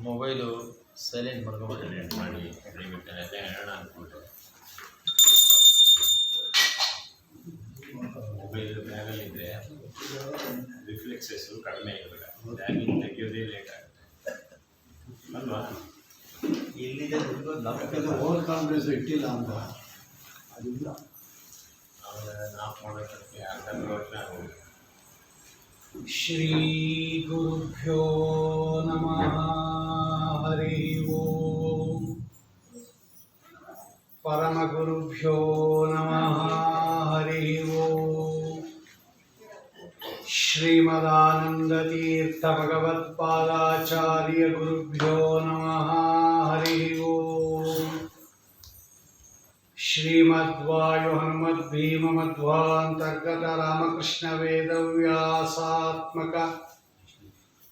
Mobile silent ಮಾಡ್ಕೊಂಡು ಮಾಡಿ ದಯವಿಟ್ಟು ಹೇಳೋಣ ಅಂದ್ಬಿಟ್ಟು ಮೊಬೈಲ್ ಬ್ಯಾಗಲ್ಲಿದ್ದರೆ ರಿಫ್ಲೆಕ್ಸಸ್ಸು ಕಡಿಮೆ ಇರಬೇಕು. ಬ್ಯಾಗಿಂದ ತೆಗೆಯೋದೇ ಲೇಟ್ ಆಗುತ್ತೆ ಅಲ್ವಾ? ಎಲ್ಲಿದೆ ಓವರ್ ಕಾನ್ಫಿಡೆನ್ಸ್ ಇಟ್ಟಿಲ್ಲ ಅಂತ ಅದಿಲ್ಲ. ಆಮೇಲೆ ನಾಲ್ಕು ಮಾಡೋಕ್ಕೆ ಅರ್ಧ ವರ್ಷ ಆಗೋದು. ಶ್ರೀ ಗುರುಭ್ಯೋ ನಮಃ. ಹರಿ ಓಂ. ಪರಮ ಗುರುಭ್ಯೋ ನಮಃ. ಹರಿ ಓಂ. ಶ್ರೀಮದಾನಂದತೀರ್ಥ ಭಗವತ್ಪಾದಾಚಾರ್ಯ ಗುರುಭ್ಯೋ ನಮಃ. ಹರಿ ಓಂ. ಶ್ರೀಮದ್ವಾಯು ಹನುಮದ್ಭೀಮಮಧ್ವಾಂತರ್ಗತ ರಾಮಕೃಷ್ಣ ವೇದವ್ಯಾಸಾತ್ಮಕ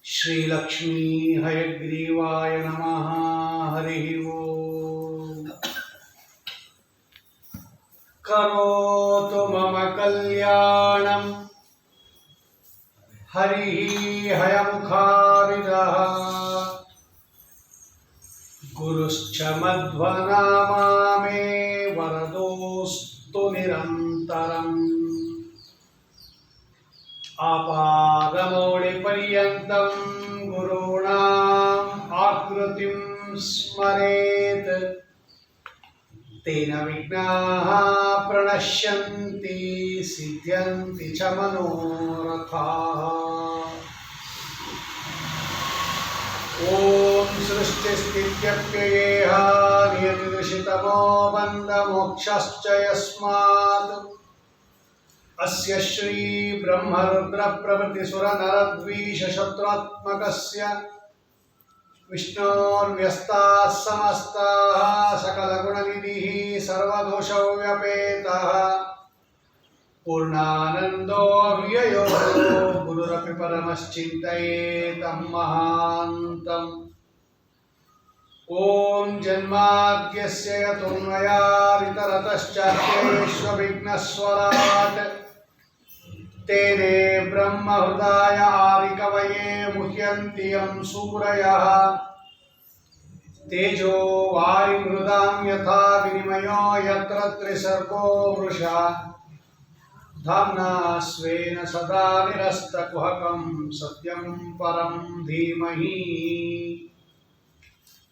ಶ್ರೀಲಕ್ಷ್ಮೀ ಹಯಗ್ರೀವಾಯ ನಮಃ. ಹರಿ ಓಂ. ಕರೋತು ಮಮ ಕಲ್ಯಾಣಂ ಹರಿ ಹಯಮುಖಾವಿದಃ ಗುರುಶ್ಚ ಮಧ್ವನಾಮಾ ಮೇ ವರದೋಸ್ತು ನಿರಂತರಂ. ಆಪಾದಮೌಳಿಪರ್ಯಂತಂ ಗುರುಣಾಂ ಆಕೃತಿಂ ಸ್ಮರೇತ್ ತೇನ ವಿಘ್ನಾಃ ಪ್ರಣಶ್ಯಂತಿ ಸಿದ್ಧ್ಯಂತಿ ಚ ಮನೋರಥಾಃ. ಓಂ ಸೃಷ್ಟಿಸ್ಥಿತ್ಯಪ್ಯಯೇಹ ನಿಯತಿದೃಶಿತಮೋ ಬಂಧಮೋಕ್ಷಶ್ಚ ಯಸ್ಮಾತ್ ಅಸ್ಯ ಶ್ರೀ ಬ್ರಹ್ಮರುದ್ರ ಪ್ರಭೃತಿ ಸುರ ನರದ್ವೀಷ ಶತ್ರುತ್ಮಕಸ್ಯ ವಿಷ್ಣೋರ್ವ್ಯಸ್ತಾಃ ಸಮಸ್ತಾಃ ಸಕಲಗುಣನಿಧಿಃ ಸರ್ವದೋಷವ್ಯಪೇತಃ ಪೂರ್ಣಾನಂದೋ ವ್ಯಯೋ ಗುರುರಪಿ ಪರಮಶ್ಚಿಂತಯೇತಂ ಮಹಾಂತಂ. ಓಂ ಜನ್ಮಾದ್ಯಸ್ಯ ಯತೋನ್ಮಯಾದಿತರತಶ್ಚಾರ್ಥೇಷ್ವವಿಘ್ನಸ್ವರಾಟ್ ತೇನೇ ಬ್ರಹ್ಮಹೃದಾಯ ಆದಿಕವಯೇ ಮುಹ್ಯಂತಿ ಯಂ ಸೂರಯಃ. ತೇಜೋ ವಾರಿಮೃದಾಂ ಯಥಾ ವಿನಿಮಯೋ ಯತ್ರ ತ್ರಿಸರ್ಗೋ ವೃಷಾ ಧಾಮ್ನಾ ಸ್ವೇನ ಸದಾ ನಿರಸ್ತಕುಹಕಂ ಸತ್ಯಂ ಪರಂ ಧೀಮಹಿ.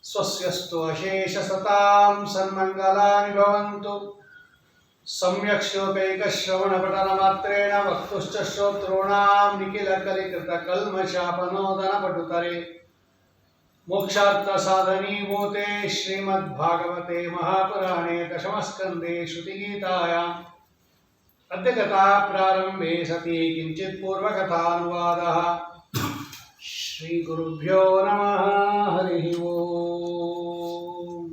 ಸ್ವಸ್ಯಸ್ತು ಅಶೇಷ ಸತಾಂ ಸನ್ಮಂಗಲಾನಿ ಭವಂತು. ಸಮ್ಯಕ್ ಶ್ಲೋಕೈಕಶ್ರವಣಪಠನ ಮಾತ್ರೇಣ ವಕ್ತುಶ್ಚ ಶ್ರೋತॄಣಾಂ ನಿಖಿಲ ಕಲಿಕೃತ ಕಲ್ಮಷಾಪನೋದನ ಪಟುತರೆ ಮೋಕ್ಷಾರ್ಥ ಸಾಧನೀಭೂತೆ ಶ್ರೀಮದ್ಭಾಗವತೆ ಮಹಾಪುರಾಣೇ ದಶಮಸ್ಕಂದೇ ಶ್ರುತಿಗೀತಾಯಾಂ ಅದ್ಯ ಕಥಾ ಪ್ರಾರಂಭೆ ಸತಿ ಕಿಂಚಿತ್ ಪೂರ್ವಕಥಾನುವಾದಃ. ಶ್ರೀ ಗುರುಭ್ಯೋ ನಮಃ. ಹರಿ ಓಂ.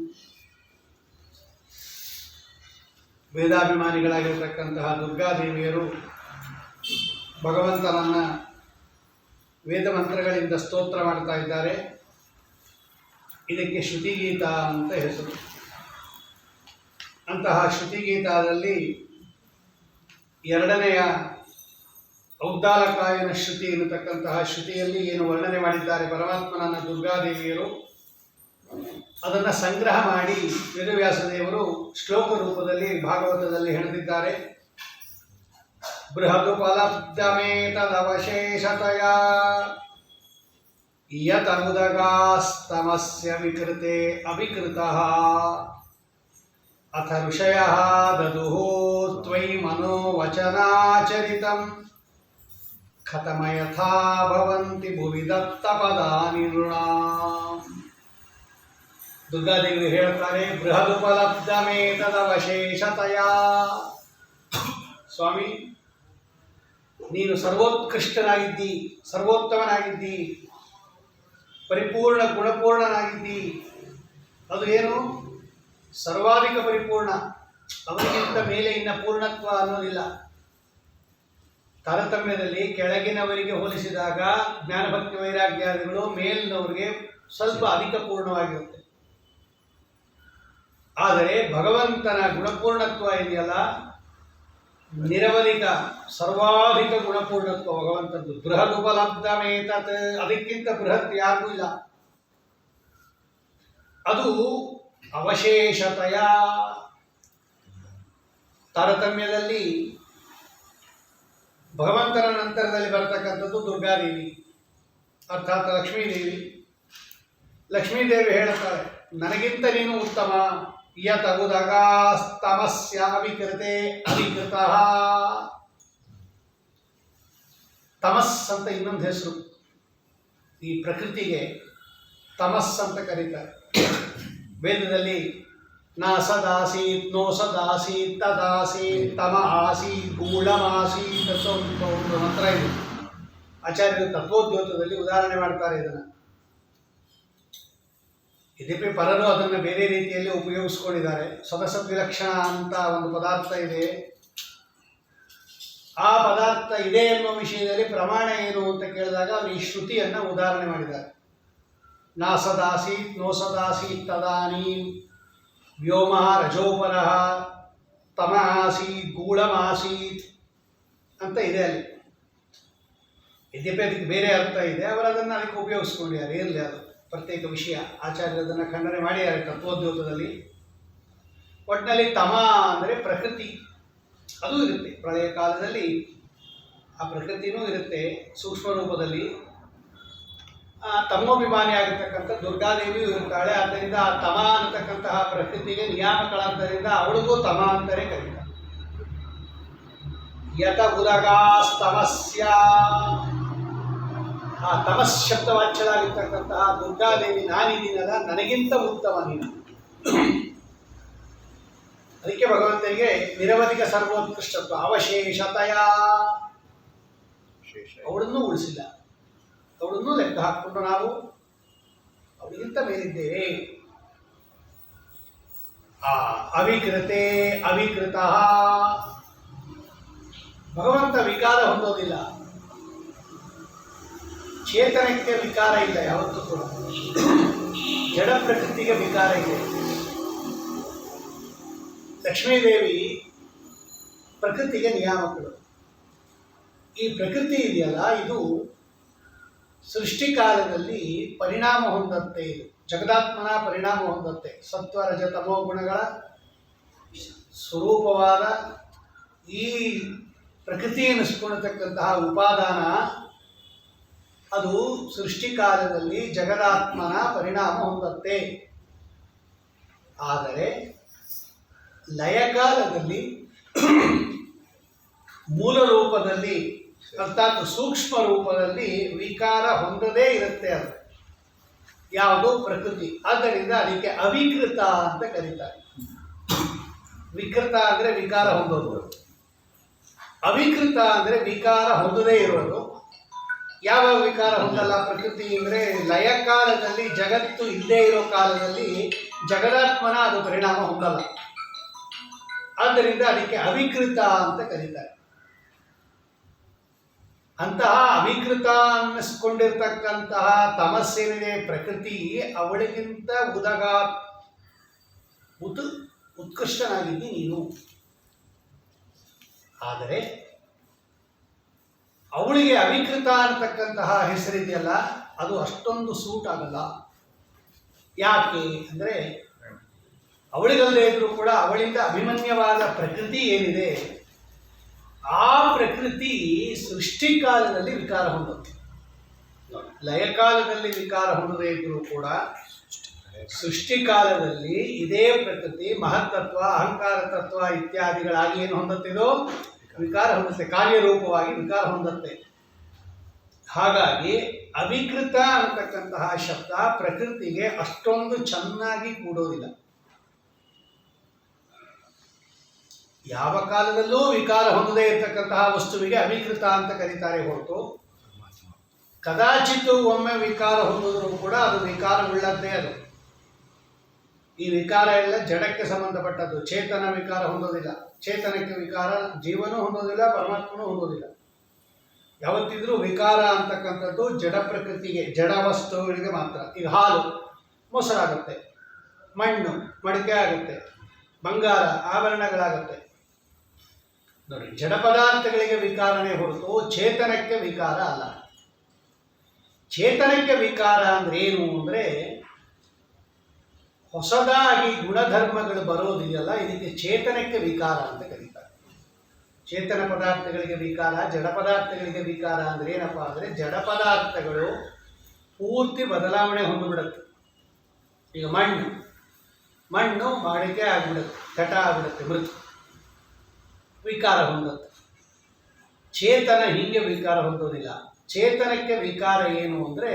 ವೇದಾಭಿಮಾನಿಗಳಾಗಿರತಕ್ಕಂತಹ ದುರ್ಗಾದೇವಿಯರು ಭಗವಂತನನ್ನ ವೇದ ಮಂತ್ರಗಳಿಂದ ಸ್ತೋತ್ರ ಮಾಡ್ತಾ ಇದ್ದಾರೆ. ಇದಕ್ಕೆ ಶ್ರುತಿಗೀತ ಅಂತ ಹೆಸರು. ಅಂತಹ ಶ್ರುತಿಗೀತಾದಲ್ಲಿ ಎರಡನೆಯ ಔದ್ದಾಲಕಾಯನ ಶ್ರುತಿ ಎನ್ನತಕ್ಕಂತಹ ಶ್ರುತಿಯಲ್ಲಿ ಏನು ವರ್ಣನೆ ಮಾಡಿದ್ದಾರೆ ಪರಮಾತ್ಮನನ್ನ ದುರ್ಗಾದೇವಿಯರು, ಅದನ್ನು ಸಂಗ್ರಹ ಮಾಡಿ ವೇದವ್ಯಾಸದೇವರು ಶ್ಲೋಕ ರೂಪದಲ್ಲಿ ಭಾಗವತದಲ್ಲಿ ಹೆಣೆದಿದ್ದಾರೆ. ಬೃಹದುಪಲಬ್ಧಮೇತದವಶೇಷತಯ ಯತಮುದಗಾಸ್ತಮಸ್ಯ ವಿಕೃತೆ ಅವಿಕೃತಃ ಅಥ ಋಷಯಃ ದದುಃ ತ್ವಯಿ ಮನೋವಚನಾಚರಿತಂ ಕಥಮ ಯಥಾ ಭವಂತಿ ಭುವಿ ದತ್ತಪದಾನಿ ನೃಣಾಂ. ದುರ್ಗಾದೇವಿ ಹೇಳ್ತಾರೆ, ಬೃಹದುಪಲಬ್ಧಮೇತದವಶೇಷತೆಯ. ಸ್ವಾಮಿ, ನೀನು ಸರ್ವೋತ್ಕೃಷ್ಟನಾಗಿದ್ದಿ, ಸರ್ವೋತ್ತಮನಾಗಿದ್ದಿ, ಪರಿಪೂರ್ಣ ಗುಣಪೂರ್ಣನಾಗಿದ್ದಿ. ಅದು ಏನು? ಸರ್ವಾಧಿಕ ಪರಿಪೂರ್ಣ. ಅವನಿಗಿಂತ ಮೇಲೆ ಇನ್ನ ಪೂರ್ಣತ್ವ ಅನ್ನೋದಿಲ್ಲ. ತಾರತಮ್ಯದಲ್ಲಿ ಕೆಳಗಿನವರಿಗೆ ಹೋಲಿಸಿದಾಗ ಜ್ಞಾನಭಕ್ತಿ ವೈರಾಗ್ಯಾದಿಗಳು ಮೇಲಿನವರಿಗೆ ಸ್ವಲ್ಪ ಅಧಿಕ ಪೂರ್ಣವಾಗಿರುತ್ತೆ. ಆದರೆ ಭಗವಂತನ ಗುಣಪೂರ್ಣತ್ವ ಇದೆಯಲ್ಲ, ನಿರವಧಿಕ ಸರ್ವಾಧಿಕ ಗುಣಪೂರ್ಣತ್ವ ಭಗವಂತದ್ದು. ಬೃಹದುಪಲಬ್ಧಮೇತತ್, ಅದಕ್ಕಿಂತ ಬೃಹತ್ ಯಾರಿಗೂ ಇಲ್ಲ. ಅದು ಅವಶೇಷತೆಯ. ತಾರತಮ್ಯದಲ್ಲಿ ಭಗವಂತನ ನಂತರದಲ್ಲಿ ಬರತಕ್ಕಂಥದ್ದು ದುರ್ಗಾದೇವಿ, ಅರ್ಥಾತ್ ಲಕ್ಷ್ಮೀದೇವಿ. ಲಕ್ಷ್ಮೀದೇವಿ ಹೇಳುತ್ತಾರೆ, ನನಗಿಂತ ನೀನು ಉತ್ತಮ. ಯತ ಉದಗಾಸ್ತಮಸ್ಯ ಅವಿಕೃತೆ ಅವಿಕೃತಃ. ತಮಸ್ ಅಂತ ಇನ್ನೊಂದು ಹೆಸರು. ಈ ಪ್ರಕೃತಿಗೆ ತಮಸ್ ಅಂತ ಕರೀತಾರೆ. ವೇದದಲ್ಲಿ ನ ಸದಾಸೀತ್, ನೋ ಸದಾಸೀತ್, ತದಾಸೀತ್, ತಮ ಆಸೀತ್, ಗೂಢಮಾಸೀತ್ ಅಂತ ಒಂದು ಮಂತ್ರ ಇದೆ. ಆಚಾರ್ಯರು ತತ್ವೋದ್ಯೋತದಲ್ಲಿ ಉದಾಹರಣೆ ಮಾಡ್ತಾರೆ ಇದನ್ನು. ಇದಕ್ಕೆ ಪರರು ಅದನ್ನು ಬೇರೆ ರೀತಿಯಲ್ಲಿ ಉಪಯೋಗಿಸ್ಕೊಂಡಿದ್ದಾರೆ. ಸದಸದ್ವಿಲಕ್ಷಣ ಅಂತ ಒಂದು ಪದಾರ್ಥ ಇದೆ. ಆ ಪದಾರ್ಥ ಇದೆ ಎನ್ನುವ ವಿಷಯದಲ್ಲಿ ಪ್ರಮಾಣ ಏನು ಅಂತ ಕೇಳಿದಾಗ ಅವರು ಈ ಶ್ರುತಿಯನ್ನು ಉದಾಹರಣೆ ಮಾಡಿದ್ದಾರೆ. ನ ಸದಾಸೀತ್, ನೋ ಸದಾಸೀತ್, ತದಾನೀಂ ವ್ಯೋಮ ರಜೋಪರಃ, ತಮ ಆಸೀತ್, ಗೂಢಮಾಸೀತ್ ಅಂತ ಇದೆ ಅಲ್ಲಿ. ಯದ್ಯಪಿ ಅದಕ್ಕೆ ಬೇರೆ ಅರ್ಥ ಇದೆ, ಅವರು ಅದನ್ನು ಅದಕ್ಕೆ ಉಪಯೋಗಿಸ್ಕೊಂಡಿದ್ದಾರೆ. ಇರಲಿ, ಅದು ಪ್ರತ್ಯೇಕ ವಿಷಯ. ಆಚಾರ್ಯರು ಅದನ್ನು ಖಂಡನೆ ಮಾಡಿದ್ದಾರೆ ತತ್ವೋದ್ಯೋತದಲ್ಲಿ. ಒಟ್ಟಿನಲ್ಲಿ ತಮ ಅಂದರೆ ಪ್ರಕೃತಿ, ಅದು ಇರುತ್ತೆ. ಪ್ರಳಯ ಕಾಲದಲ್ಲಿ ಆ ಪ್ರಕೃತಿನೂ ಇರುತ್ತೆ ಸೂಕ್ಷ್ಮ ರೂಪದಲ್ಲಿ. ತಮೋಭಿಮಾನಿ ಆಗಿರ್ತಕ್ಕಂಥ ದುರ್ಗಾದೇವಿಯೂ ಇರ್ತಾಳೆ. ಆದ್ದರಿಂದ ಆ ತಮ ಅನ್ನತಕ್ಕಂತಹ ಪ್ರಕೃತಿಗೆ ನಿಯಾಮಕಳಾದ್ದರಿಂದ ಅವಳಿಗೂ ತಮ ಅಂತಲೇ ಕರೀತಾರೆ. ಯತ ಉದಗಾಸ್ತಮಸ್ಯ, ಆ ತಮಸ್ ಶಬ್ದವಾಚ್ಯಳಾಗಿರ್ತಕ್ಕಂತಹ ದುರ್ಗಾದೇವಿ ನಾನಿದ್ದೀನಲ್ಲ, ನನಗಿಂತ ಉತ್ತಮ ನೀನು. ಅದಕ್ಕೆ ಭಗವಂತನಿಗೆ ನಿರವಧಿಕ ಸರ್ವೋತ್ಕೃಷ್ಟತ್ವ. ಅವಶೇಷತೆಯ, ಅವಳನ್ನೂ ಉಳಿಸಿಲ್ಲ, ಅವಳನ್ನೂ ಲೆಕ್ಕ ಹಾಕ್ಕೊಂಡು ನಾವು ಅವಳಿಗಿಂತ ಮೇಲಿದ್ದೇವೆ. ಅವಿಕೃತೆ ಅವಿಕೃತ, ಭಗವಂತ ವಿಕಾರ ಹೊಂದೋದಿಲ್ಲ. ಚೇತನಕ್ಕೆ ವಿಕಾರ ಇಲ್ಲ ಯಾವತ್ತೂ ಕೂಡ. ಜಡ ಪ್ರಕೃತಿಗೆ ವಿಕಾರ ಇದೆ. ಲಕ್ಷ್ಮೀದೇವಿ ಪ್ರಕೃತಿಗೆ ನಿಯಾಮಕಳು. ಈ ಪ್ರಕೃತಿ ಇದೆಯಲ್ಲ, ಇದು ಸೃಷ್ಟಿಕಾಲದಲ್ಲಿ ಪರಿಣಾಮ ಹೊಂದತ್ತೆ. ಇದು ಜಗದಾತ್ಮನ ಪರಿಣಾಮ ಹೊಂದತ್ತೆ. ಸತ್ವ ರಜ ತಮೋ ಗುಣಗಳ ಸ್ವರೂಪವಾದ ಈ ಪ್ರಕೃತಿ ಎನಿಸ್ಕೊಳ್ತಕ್ಕಂತಹ ಉಪಾದಾನ, ಅದು ಸೃಷ್ಟಿಕಾಲದಲ್ಲಿ ಜಗದಾತ್ಮನ ಪರಿಣಾಮ ಹೊಂದತ್ತೆ. ಆದರೆ ಲಯಕಾಲದಲ್ಲಿ ಮೂಲ ರೂಪದಲ್ಲಿ ಅರ್ಥಾತ್ ಸೂಕ್ಷ್ಮ ರೂಪದಲ್ಲಿ ವಿಕಾರ ಹೊಂದದೇ ಇರುತ್ತೆ. ಅದು ಯಾವುದು? ಪ್ರಕೃತಿ. ಆದ್ದರಿಂದ ಅದಕ್ಕೆ ಅವಿಕೃತ ಅಂತ ಕರೀತಾರೆ. ವಿಕೃತ ಅಂದರೆ ವಿಕಾರ ಹೊಂದೋದು, ಅವಿಕೃತ ಅಂದರೆ ವಿಕಾರ ಹೊಂದದೇ ಇರೋದು. ಯಾವ ವಿಕಾರ ಹೊಂದಲ್ಲ ಪ್ರಕೃತಿ ಅಂದರೆ ಲಯಕಾಲದಲ್ಲಿ, ಜಗತ್ತು ಇಲ್ಲದೇ ಇರೋ ಕಾಲದಲ್ಲಿ ಜಗದಾತ್ಮನ ಅದು ಪರಿಣಾಮ ಹೊಂದಲ್ಲ. ಆದ್ದರಿಂದ ಅದಕ್ಕೆ ಅವಿಕೃತ ಅಂತ ಕರೀತಾರೆ. ಅಂತಹ ಅವಿಕೃತ ಅನ್ನಿಸ್ಕೊಂಡಿರ್ತಕ್ಕಂತಹ ತಮಸ್ಸೇನಿದೆ ಪ್ರಕೃತಿ, ಅವಳಿಗಿಂತ ಉತ್ಕೃಷ್ಟನಾಗಿದ್ದಿ ನೀನು. ಆದರೆ ಅವಳಿಗೆ ಅವಿಕೃತ ಅನ್ನತಕ್ಕಂತಹ ಹೆಸರಿದೆಯಲ್ಲ, ಅದು ಅಷ್ಟೊಂದು ಸೂಟ್ ಆಗಲ್ಲ. ಯಾಕೆ ಅಂದರೆ ಅವಳಿಗಲ್ಲದೆ ಇದ್ರೂ ಕೂಡ ಅವಳಿಂದ ಅಭಿಮನ್ಯವಾದ ಪ್ರಕೃತಿ ಏನಿದೆ, ಆ ಪ್ರಕೃತಿ ಸೃಷ್ಟಿಕಾಲದಲ್ಲಿ ವಿಕಾರ ಹೊಂದುತ್ತೆ. ಲಯಕಾಲದಲ್ಲಿ ವಿಕಾರ ಹೊಂದದೇ ಇದ್ರೂ ಕೂಡ ಸೃಷ್ಟಿಕಾಲದಲ್ಲಿ ಇದೇ ಪ್ರಕೃತಿ ಮಹತ್ತತ್ವ ಅಹಂಕಾರ ತತ್ವ ಇತ್ಯಾದಿಗಳಾಗಿ ಏನು ಹೊಂದುತ್ತಿದೋ ವಿಕಾರ ಹೊಂದುತ್ತೆ, ಕಾರ್ಯರೂಪವಾಗಿ ವಿಕಾರ ಹೊಂದುತ್ತೆ. ಹಾಗಾಗಿ ಅವಿಕೃತ ಅನ್ನತಕ್ಕಂತಹ ಶಬ್ದ ಪ್ರಕೃತಿಗೆ ಅಷ್ಟೊಂದು ಚೆನ್ನಾಗಿ ಕೂಡೋದಿಲ್ಲ. ಯಾವ ಕಾಲದಲ್ಲೂ ವಿಕಾರ ಹೊಂದದೇ ಇರತಕ್ಕಂತಹ ವಸ್ತುವಿಗೆ ಅವಿಕೃತ ಅಂತ ಕರೀತಾರೆ ಹೊರತು ಕದಾಚಿತ್ತು ಒಮ್ಮೆ ವಿಕಾರ ಹೊಂದಿದ್ರು ಕೂಡ ಅದು ವಿಕಾರವುಳ್ಳದ್ದೇ. ಅದು ಈ ವಿಕಾರ ಎಲ್ಲ ಜಡಕ್ಕೆ ಸಂಬಂಧಪಟ್ಟದ್ದು. ಚೇತನ ವಿಕಾರ ಹೊಂದೋದಿಲ್ಲ. ಚೇತನಕ್ಕೆ ವಿಕಾರ ಜೀವನೂ ಹೊಂದೋದಿಲ್ಲ, ಪರಮಾತ್ಮನೂ ಹೊಂದೋದಿಲ್ಲ. ಯಾವತ್ತಿದ್ರೂ ವಿಕಾರ ಅಂತಕ್ಕಂಥದ್ದು ಜಡ ಪ್ರಕೃತಿಗೆ, ಜಡ ವಸ್ತುಗಳಿಗೆ ಮಾತ್ರ. ಈಗ ಹಾಲು ಮೊಸರಾಗುತ್ತೆ, ಮಣ್ಣು ಮಡಿಕೆ ಆಗುತ್ತೆ, ಬಂಗಾರ ಆಭರಣಗಳಾಗುತ್ತೆ. ನೋಡಿ, ಜಡ ಪದಾರ್ಥಗಳಿಗೆ ವಿಕಾರನೇ ಹೊರತು ಚೇತನಕ್ಕೆ ವಿಕಾರ ಅಲ್ಲ. ಚೇತನಕ್ಕೆ ವಿಕಾರ ಅಂದ್ರೆ ಏನು ಅಂದರೆ ಹೊಸದಾಗಿ ಗುಣಧರ್ಮಗಳು ಬರೋದಿದೆಯಲ್ಲ, ಇದಕ್ಕೆ ಚೇತನಕ್ಕೆ ವಿಕಾರ ಅಂತ ಕರೀತಾರೆ. ಚೇತನ ಪದಾರ್ಥಗಳಿಗೆ ವಿಕಾರ, ಜಡ ಪದಾರ್ಥಗಳಿಗೆ ವಿಕಾರ ಅಂದ್ರೆ ಏನಪ್ಪಾ ಅಂದರೆ ಜಡ ಪದಾರ್ಥಗಳು ಪೂರ್ತಿ ಬದಲಾವಣೆ ಹೊಂದಿಬಿಡುತ್ತೆ. ಈಗ ಮಣ್ಣು ಮಡಿಕೆ ಆಗಿಬಿಡುತ್ತೆ, ಘಟ ಆಗಿಬಿಡುತ್ತೆ, ಮೃತ ವಿಕಾರ ಹೊಂದುತ್ತೆ. ಚೇತನ ಹೀಗೆ ವಿಕಾರ ಹೊಂದೋದಿಲ್ಲ. ಚೇತನಕ್ಕೆ ವಿಕಾರ ಏನು ಅಂದರೆ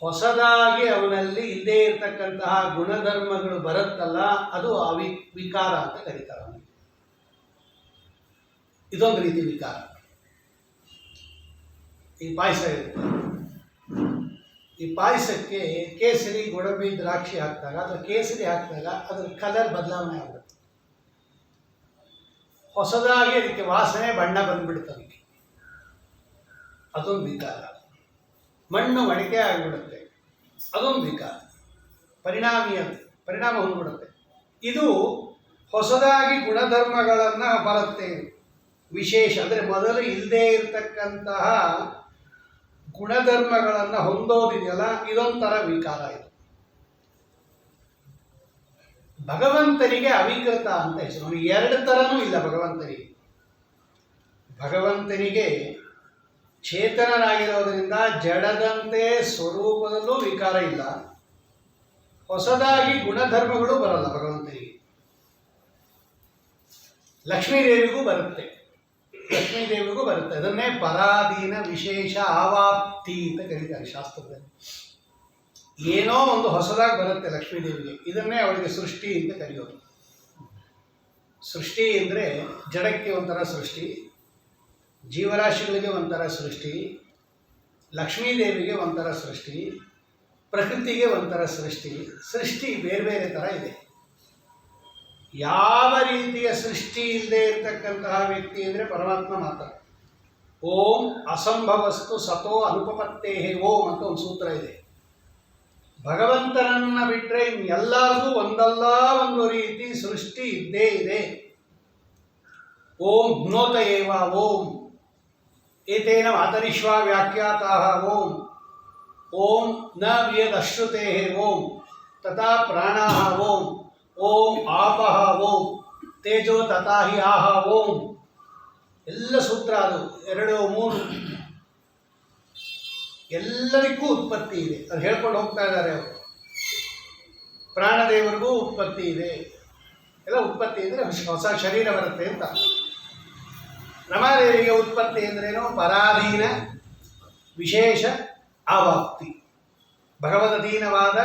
ಹೊಸದಾಗಿ ಅವನಲ್ಲಿ ಇಲ್ಲದೇ ಇರತಕ್ಕಂತಹ ಗುಣಧರ್ಮಗಳು ಬರುತ್ತಲ್ಲ, ಅದು ವಿಕಾರ ಅಂತ ಕರೀತಾರೆ. ಇದೊಂದು ರೀತಿ ವಿಕಾರ. ಈ ಪಾಯಸ ಇರುತ್ತೆ, ಈ ಪಾಯಸಕ್ಕೆ ಕೇಸರಿ ಗೋಡಂಬಿ ದ್ರಾಕ್ಷಿ ಹಾಕಿದಾಗ ಅಥವಾ ಕೇಸರಿ ಹಾಕಿದಾಗ ಅದರ ಕಲರ್ ಬದಲಾವಣೆ ಆಗುತ್ತೆ. ಹೊಸದಾಗಿ ಅದಕ್ಕೆ ವಾಸನೆ ಬಣ್ಣ ಬಂದ್ಬಿಡುತ್ತೆ. ಅದಕ್ಕೆ ಅದೊಂದು ವಿಕಾರ. ಮಣ್ಣು ಮಡಿಕೆ ಆಗಿಬಿಡುತ್ತೆ, ಅದೊಂದು ವಿಕಾರ. ಪರಿಣಾಮ ಹೊಂದ್ಬಿಡುತ್ತೆ. ಇದು ಹೊಸದಾಗಿ ಗುಣಧರ್ಮಗಳನ್ನು ಬರುತ್ತೆ. ವಿಶೇಷ ಅಂದರೆ ಮೊದಲು ಇಲ್ಲದೇ ಇರತಕ್ಕಂತಹ ಗುಣಧರ್ಮಗಳನ್ನು ಹೊಂದೋದಿದೆಯಲ್ಲ, ಇದೊಂಥರ ವಿಕಾರ. ಇದು ಭಗವಂತನಿಗೆ ಅವಿಕೃತ ಅಂತ ಹೆಸರು. ಎರಡು ಥರನೂ ಇಲ್ಲ ಭಗವಂತನಿಗೆ ಚೇತನನಾಗಿರೋದರಿಂದ ಜಡದಂತೆ ಸ್ವರೂಪದಲ್ಲೂ ವಿಕಾರ ಇಲ್ಲ, ಹೊಸದಾಗಿ ಗುಣಧರ್ಮಗಳು ಬರಲ್ಲ ಭಗವಂತನಿಗೆ. ಲಕ್ಷ್ಮೀದೇವಿಗೂ ಬರುತ್ತೆ. ಅದನ್ನೇ ಪರಾಧೀನ ವಿಶೇಷ ಆವಾಪ್ತಿ ಅಂತ ಕರೀತಾರೆ ಶಾಸ್ತ್ರದಲ್ಲಿ. ಏನೋ ಒಂದು ಹೊಸದಾಗಿ ಬರುತ್ತೆ ಲಕ್ಷ್ಮೀದೇವಿಗೆ, ಇದನ್ನೇ ಅವಳಿಗೆ ಸೃಷ್ಟಿ ಅಂತ ಕರೆಯೋದು. ಸೃಷ್ಟಿ ಅಂದರೆ ಜಡಕ್ಕೆ ಒಂಥರ ಸೃಷ್ಟಿ, ಜೀವರಾಶಿಗಳಿಗೆ ಒಂಥರ ಸೃಷ್ಟಿ, ಲಕ್ಷ್ಮೀದೇವಿಗೆ ಒಂಥರ ಸೃಷ್ಟಿ, ಪ್ರಕೃತಿಗೆ ಒಂಥರ ಸೃಷ್ಟಿ ಬೇರೆ ಬೇರೆ ಥರ ಇದೆ. ಯಾವ ರೀತಿಯ ಸೃಷ್ಟಿ ಇಲ್ಲದೆ ಇರತಕ್ಕಂತಹ ವ್ಯಕ್ತಿ ಅಂದರೆ ಪರಮಾತ್ಮ ಮಾತ್ರ. ಓಂ ಅಸಂಭವಸ್ತು ಸತೋ ಅನುಪಪತ್ತೇ ಓಂ ಅಂತ ಒಂದು ಸೂತ್ರ ಇದೆ. ಭಗವಂತನನ್ನು ಬಿಟ್ಟರೆ ಎಲ್ಲರಿಗೂ ಒಂದಲ್ಲ ಒಂದು ರೀತಿ ಸೃಷ್ಟಿ ಇದ್ದೇ ಇದೆ. ಓಂ ಜ್ಞೋತ ಏವ ಓಂ ಏತೇನ ಮಾತರಿಶ್ವ ವ್ಯಾಖ್ಯಾತಾಃ ಓಂ ಓಂ ನ ವಿಯದಶ್ರುತೆ ಓಂ ತಥಾ ಪ್ರಾಣಾಃ ಓಂ ಓಂ ಆಪಃ ಓಂ ತೇಜೋ ತಥಾ ಹಿ ಆಹ ಓಂ. ಎಲ್ಲ ಸೂತ್ರ ಅದು 2, 3 ಎಲ್ಲದಕ್ಕೂ ಉತ್ಪತ್ತಿ ಇದೆ. ಅದು ಹೇಳ್ಕೊಂಡು ಹೋಗ್ತಾ ಇದ್ದಾರೆ ಅವರು. ಪ್ರಾಣದೇವರಿಗೂ ಉತ್ಪತ್ತಿ ಇದೆ. ಎಲ್ಲ ಉತ್ಪತ್ತಿ ಅಂದರೆ ಹೊಸ ಶರೀರ ಬರುತ್ತೆ ಅಂತ. ರಮಾದೇವಿಗೆ ಉತ್ಪತ್ತಿ ಅಂದ್ರೇನು? ಪರಾಧೀನ ವಿಶೇಷ ಆವಾಪ್ತಿ. ಭಗವದಧೀನವಾದ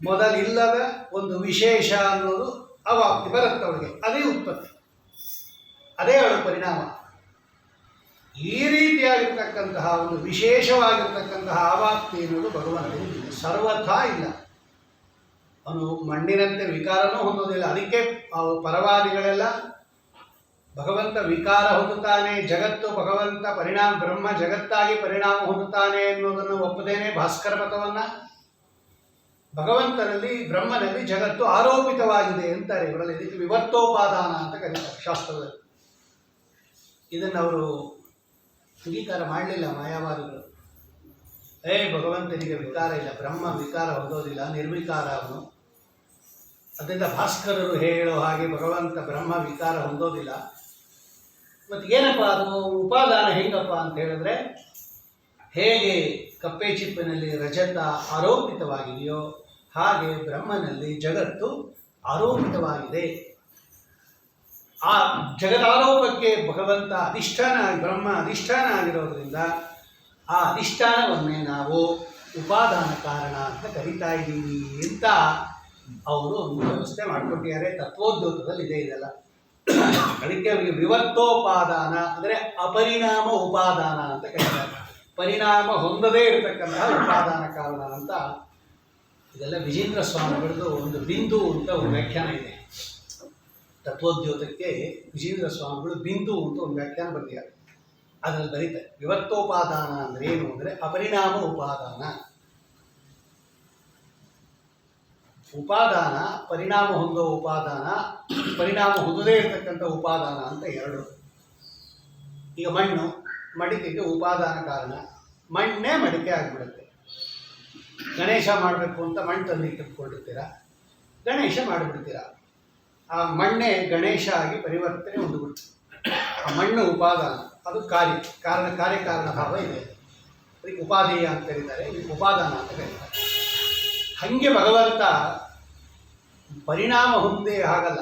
ಮೊದಲಿಲ್ಲದ ಒಂದು ವಿಶೇಷ ಅನ್ನೋದು ಅವಾಪ್ತಿ ಬರುತ್ತೆ ಅವಳಿಗೆ. ಅದೇ ಉತ್ಪತ್ತಿ, ಅದೇ ಅವಳ ಪರಿಣಾಮ. ಈ ರೀತಿಯಾಗಿರ್ತಕ್ಕಂತಹ ಒಂದು ವಿಶೇಷವಾಗಿರ್ತಕ್ಕಂತಹ ಆವಾಪ್ತಿ ಅನ್ನೋದು ಭಗವಂತನಿಗೆ ಸರ್ವಥಾ ಇಲ್ಲ. ಅವನು ಮಣ್ಣಿನಂತೆ ವಿಕಾರನೂ ಹೊಂದೋದಿಲ್ಲ. ಅದಕ್ಕೆ ಪರವಾದಿಗಳೆಲ್ಲ ಭಗವಂತ ವಿಕಾರ ಹೊಂದುತ್ತಾನೆ, ಜಗತ್ತು ಭಗವಂತ ಬ್ರಹ್ಮ ಜಗತ್ತಾಗಿ ಪರಿಣಾಮ ಹೊಂದುತ್ತಾನೆ ಎನ್ನುವುದನ್ನು ಒಪ್ಪದೇನೆ ಭಾಸ್ಕರ ಮತವನ್ನು ಭಗವಂತನಲ್ಲಿ ಬ್ರಹ್ಮನಲ್ಲಿ ಜಗತ್ತು ಆರೋಪಿತವಾಗಿದೆ ಅಂತಾರೆ ಇವರಲ್ಲಿ. ಇದಕ್ಕೆ ವಿವರ್ತೋಪಾದಾನ ಅಂತ ಕರೀತಾರೆ ಶಾಸ್ತ್ರದಲ್ಲಿ. ಇದನ್ನು ಅವರು ಅಂಗೀಕಾರ ಮಾಡಲಿಲ್ಲ ಮಾಯಾವಾದಿಗಳು. ಭಗವಂತನಿಗೆ ವಿಕಾರ ಇಲ್ಲ, ಬ್ರಹ್ಮ ವಿಕಾರ ಹೊಂದೋದಿಲ್ಲ, ನಿರ್ವಿಕಾರ ಅವನು. ಅದರಿಂದ ಭಾಸ್ಕರರು ಹೇಳೋ ಹಾಗೆ ಭಗವಂತ ಬ್ರಹ್ಮ ವಿಕಾರ ಹೊಂದೋದಿಲ್ಲ. ಮತ್ತು ಏನಪ್ಪ ಅದು ಉಪಾದಾನ ಹೆಂಗಪ್ಪ ಅಂತ ಹೇಳಿದ್ರೆ, ಹೇಗೆ ಕಪ್ಪೆ ಚಿಪ್ಪಿನಲ್ಲಿ ರಜತ ಆರೋಪಿತವಾಗಿದೆಯೋ ಹಾಗೆ ಬ್ರಹ್ಮನಲ್ಲಿ ಜಗತ್ತು ಆರೋಪಿತವಾಗಿದೆ. ಆ ಜಗದಾರೋಪಕ್ಕೆ ಭಗವಂತ ಅಧಿಷ್ಠಾನ, ಬ್ರಹ್ಮ ಅಧಿಷ್ಠಾನ ಆಗಿರೋದ್ರಿಂದ ಆ ಅಧಿಷ್ಠಾನವನ್ನೇ ನಾವು ಉಪಾದಾನ ಕಾರಣ ಅಂತ ಕರಿತಾ ಇದ್ದೀವಿ ಅಂತ ಅವರು ಒಂದು ವ್ಯವಸ್ಥೆ ಮಾಡಿಕೊಟ್ಟಿದ್ದಾರೆ. ತತ್ವೋದ್ಯೋತದಲ್ಲಿ ಇದೆ ಇದೆಲ್ಲ. ಅದಕ್ಕೆ ಅವರಿಗೆ ವಿವರ್ತೋಪಾದಾನ ಅಂದರೆ ಅಪರಿಣಾಮ ಉಪಾದಾನ ಅಂತ ಕರೀತಾರೆ. ಪರಿಣಾಮ ಹೊಂದದೇ ಇರತಕ್ಕಂತಹ ಉಪಾದಾನ ಕಾರಣ ಅಂತ. ಇದೆಲ್ಲ ವಿಜೇಂದ್ರ ಸ್ವಾಮಿಗಳದ್ದು ಒಂದು ಬಿಂದು ಅಂತ ಒಂದು ವ್ಯಾಖ್ಯಾನ ಇದೆ. ತತ್ವೋದ್ಯೋತಕ್ಕೆ ವಿಜೇಂದ್ರ ಸ್ವಾಮಿಗಳು ಬಿಂದು ಅಂತ ಒಂದು ವ್ಯಾಖ್ಯಾನ ಬರೆದಿದ್ದಾರೆ. ಅದರಲ್ಲಿ ಬರೀತಾರೆ ವಿವರ್ತೋಪಾದಾನ ಅಂದರೆ ಏನು ಅಂದರೆ ಅಪರಿಣಾಮ ಉಪಾದಾನ. ಉಪಾದಾನ ಪರಿಣಾಮ ಹೊಂದೋ ಉಪಾದಾನ, ಪರಿಣಾಮ ಹೊಂದದೇ ಇರತಕ್ಕಂಥ ಉಪಾದಾನ ಅಂತ ಎರಡು. ಈಗ ಮಣ್ಣು, ಮಡಿಕೆಗೆ ಉಪಾದಾನ ಕಾರಣ. ಮಣ್ಣೇ ಮಡಿಕೆ ಆಗಿಬಿಡುತ್ತೆ. ಗಣೇಶ ಮಾಡಬೇಕು ಅಂತ ಮಣ್ಣು ತಂದು ಇಟ್ಟುಕೊಂಡಿರ್ತೀರ, ಗಣೇಶ ಮಾಡಿಬಿಡ್ತೀರ. ಆ ಮಣ್ಣೆ ಗಣೇಶ ಆಗಿ ಪರಿವರ್ತನೆ ಹೊಂದಿಬಿಡ್ತು. ಆ ಮಣ್ಣು ಉಪಾದಾನ, ಅದು ಕಾರ್ಯಕಾರಣ ಭಾವ ಇದೆ. ಅದಕ್ಕೆ ಉಪಾದೇಯ ಅಂತ ಕರೀತಾರೆ, ಇದಕ್ಕೆ ಉಪಾದಾನ ಅಂತ ಕರೀತಾರೆ. ಹಾಗೆ ಭಗವಂತ ಪರಿಣಾಮ ಹೊಂದೇ ಹಾಗಲ್ಲ.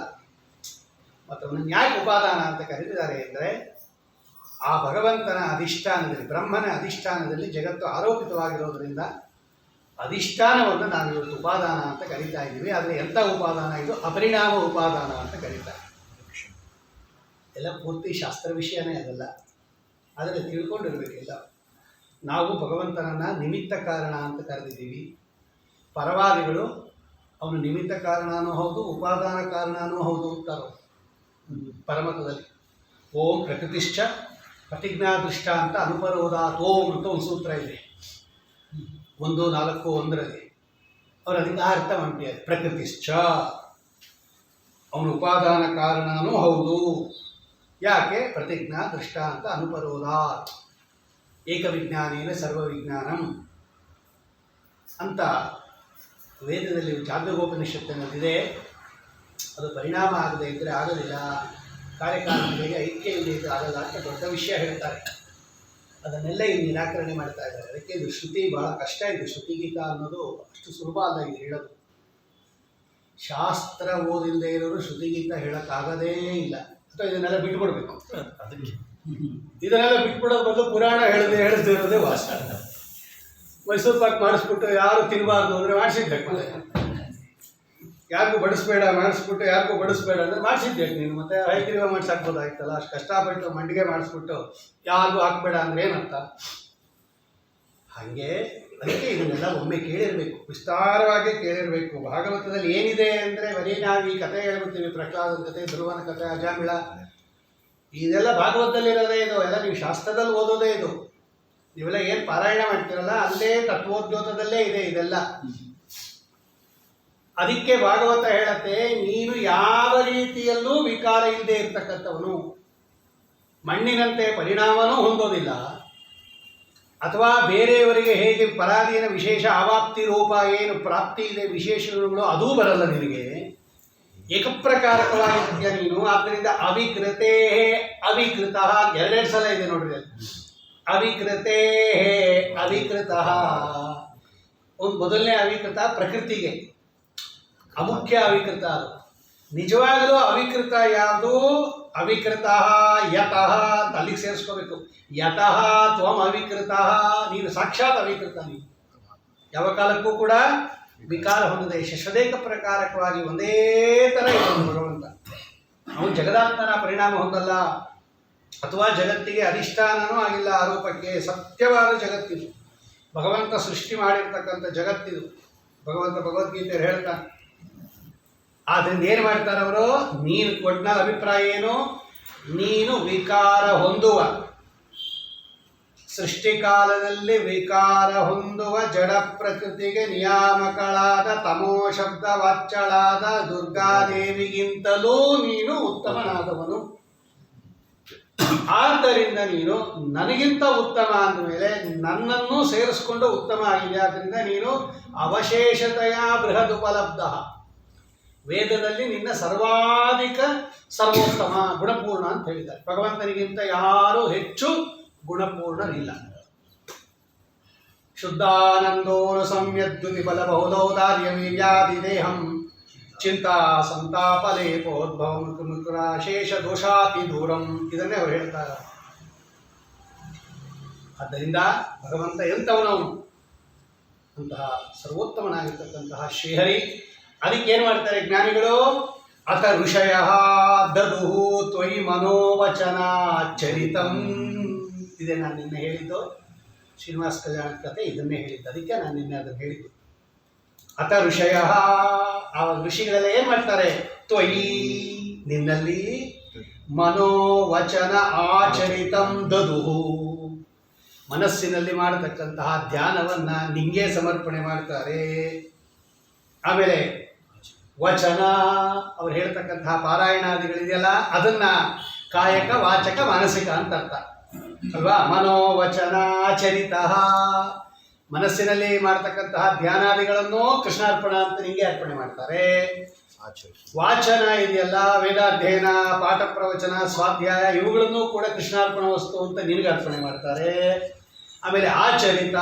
ಮತ್ತು ಅವನನ್ನು ಯಾಕೆ ಉಪಾದಾನ ಅಂತ ಕರೀತಿದ್ದಾರೆ ಅಂದರೆ ಆ ಭಗವಂತನ ಅಧಿಷ್ಠಾನದಲ್ಲಿ, ಬ್ರಹ್ಮನ ಅಧಿಷ್ಠಾನದಲ್ಲಿ ಜಗತ್ತು ಆರೋಪಿತವಾಗಿರೋದ್ರಿಂದ ಅಧಿಷ್ಠಾನವನ್ನು ನಾವು ಇವತ್ತು ಉಪಾದಾನ ಅಂತ ಕರೀತಾ ಇದ್ದೀವಿ. ಆದರೆ ಎಂಥ ಉಪಾದಾನ ಇದು? ಅಪರಿಣಾಮ ಉಪಾದಾನ ಅಂತ ಕರೀತಾರೆ. ಎಲ್ಲ ಪೂರ್ತಿ ಶಾಸ್ತ್ರ ವಿಷಯನೇ ಅದಲ್ಲ, ಆದರೆ ತಿಳ್ಕೊಂಡಿರ್ಬೇಕಿಲ್ಲ. ನಾವು ಭಗವಂತನನ್ನು ನಿಮಿತ್ತ ಕಾರಣ ಅಂತ ಕರೆದಿದ್ದೀವಿ. ಪರವಾದಿಗಳು ಅವನು ನಿಮಿತ್ತ ಕಾರಣನೂ ಹೌದು, ಉಪಾದಾನ ಕಾರಣನೂ ಹೌದು ಅಂತಾರೋ ಪರಮತದಲ್ಲಿ. ಓಂ ಪ್ರಕೃತಿಶ್ಚ ಪ್ರತಿಜ್ಞಾದೃಷ್ಟ ಅಂತ ಅನುಪರೋಧಾತ್ ಓಂ ಅಂತ ಒಂದು ಸೂತ್ರ ಇದೆ, 1:4:1 ಅವರು ಅದಕ್ಕೆ ಅರ್ಥ ಮಾಡ್ತಾರೆ. ಪ್ರಕೃತಿಶ್ಚ ಅವನು ಉಪಾದಾನ ಕಾರಣನೂ ಹೌದು. ಯಾಕೆ? ಪ್ರತಿಜ್ಞಾ ದೃಷ್ಟ ಅಂತ ಅನುಪರೋಧಾತ್ ಏಕವಿಜ್ಞಾನೇನ ಸರ್ವವಿಜ್ಞಾನಂ ಅಂತ ವೇದದಲ್ಲಿ ಚಾಂದ್ರಗೋಪನಿಷತ್ತಿನಲ್ಲಿದೆ. ಅದು ಪರಿಣಾಮ ಆಗದೆ ಇದ್ದರೆ ಆಗೋದಿಲ್ಲ, ಕಾರ್ಯಕಾರಣಗಳಿಗೆ ಐಕ್ಯ ಇಲ್ಲದೆ ಇದ್ದರೆ ಆಗಲ್ಲ ಅಂತ ದೊಡ್ಡ ವಿಷಯ ಹೇಳ್ತಾರೆ. ಅದನ್ನೆಲ್ಲ ಇಲ್ಲಿ ನಿರಾಕರಣೆ ಮಾಡ್ತಾ ಇದ್ದಾರೆ. ಅದಕ್ಕೆ ಇದು ಶ್ರುತಿ ಭಾಳ ಕಷ್ಟ ಇದೆ. ಶ್ರುತಿಗೀತ ಅನ್ನೋದು ಅಷ್ಟು ಸುಲಭ ಅಲ್ಲ ಇದು ಹೇಳೋದು. ಶಾಸ್ತ್ರ ಓದಿಲ್ಲದೆ ಇರೋರು ಶ್ರುತಿಗೀತ ಹೇಳೋಕ್ಕಾಗೋದೇ ಇಲ್ಲ. ಅಥವಾ ಇದನ್ನೆಲ್ಲ ಬಿಟ್ಬಿಡ್ಬೇಕು. ಅದಕ್ಕೆ ಇದನ್ನೆಲ್ಲ ಬಿಟ್ಬಿಡೋದು ಬದಲು ಪುರಾಣ ಹೇಳದಿರೋದೇ ವಾಸ. ಮೈಸೂರು ಪಾಕ್ ಮಾಡಿಸ್ಬಿಟ್ಟು ಯಾರು ತಿನ್ನಬಾರ್ದು ಅಂದರೆ ಮಾಡಿಸಿದ್ಬೇಕು. ಯಾರಿಗೂ ಬಡಿಸ್ಬೇಡ ಮಾಡಿಸ್ಬಿಟ್ಟು ಯಾರಿಗೂ ಬಡಿಸ್ಬೇಡ ಅಂದರೆ ಮಾಡಿಸಿದ್ಬೇಕು ನೀನು. ಮತ್ತೆ ಹೈಗ್ರೀವ ಮಾಡಿಸಾಕ್ಬೋದಾಗಿತ್ತಲ್ಲ. ಅಷ್ಟು ಕಷ್ಟಪಟ್ಟು ಮಂಡಿಗೆ ಮಾಡಿಸ್ಬಿಟ್ಟು ಯಾರಿಗೂ ಹಾಕ್ಬೇಡ ಅಂದರೆ ಏನರ್ಥ? ಹಾಗೆ ಅದಕ್ಕೆ ಇದನ್ನೆಲ್ಲ ಒಮ್ಮೆ ಕೇಳಿರಬೇಕು, ವಿಸ್ತಾರವಾಗಿ ಕೇಳಿರಬೇಕು. ಭಾಗವತದಲ್ಲಿ ಏನಿದೆ ಅಂದರೆ ಬರೀ ನಾವು ಈ ಕಥೆ ಹೇಳ್ಬಿಡ್ತೀವಿ, ಪ್ರಹ್ಲಾದನ ಕಥೆ, ಧ್ರುವನ ಕಥೆ, ಅಜಾಮಿಳ, ಇದೆಲ್ಲ ಭಾಗವತದಲ್ಲಿರೋದೇ ಇದು. ಎಲ್ಲ ನೀವು ಶಾಸ್ತ್ರದಲ್ಲಿ ಓದೋದೇ ಇದು. ನೀವೆಲ್ಲ ಏನು ಪಾರಾಯಣ ಮಾಡ್ತೀರಲ್ಲ ಅಲ್ಲೇ ತತ್ವೋದ್ಯೋತದಲ್ಲೇ ಇದೆ ಇದೆಲ್ಲ. ಅದಕ್ಕೆ ಭಾಗವತ ಹೇಳತ್ತೆ, ನೀನು ಯಾವ ರೀತಿಯಲ್ಲೂ ವಿಕಾರ ಇಲ್ಲದೆ ಇರ್ತಕ್ಕಂಥವನು, ಮಣ್ಣಿನಂತೆ ಪರಿಣಾಮನೂ ಹೊಂದೋದಿಲ್ಲ, ಅಥವಾ ಬೇರೆಯವರಿಗೆ ಹೇಗೆ ಪರಾಧೀನ ವಿಶೇಷ ಆವಾಪ್ತಿ ರೂಪ ಏನು ಪ್ರಾಪ್ತಿ ಇದೆ ವಿಶೇಷಗಳು ಅದೂ ಬರಲ್ಲ ನಿನಗೆ. ಏಕಪ್ರಕಾರಕವಾಗಿದ್ಯ ನೀನು. ಆದ್ದರಿಂದ ಅವಿಕೃತೇ ಅವಿಕೃತ ಎರಡೆರಡು ಸಲ ಇದೆ ನೋಡ್ರಿ. ಅವಿಕೃತೇ ಅವಿಕೃತ. ಒಂದು ಮೊದಲನೇ ಅವಿಕೃತ ಪ್ರಕೃತಿಗೆ, ಅಮುಖ್ಯ ಅವಿಕೃತ. ಅದು ನಿಜವಾಗಲೂ ಅವಿಕೃತ ಯಾವುದು? ಅವಿಕೃತ ಯತಃ ಅಂತ ಅಲ್ಲಿಗೆ ಸೇರಿಸ್ಕೋಬೇಕು. ಯತಃ ತ್ವಂ ಅವಿಕೃತ, ನೀನು ಸಾಕ್ಷಾತ್ ಅವಿಕೃತ. ನೀನು ಯಾವ ಕಾಲಕ್ಕೂ ಕೂಡ ವಿಕಾರ ಹೊಂದದೆ ಶಶದೇಕ ಪ್ರಕಾರಕವಾಗಿ ಒಂದೇ ಥರ ಇರೋದು ಭಗವಂತ. ಅವನು ಜಗದಾತ್ಮನ ಪರಿಣಾಮ ಹೊಂದಲ್ಲ, ಅಥವಾ ಜಗತ್ತಿಗೆ ಅಧಿಷ್ಠಾನನೂ ಆಗಿಲ್ಲ ಆರೋಪಕ್ಕೆ. ಸತ್ಯವಾದ ಜಗತ್ತಿದು, ಭಗವಂತ ಸೃಷ್ಟಿ ಮಾಡಿರ್ತಕ್ಕಂಥ ಜಗತ್ತಿದು. ಭಗವಂತ ಭಗವದ್ಗೀತೆಯಲ್ಲಿ ಹೇಳ್ತಾನೆ. ಆದ್ದರಿಂದ ಏನು ಮಾಡ್ತಾರೆ ಅವರು? ನೀನು ಒಟ್ನಲ್ಲಿ ಅಭಿಪ್ರಾಯ ಏನು? ನೀನು ವಿಕಾರ ಹೊಂದುವ, ಸೃಷ್ಟಿಕಾಲದಲ್ಲಿ ವಿಕಾರ ಹೊಂದುವ ಜಡ ಪ್ರಕೃತಿಗೆ ನಿಯಾಮಕಳಾದ ತಮೋ ಶಬ್ದ ವಾಚ್ಯಳಾದ ದುರ್ಗಾದೇವಿಗಿಂತಲೂ ನೀನು ಉತ್ತಮನಾದವನು. ಆದ್ದರಿಂದ ನೀನು ನನಗಿಂತ ಉತ್ತಮ ಅಂದಮೇಲೆ ನನ್ನನ್ನು ಸೇರಿಸ್ಕೊಂಡು ಉತ್ತಮ ಆಗಿದೆ. ಆದ್ದರಿಂದ ನೀನು ಅವಶೇಷತೆಯ ಬೃಹದುಪಲಬ್ಧ. ವೇದದಲ್ಲಿ ನಿನ್ನ ಸರ್ವಾಧಿಕ ಸರ್ವೋತ್ತಮ ಗುಣಪೂರ್ಣ ಅಂತ ಹೇಳಿದ್ದಾರೆ. ಭಗವಂತನಿಗಿಂತ ಯಾರೂ ಹೆಚ್ಚು ಗುಣಪೂರ್ಣರಿಲ್ಲ. ಶುದ್ಧಾನಂದೋನು ಸಂಯದ್ಯುತಿ ಬಲ ಬಹುಲೌದಾರ್ಯ ವೀರ್ಯಾದಿದೇಹಂ ಚಿಂತಾ ಸಂತಾಪಲೇಪೋದ್ಭವಂ ಶೇಷ ದೋಷಾತಿ ದೂರಂ. ಇದನ್ನೇ ಅವರು ಹೇಳ್ತಾರೆ. ಆದ್ದರಿಂದ ಭಗವಂತ ಎಂಥವನವನು, ಅಂತಹ ಸರ್ವೋತ್ತಮನಾಗಿರ್ತಕ್ಕಂತಹ ಶ್ರೀಹರಿ. ಅದಕ್ಕೆ ಏನು ಮಾಡ್ತಾರೆ ಜ್ಞಾನಿಗಳು? ಅತ ಋಷಯ ದದುಹು ತ್ವಯಿ ಮನೋವಚನ ಚರಿತಂ. ಇದೇ ನಾನು ನಿನ್ನೆ ಹೇಳಿದ್ದು, ಶ್ರೀನಿವಾಸ ಕಲ್ಯಾಣದ ಕಥೆ ಇದನ್ನೇ ಹೇಳಿದ್ದು. ಅದಕ್ಕೆ ನಾನು ನಿನ್ನೆ ಅದನ್ನು ಹೇಳಿದ್ದು. ಅತ ಋಷಯ, ಆ ಋಷಿಗಳೆಲ್ಲ ಏನು ಮಾಡ್ತಾರೆ? ತ್ವಯಿ, ನಿನ್ನಲ್ಲಿ, ಮನೋವಚನ ಆಚರಿತಂ ದದುಹು, ಮನಸ್ಸಿನಲ್ಲಿ ಮಾಡತಕ್ಕಂತಹ ಧ್ಯಾನವನ್ನ ನಿಂಗೆ ಸಮರ್ಪಣೆ ಮಾಡ್ತಾರೆ. ಆಮೇಲೆ ವಚನ, ಅವ್ರು ಹೇಳ್ತಕ್ಕಂತಹ ಪಾರಾಯಣಾದಿಗಳಿದೆಯಲ್ಲ ಅದನ್ನ ಕಾಯಕ ವಾಚಕ ಮಾನಸಿಕ ಅಂತ ಅರ್ಥ ಅಲ್ವಾ? ಮನೋವಚನಾಚರಿತ, ಮನಸ್ಸಿನಲ್ಲಿ ಮಾಡತಕ್ಕಂತಹ ಧ್ಯಾನಾದಿಗಳನ್ನು ಕೃಷ್ಣಾರ್ಪಣ ಅಂತ ನಿಂಗೆ ಅರ್ಪಣೆ ಮಾಡ್ತಾರೆ. ವಾಚನ ಇದೆಯಲ್ಲ, ವೇದಾಧ್ಯಯನ, ಪಾಠ ಪ್ರವಚನ, ಸ್ವಾಧ್ಯಾಯ ಇವುಗಳನ್ನು ಕೂಡ ಕೃಷ್ಣಾರ್ಪಣ ವಸ್ತು ಅಂತ ನಿನಗೆ ಅರ್ಪಣೆ ಮಾಡ್ತಾರೆ. ಆಮೇಲೆ ಆಚರಿತ,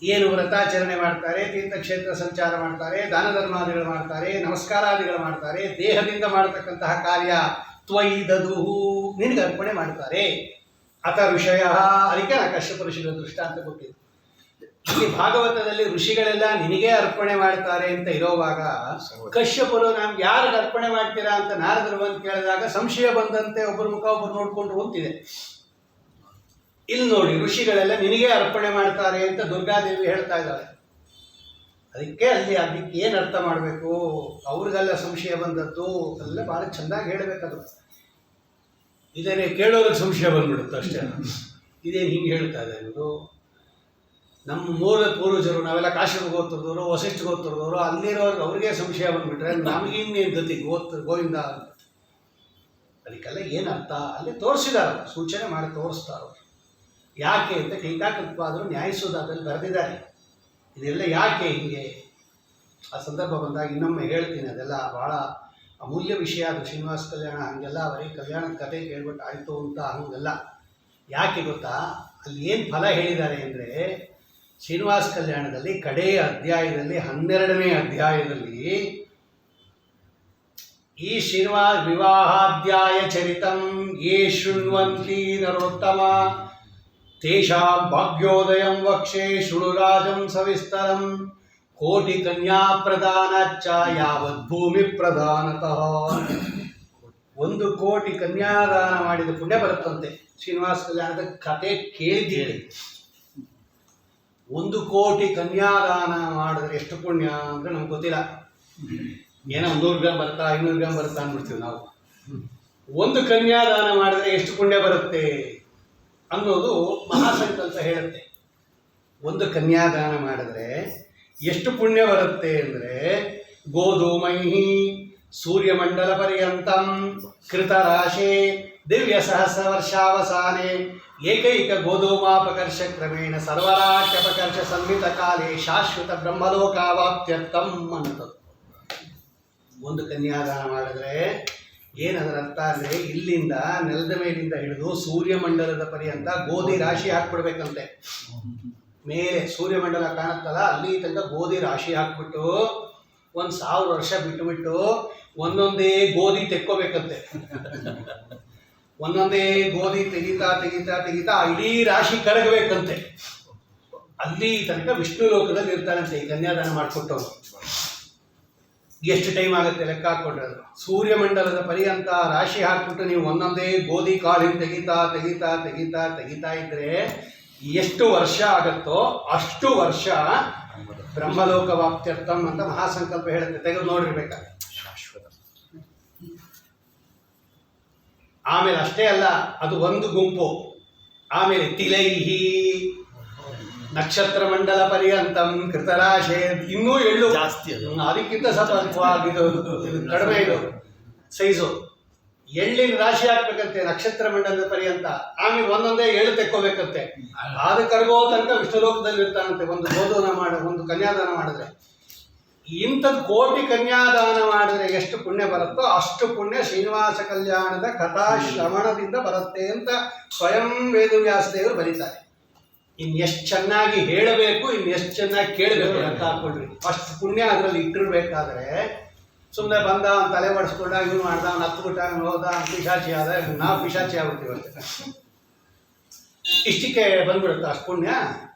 ಏನು ವ್ರತಾಚರಣೆ ಮಾಡ್ತಾರೆ, ತೀರ್ಥಕ್ಷೇತ್ರ ಸಂಚಾರ ಮಾಡ್ತಾರೆ, ದಾನ ಧರ್ಮಾದಿಗಳು ಮಾಡ್ತಾರೆ, ನಮಸ್ಕಾರಾದಿಗಳು ಮಾಡ್ತಾರೆ, ದೇಹದಿಂದ ಮಾಡತಕ್ಕಂತಹ ಕಾರ್ಯ ತ್ವಯಿ ದದುಹು ನಿನಗೆ ಅರ್ಪಣೆ ಮಾಡ್ತಾರೆ. ಅಥ ಋಷಯ, ಅದಕ್ಕೆ ನಾ ಕಶ್ಯಪ ಋಷಿಗಳ ದೃಷ್ಟಾಂತ ಕೊಟ್ಟಿದ್ದು. ಇಲ್ಲಿ ಭಾಗವತದಲ್ಲಿ ಋಷಿಗಳೆಲ್ಲ ನಿನಗೆ ಅರ್ಪಣೆ ಮಾಡ್ತಾರೆ ಅಂತ ಇರೋವಾಗ ಕಶ್ಯಪರು ನಮ್ಗೆ ಯಾರಿಗೆ ಅರ್ಪಣೆ ಮಾಡ್ತೀರಾ ಅಂತ ನಾರದರು ಬಂದು ಕೇಳಿದಾಗ ಸಂಶಯ ಬಂದಂತೆ ಒಬ್ಬರು ಮುಖ ಒಬ್ಬರು ನೋಡ್ಕೊಂಡು ಹೋಗ್ತಿದೆ. ಇಲ್ಲಿ ನೋಡಿ, ಋಷಿಗಳೆಲ್ಲ ನಿನಗೆ ಅರ್ಪಣೆ ಮಾಡ್ತಾರೆ ಅಂತ ದುರ್ಗಾದೇವಿ ಹೇಳ್ತಾ ಇದ್ದಾಳೆ. ಅದಕ್ಕೆ ಅದಕ್ಕೆ ಏನು ಅರ್ಥ ಮಾಡಬೇಕು, ಅವ್ರಿಗೆಲ್ಲ ಸಂಶಯ ಬಂದದ್ದು ಎಲ್ಲ ಭಾಳ ಚೆಂದಾಗಿ ಹೇಳಬೇಕದು. ಇದೇನೆ ಕೇಳೋರಿಗೆ ಸಂಶಯ ಬಂದ್ಬಿಡುತ್ತೆ ಅಷ್ಟೇ. ಇದೇನು ಹಿಂಗೆ ಹೇಳ್ತಾ ಇದೆ ಅನ್ನೋದು. ನಮ್ಮ ಮೂಲ ಪೂರ್ವಜರು ನಾವೆಲ್ಲ ಕಾಶಿಗೆ ಗೋತ್ರದವರು, ವಸಿಷ್ಠ ಗೋತ್ರದವರು, ಅಲ್ಲಿರೋರು ಅವ್ರಿಗೆ ಸಂಶಯ ಬಂದ್ಬಿಟ್ರೆ ನಮಗಿನ್ನೇನು ಗತಿ ಗೋವಿಂದ ಅಂತ. ಅದಕ್ಕೆಲ್ಲ ಏನು ಅರ್ಥ ಅಲ್ಲಿ ತೋರಿಸಿದಾರ, ಸೂಚನೆ ಮಾಡಿ ತೋರಿಸ್ತಾರ. ಯಾಕೆ ಅಂತ ಟೀಕಾಕೃತ್ವಾದರೂ ನ್ಯಾಯಿಸೋದಾದಲ್ಲಿ ಬರೆದಿದ್ದಾರೆ. ಇದೆಲ್ಲ ಯಾಕೆ ಹೀಗೆ ಆ ಸಂದರ್ಭ ಬಂದಾಗ ಇನ್ನೊಮ್ಮೆ ಹೇಳ್ತೀನಿ. ಅದೆಲ್ಲ ಭಾಳ ಅಮೂಲ್ಯ ವಿಷಯ. ಅದು ಶ್ರೀನಿವಾಸ ಕಲ್ಯಾಣ ಹಂಗೆಲ್ಲ ಬರೀ ಕಲ್ಯಾಣದ ಕತೆ ಕೇಳ್ಬಿಟ್ಟು ಆಯಿತು ಅಂತ ಹಂಗೆಲ್ಲ. ಯಾಕೆ ಗೊತ್ತಾ, ಅಲ್ಲಿ ಏನು ಫಲ ಹೇಳಿದ್ದಾರೆ ಅಂದರೆ, ಶ್ರೀನಿವಾಸ ಕಲ್ಯಾಣದಲ್ಲಿ ಕಡೆಯ ಅಧ್ಯಾಯದಲ್ಲಿ 12ನೇ ಅಧ್ಯಾಯದಲ್ಲಿ ಈ ಶ್ರೀನಿವಾಸ ವಿವಾಹಾಧ್ಯಾಯ ಚರಿತಂ ಯೇ ಶೃಣ್ವಂತಿ ನರೋತ್ತಮ ತೇಷಾಂ ಭಾಗ್ಯೋದಯಂ ವಕ್ಷೇ ಶೃಣುರಾಜಂ ಸವಿಸ್ತರಂ ಕೋಟಿ ಕನ್ಯಾ ಪ್ರದಾನಚ್ಚ ಯಾವತ್ ಭೂಮಿ ಪ್ರದಾನತಃ. 1 ಕೋಟಿ ಕನ್ಯಾದಾನ ಮಾಡಿದ ಪುಣ್ಯ ಬರುತ್ತಂತೆ. ಶ್ರೀನಿವಾಸ ಕಲ್ಯಾಣದ ಕತೆ ಕೇಳಿದ್ದೇಳಿ. 1 ಕೋಟಿ ಕನ್ಯಾದಾನ ಮಾಡಿದ್ರೆ ಎಷ್ಟು ಪುಣ್ಯ ಅಂದರೆ ನಮ್ಗೆ ಗೊತ್ತಿಲ್ಲ. ಏನೋ 100 ಗ್ರಾಮ್ ಬರುತ್ತಾ 500 ಗ್ರಾಮ್ ಬರುತ್ತಾ ಅಂದ್ಬಿಡ್ತೀವಿ ನಾವು. 1 ಕನ್ಯಾದಾನ ಮಾಡಿದ್ರೆ ಎಷ್ಟು ಪುಣ್ಯ ಬರುತ್ತೆ ಅನ್ನೋದು ಮಹಾಸಂಕಲ್ಪ ಹೇಳುತ್ತೆ. 1 ಕನ್ಯಾದಾನ ಮಾಡಿದ್ರೆ ಎಷ್ಟು ಪುಣ್ಯ ಬರುತ್ತೆ ಅಂದರೆ, ಗೋಧೂಮೈಹಿ ಸೂರ್ಯಮಂಡಲ ಪರ್ಯಂತಂ ಕೃತರಾಶೆ ದಿವ್ಯ ಸಹಸ್ರ ವರ್ಷಾವಸಾನೆ ಏಕೈಕ ಗೋಧೂಮಾಪಕರ್ಷ ಕ್ರಮೇಣ ಸರ್ವರಾಶ್ಯಪಕರ್ಷ ಸಂಹಿತ ಕಾಲೇ ಶಾಶ್ವತ ಬ್ರಹ್ಮಲೋಕಾವಾಪ್ತ್ಯರ್ಥಂ ಅನ್ನೋದು. 1 ಕನ್ಯಾದಾನ ಮಾಡಿದ್ರೆ ಏನದರ ಅರ್ಥ ಅಂದರೆ, ಇಲ್ಲಿಂದ ನೆಲದ ಮೇಲಿಂದ ಹಿಡಿದು ಸೂರ್ಯಮಂಡಲದ ಪರ್ಯಂತ ಗೋಧಿ ರಾಶಿ ಹಾಕ್ಬಿಡ್ಬೇಕಂತೆ. ಮೇಲೆ ಸೂರ್ಯಮಂಡಲ ಕಾಣುತ್ತಲ್ಲ, ಅಲ್ಲಿ ತನಕ ಗೋಧಿ ರಾಶಿ ಹಾಕ್ಬಿಟ್ಟು 1000 ವರ್ಷ ಬಿಟ್ಟುಬಿಟ್ಟು ಒಂದೊಂದೇ ಗೋಧಿ ತೆಕ್ಕೋಬೇಕಂತೆ. ಒಂದೊಂದೇ ಗೋಧಿ ತೆಗಿತಾ ತೆಗಿತಾ ತೆಗಿತಾ ಇಡೀ ರಾಶಿ ಕರಗಬೇಕಂತೆ. ಅಲ್ಲಿ ತನಕ ವಿಷ್ಣು ಲೋಕದಲ್ಲಿ ಇರ್ತಾನಂತೆ ಈ ಕನ್ಯಾದಾನ ಮಾಡಿಕೊಟ್ಟವರು. ಎಷ್ಟು ಟೈಮ್ ಆಗುತ್ತೆ ಲೆಕ್ಕ ಹಾಕ್ಕೊಂಡ್ರೆ, ಅದು ಸೂರ್ಯಮಂಡಲದ ಪರ್ಯಂತ ರಾಶಿ ಹಾಕ್ಬಿಟ್ಟು ನೀವು ಒಂದೊಂದೇ ಗೋಧಿ ಕಾಳಿನ ತೆಗಿತಾ ತೆಗಿತಾ ತೆಗಿತಾ ತೆಗಿತಾ ಇದ್ರೆ ಎಷ್ಟು ವರ್ಷ ಆಗುತ್ತೋ ಅಷ್ಟು ವರ್ಷ ಬ್ರಹ್ಮಲೋಕ ವಾಪ್ತ್ಯರ್ಥಂ ಅಂತ ಮಹಾಸಂಕಲ್ಪ ಹೇಳುತ್ತೆ. ತೆಗೆದು ನೋಡಿರ್ಬೇಕಾದ್ರೆ ಶಾಶ್ವತ. ಆಮೇಲೆ ಅಷ್ಟೇ ಅಲ್ಲ, ಅದು 1 ಗುಂಪು. ಆಮೇಲೆ ತಿಲೈಹಿ ನಕ್ಷತ್ರ ಮಂಡಲ ಪರ್ಯಂತಂ ಕೃತರಾಶೆ, ಇನ್ನೂ ಎಳ್ಳು ಜಾಸ್ತಿ ಅದು. ಅದಕ್ಕಿಂತ ಸ್ವಲ್ಪ ಇದು ಕಡಿಮೆ ಇದು ಸೈಜು. ಎಳ್ಳಿನ ರಾಶಿ ಹಾಕ್ಬೇಕಂತೆ ನಕ್ಷತ್ರ ಮಂಡಲದ ಪರ್ಯಂತ. ಆಮೇಲೆ ಒಂದೊಂದೇ ಎಳ್ಳು ತೆಕ್ಕೋಬೇಕಂತೆ. ಅದು ಕರಗೋ ತನಕ ವಿಷ್ಣು ಲೋಕದಲ್ಲಿ ಇರ್ತಾನಂತೆ. 1 ಕನ್ಯಾದಾನ ಮಾಡಿದ್ರೆ. ಇಂಥದ್ದು ಕೋಟಿ ಕನ್ಯಾದಾನ ಮಾಡಿದ್ರೆ ಎಷ್ಟು ಪುಣ್ಯ ಬರುತ್ತೋ ಅಷ್ಟು ಪುಣ್ಯ ಶ್ರೀನಿವಾಸ ಕಲ್ಯಾಣದ ಕಥಾ ಶ್ರವಣದಿಂದ ಬರುತ್ತೆ ಅಂತ ಸ್ವಯಂ ವೇದವ್ಯಾಸ ದೇವರು ಬರೀತಾರೆ. ಇನ್ನು ಎಷ್ಟು ಚೆನ್ನಾಗಿ ಹೇಳಬೇಕು, ಇನ್ನು ಎಷ್ಟು ಚೆನ್ನಾಗಿ ಕೇಳಬೇಕು ಅಂತ ಹಾಕೊಳ್ರಿ. ಅಷ್ಟು ಪುಣ್ಯ ಅದರಲ್ಲಿ ಇಟ್ಟಿರ್ಬೇಕಾದ್ರೆ ಸುಮ್ಮನೆ ಬಂದ ಅವ್ನು ತಲೆ ಬಡಿಸ್ಕೊಂಡ, ಇವನು ಮಾಡ್ದ, ಅವ್ನು ಹತ್ಬಿಟ್ಟ, ಅವ್ನು ಹೋದ, ಪಿಶಾಚಿ ಆದ, ನಾವು ಪಿಶಾಚಿ ಆಗ್ಬಿಡ್ತೀವಂತೆ. ಇಷ್ಟಕ್ಕೆ ಬಂದ್ಬಿಡುತ್ತೆ ಅಷ್ಟು ಪುಣ್ಯ.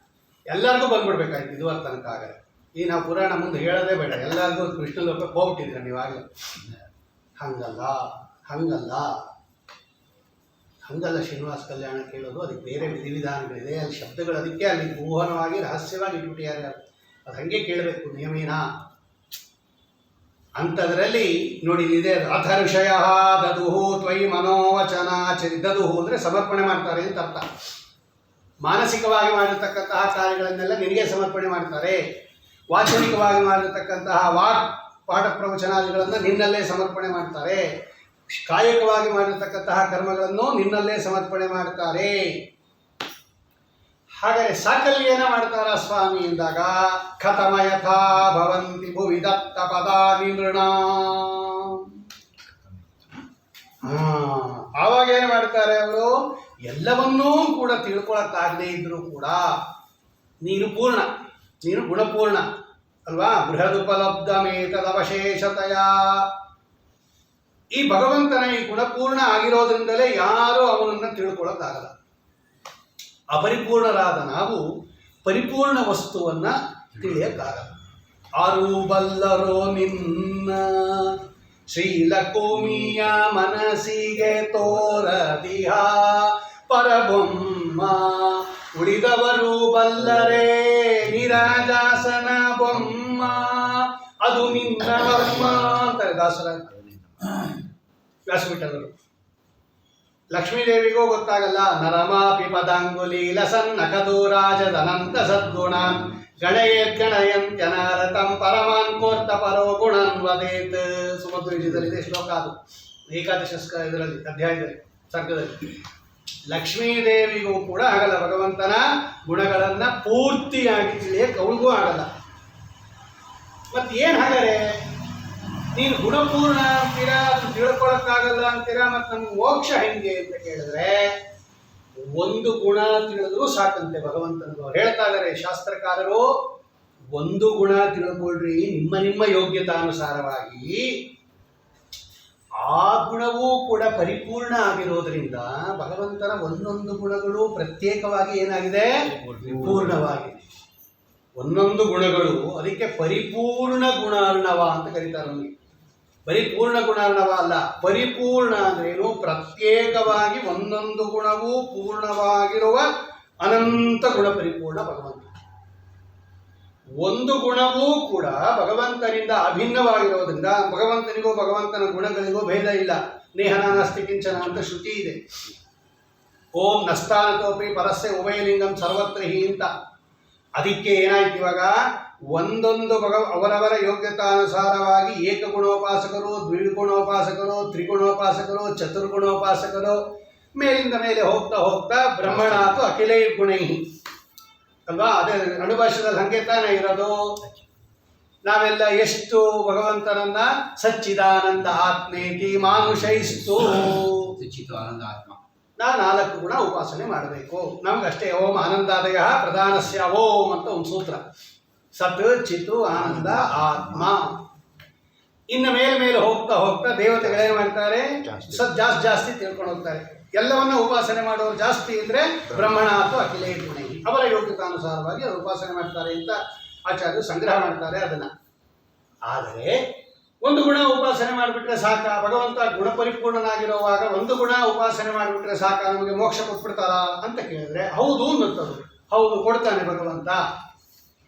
ಎಲ್ಲರಿಗೂ ಬಂದ್ಬಿಡ್ಬೇಕಾಯ್ತು ಇದುವರೆಗೆ ತನಕ ಆಗಲ್ಲ. ಈ ನಾವು ಪುರಾಣ ಮುಂದೆ ಹೇಳೋದೇ ಬೇಡ, ಎಲ್ಲರಿಗೂ ಕೃಷ್ಣ ಲೋಕಕ್ಕೆ ಹೋಗ್ಬಿಟ್ಟಿದ್ದೀರ ನೀವಾಗಲೇ. ಹಂಗಲ್ಲ ಹಂಗಲ್ಲ ಹಂಗಲ್ಲ ಶ್ರೀನಿವಾಸ ಕಲ್ಯಾಣ ಕೇಳೋದು. ಅದಕ್ಕೆ ಬೇರೆ ವಿಧಿವಿಧಾನಗಳಿದೆ, ಅಲ್ಲಿ ಶಬ್ದಗಳು ಅದಕ್ಕೆ ಅಲ್ಲಿ ಮೋಹನವಾಗಿ ರಹಸ್ಯವಾಗಿ ಇಟ್ಬಿಟ್ಟಿದ್ದಾರೆ. ಅದು ಹಾಗೆ ಕೇಳಬೇಕು ನಿಯಮೇನ. ಅಂಥದ್ರಲ್ಲಿ ನೋಡಿ ಇದೆ ಅಥರ್ಷಯ ದದುಹು ತ್ವಯಿ ಮನೋವಚನ ದದುಹು ಅಂದರೆ ಸಮರ್ಪಣೆ ಮಾಡ್ತಾರೆ ಅಂತ ಅರ್ಥ. ಮಾನಸಿಕವಾಗಿ ಮಾಡಿರ್ತಕ್ಕಂತಹ ಕಾರ್ಯಗಳನ್ನೆಲ್ಲ ನಿನಗೆ ಸಮರ್ಪಣೆ ಮಾಡ್ತಾರೆ. ವಾಚನಿಕವಾಗಿ ಮಾಡಿರ್ತಕ್ಕಂತಹ ಪಾಠ ಪ್ರವಚನಾದಿಗಳನ್ನು ನಿನ್ನಲ್ಲೇ ಸಮರ್ಪಣೆ ಮಾಡ್ತಾರೆ. ಕಾಯಕವಾಗಿ ಮಾಡಿರ್ತಕ್ಕಂತಹ ಕರ್ಮಗಳನ್ನು ನಿನ್ನಲ್ಲೇ ಸಮರ್ಪಣೆ ಮಾಡ್ತಾರೆ. ಹಾಗಾದರೆ ಸಾಕಲ್ಯೇನ ಮಾಡ್ತಾರ ಸ್ವಾಮಿ ಎಂದಾಗ ಕಥಮ ಯಥಾ ಭವಂತಿ ಭುವಿ ದತ್ತ ಪದಾನಿ ನೃಣ. ಆವಾಗ ಏನು ಮಾಡ್ತಾರೆ ಅವರು? ಎಲ್ಲವನ್ನೂ ಕೂಡ ತಿಳ್ಕೊಳಕ್ಕಾಗದೇ ಇದ್ರೂ ಕೂಡ ನೀನು ಪೂರ್ಣ, ನೀನು ಗುಣಪೂರ್ಣ ಅಲ್ವಾ? ಬೃಹದುಪಲಬ್ಧಮೇತದವಶೇಷತೆಯ. ಈ ಭಗವಂತನ ಈ ಗುಣಪೂರ್ಣ ಆಗಿರೋದ್ರಿಂದಲೇ ಯಾರೂ ಅವನನ್ನು ತಿಳ್ಕೊಳ್ಳೋಕ್ಕಾಗಲ್ಲ. ಅಪರಿಪೂರ್ಣರಾದ ನಾವು ಪರಿಪೂರ್ಣ ವಸ್ತುವನ್ನ ತಿಳಿಯಕ್ಕಾಗಲ್ಲ. ಆರು ಬಲ್ಲರೋ ನಿನ್ನ ಶ್ರೀಲಕುಮಿಯ ಮನಸ್ಸಿಗೆ ತೋರದಿಹ ಪರಬೊಮ್ಮ. ಉಳಿದವರು ಬಲ್ಲರೇ ನಿರಾಜಾಸನ ಬೊಮ್ಮ, ಅದು ನಿನ್ನ ವರ್ಮ ಅಂತಾರೆ ದಾಸರ ವ್ಯಾಸಪೀಠದರು. ಲಕ್ಷ್ಮೀದೇವಿಗೂ ಗೊತ್ತಾಗಲ್ಲ. ನರಮಾಪಿ ಪದಾಂಗುಲಿ ಲಸನ್ನ ಕದೂರಾಜದನಂತ ಸದ್ಗುಣಾನ್ ಗಣಯಂತ್ಯನಾರತಂ ಪರಮಾನ್ ಕೋರ್ತ ಪರೋ ಗುಣನ್ ವದೇತ್. ಸುಮಧ್ವಜದಲ್ಲಿದೆ ಶ್ಲೋಕ, ಅದು ಏಕಾದಶ ಇದರಲ್ಲಿ ಅಧ್ಯಾಯದಲ್ಲಿ ಸರ್ಗದಲ್ಲಿ. ಲಕ್ಷ್ಮೀದೇವಿಗೂ ಕೂಡ ಆಗಲ್ಲ ಭಗವಂತನ ಗುಣಗಳನ್ನು ಪೂರ್ತಿಯಾಗಿ ತಿಳಿಯಕ್ಕೆ ಅವಳಿಗೂ ಆಗಲ್ಲ. ಮತ್ತೇನು ಹಾಗಾದ್ರೆ ನೀನು ಗುಣಪೂರ್ಣ ಅಂತೀರಾ, ಅದನ್ನು ತಿಳ್ಕೊಳಕ್ಕಾಗಲ್ಲ ಅಂತೀರಾ, ಮತ್ತು ನಮ್ಗೆ ಮೋಕ್ಷ ಹೆಂಗೆ ಅಂತ ಕೇಳಿದ್ರೆ ಒಂದು ಗುಣ ತಿಳಿದ್ರೂ ಸಾಕಂತೆ ಭಗವಂತನದು. ಹೇಳ್ತಾ ಇದ್ದಾರೆ ಶಾಸ್ತ್ರಕಾರರು, ಒಂದು ಗುಣ ತಿಳ್ಕೊಳ್ರಿ ನಿಮ್ಮ ನಿಮ್ಮ ಯೋಗ್ಯತಾನುಸಾರವಾಗಿ. ಆ ಗುಣವೂ ಕೂಡ ಪರಿಪೂರ್ಣ ಆಗಿರೋದ್ರಿಂದ ಭಗವಂತನ ಒಂದೊಂದು ಗುಣಗಳು ಪ್ರತ್ಯೇಕವಾಗಿ ಏನಾಗಿದೆ? ಪೂರ್ಣವಾಗಿದೆ. ಒಂದೊಂದು ಗುಣಗಳು ಅದಕ್ಕೆ ಪರಿಪೂರ್ಣ ಗುಣಾರ್ಣವ ಅಂತ ಕರೀತಾರೆ. ನಮಗೆ ಪರಿಪೂರ್ಣ ಗುಣಾರ್ಣವ ಅಲ್ಲ, ಪರಿಪೂರ್ಣ ಅಂದ್ರೇನು? ಪ್ರತ್ಯೇಕವಾಗಿ ಒಂದೊಂದು ಗುಣವೂ ಪೂರ್ಣವಾಗಿರುವ ಅನಂತ ಗುಣ ಪರಿಪೂರ್ಣ ಭಗವಂತ. ಒಂದು ಗುಣವೂ ಕೂಡ ಭಗವಂತನಿಂದ ಅಭಿನ್ನವಾಗಿರೋದ್ರಿಂದ ಭಗವಂತನಿಗೂ ಭಗವಂತನ ಗುಣಗಳಿಗೂ ಭೇದ ಇಲ್ಲ. ನೇಹನ ನಾಸ್ತಿ ಕಿಂಚನ ಅಂತ ಶ್ರುತಿ ಇದೆ. ಓಂ ನಸ್ತಾನತೋಪಿ ಪರಸ್ಯ ಉಭಯಲಿಂಗಂ ಸರ್ವತ್ರ ಹಿ ಅಂತ. ಅದಕ್ಕೆ ಏನಾಯ್ತು ಇವಾಗ? ಒಂದೊಂದು ಅವರವರ ಯೋಗ್ಯತಾನುಸಾರವಾಗಿ ಏಕಗುಣೋಪಾಸಕರು, ದ್ವಿಗುಣೋಪಾಸಕರು, ತ್ರಿಗುಣೋಪಾಸಕರು, ಚತುರ್ಗುಣೋಪಾಸಕರು, ಮೇಲಿಂದ ಮೇಲೆ ಹೋಗ್ತಾ ಹೋಗ್ತಾ ಬ್ರಹ್ಮಣಾತು ಅಖಿಲೈ ಗುಣೈ ಅಲ್ವಾ? ಅದೇ ಅಣುಭಾಷೆದಲ್ಲಿ ಹಂಗೆ ತಾನೇ ಇರೋದು. ನಾವೆಲ್ಲ ಎಷ್ಟು ಭಗವಂತನನ್ನ ಸಚ್ಚಿದಾನಂದ ಆತ್ಮೇತಿ ಮಾನುಷೈಸ್ತು, ಆನಂದ ಆತ್ಮ, ನಾವು 4 ಗುಣ ಉಪಾಸನೆ ಮಾಡಬೇಕು. ನಮಗಷ್ಟೇ ಓಂ ಆನಂದಾದಯ ಪ್ರಧಾನಸ್ಯ ಓಂ ಅಂತ ಒಂದು ಸೂತ್ರ. ಸತ್ ಚಿತ್ತು ಆನಂದ ಆತ್ಮ. ಇನ್ನು ಮೇಲೆ ಹೋಗ್ತಾ ಹೋಗ್ತಾ ದೇವತೆಗಳೇನು ಮಾಡ್ತಾರೆ? ಜಾಸ್ತಿ ತಿಳ್ಕೊಂಡು ಹೋಗ್ತಾರೆ. ಎಲ್ಲವನ್ನ ಉಪಾಸನೆ ಮಾಡೋರು ಜಾಸ್ತಿ ಇದ್ರೆ ಬ್ರಹ್ಮಣ ಅಥವಾ ಅಖಿಲೇ ಗುಣೈ, ಅವರ ಯೋಗ್ಯತಾನುಸಾರವಾಗಿ ಅವರು ಉಪಾಸನೆ ಮಾಡ್ತಾರೆ ಅಂತ ಆಚಾರ್ಯರು ಸಂಗ್ರಹ ಮಾಡ್ತಾರೆ ಅದನ್ನ. ಆದರೆ ಒಂದು ಗುಣ ಉಪಾಸನೆ ಮಾಡಿಬಿಟ್ರೆ ಸಾಕ? ಭಗವಂತ ಗುಣ ಪರಿಪೂರ್ಣನಾಗಿರುವಾಗ ಒಂದು ಗುಣ ಉಪಾಸನೆ ಮಾಡಿಬಿಟ್ರೆ ಸಾಕ, ನಮಗೆ ಮೋಕ್ಷ ಕೊಟ್ಬಿಡ್ತಾರ ಅಂತ ಕೇಳಿದ್ರೆ ಹೌದು ಅನ್ನುತ್ತದು. ಹೌದು, ಕೊಡ್ತಾನೆ ಭಗವಂತ.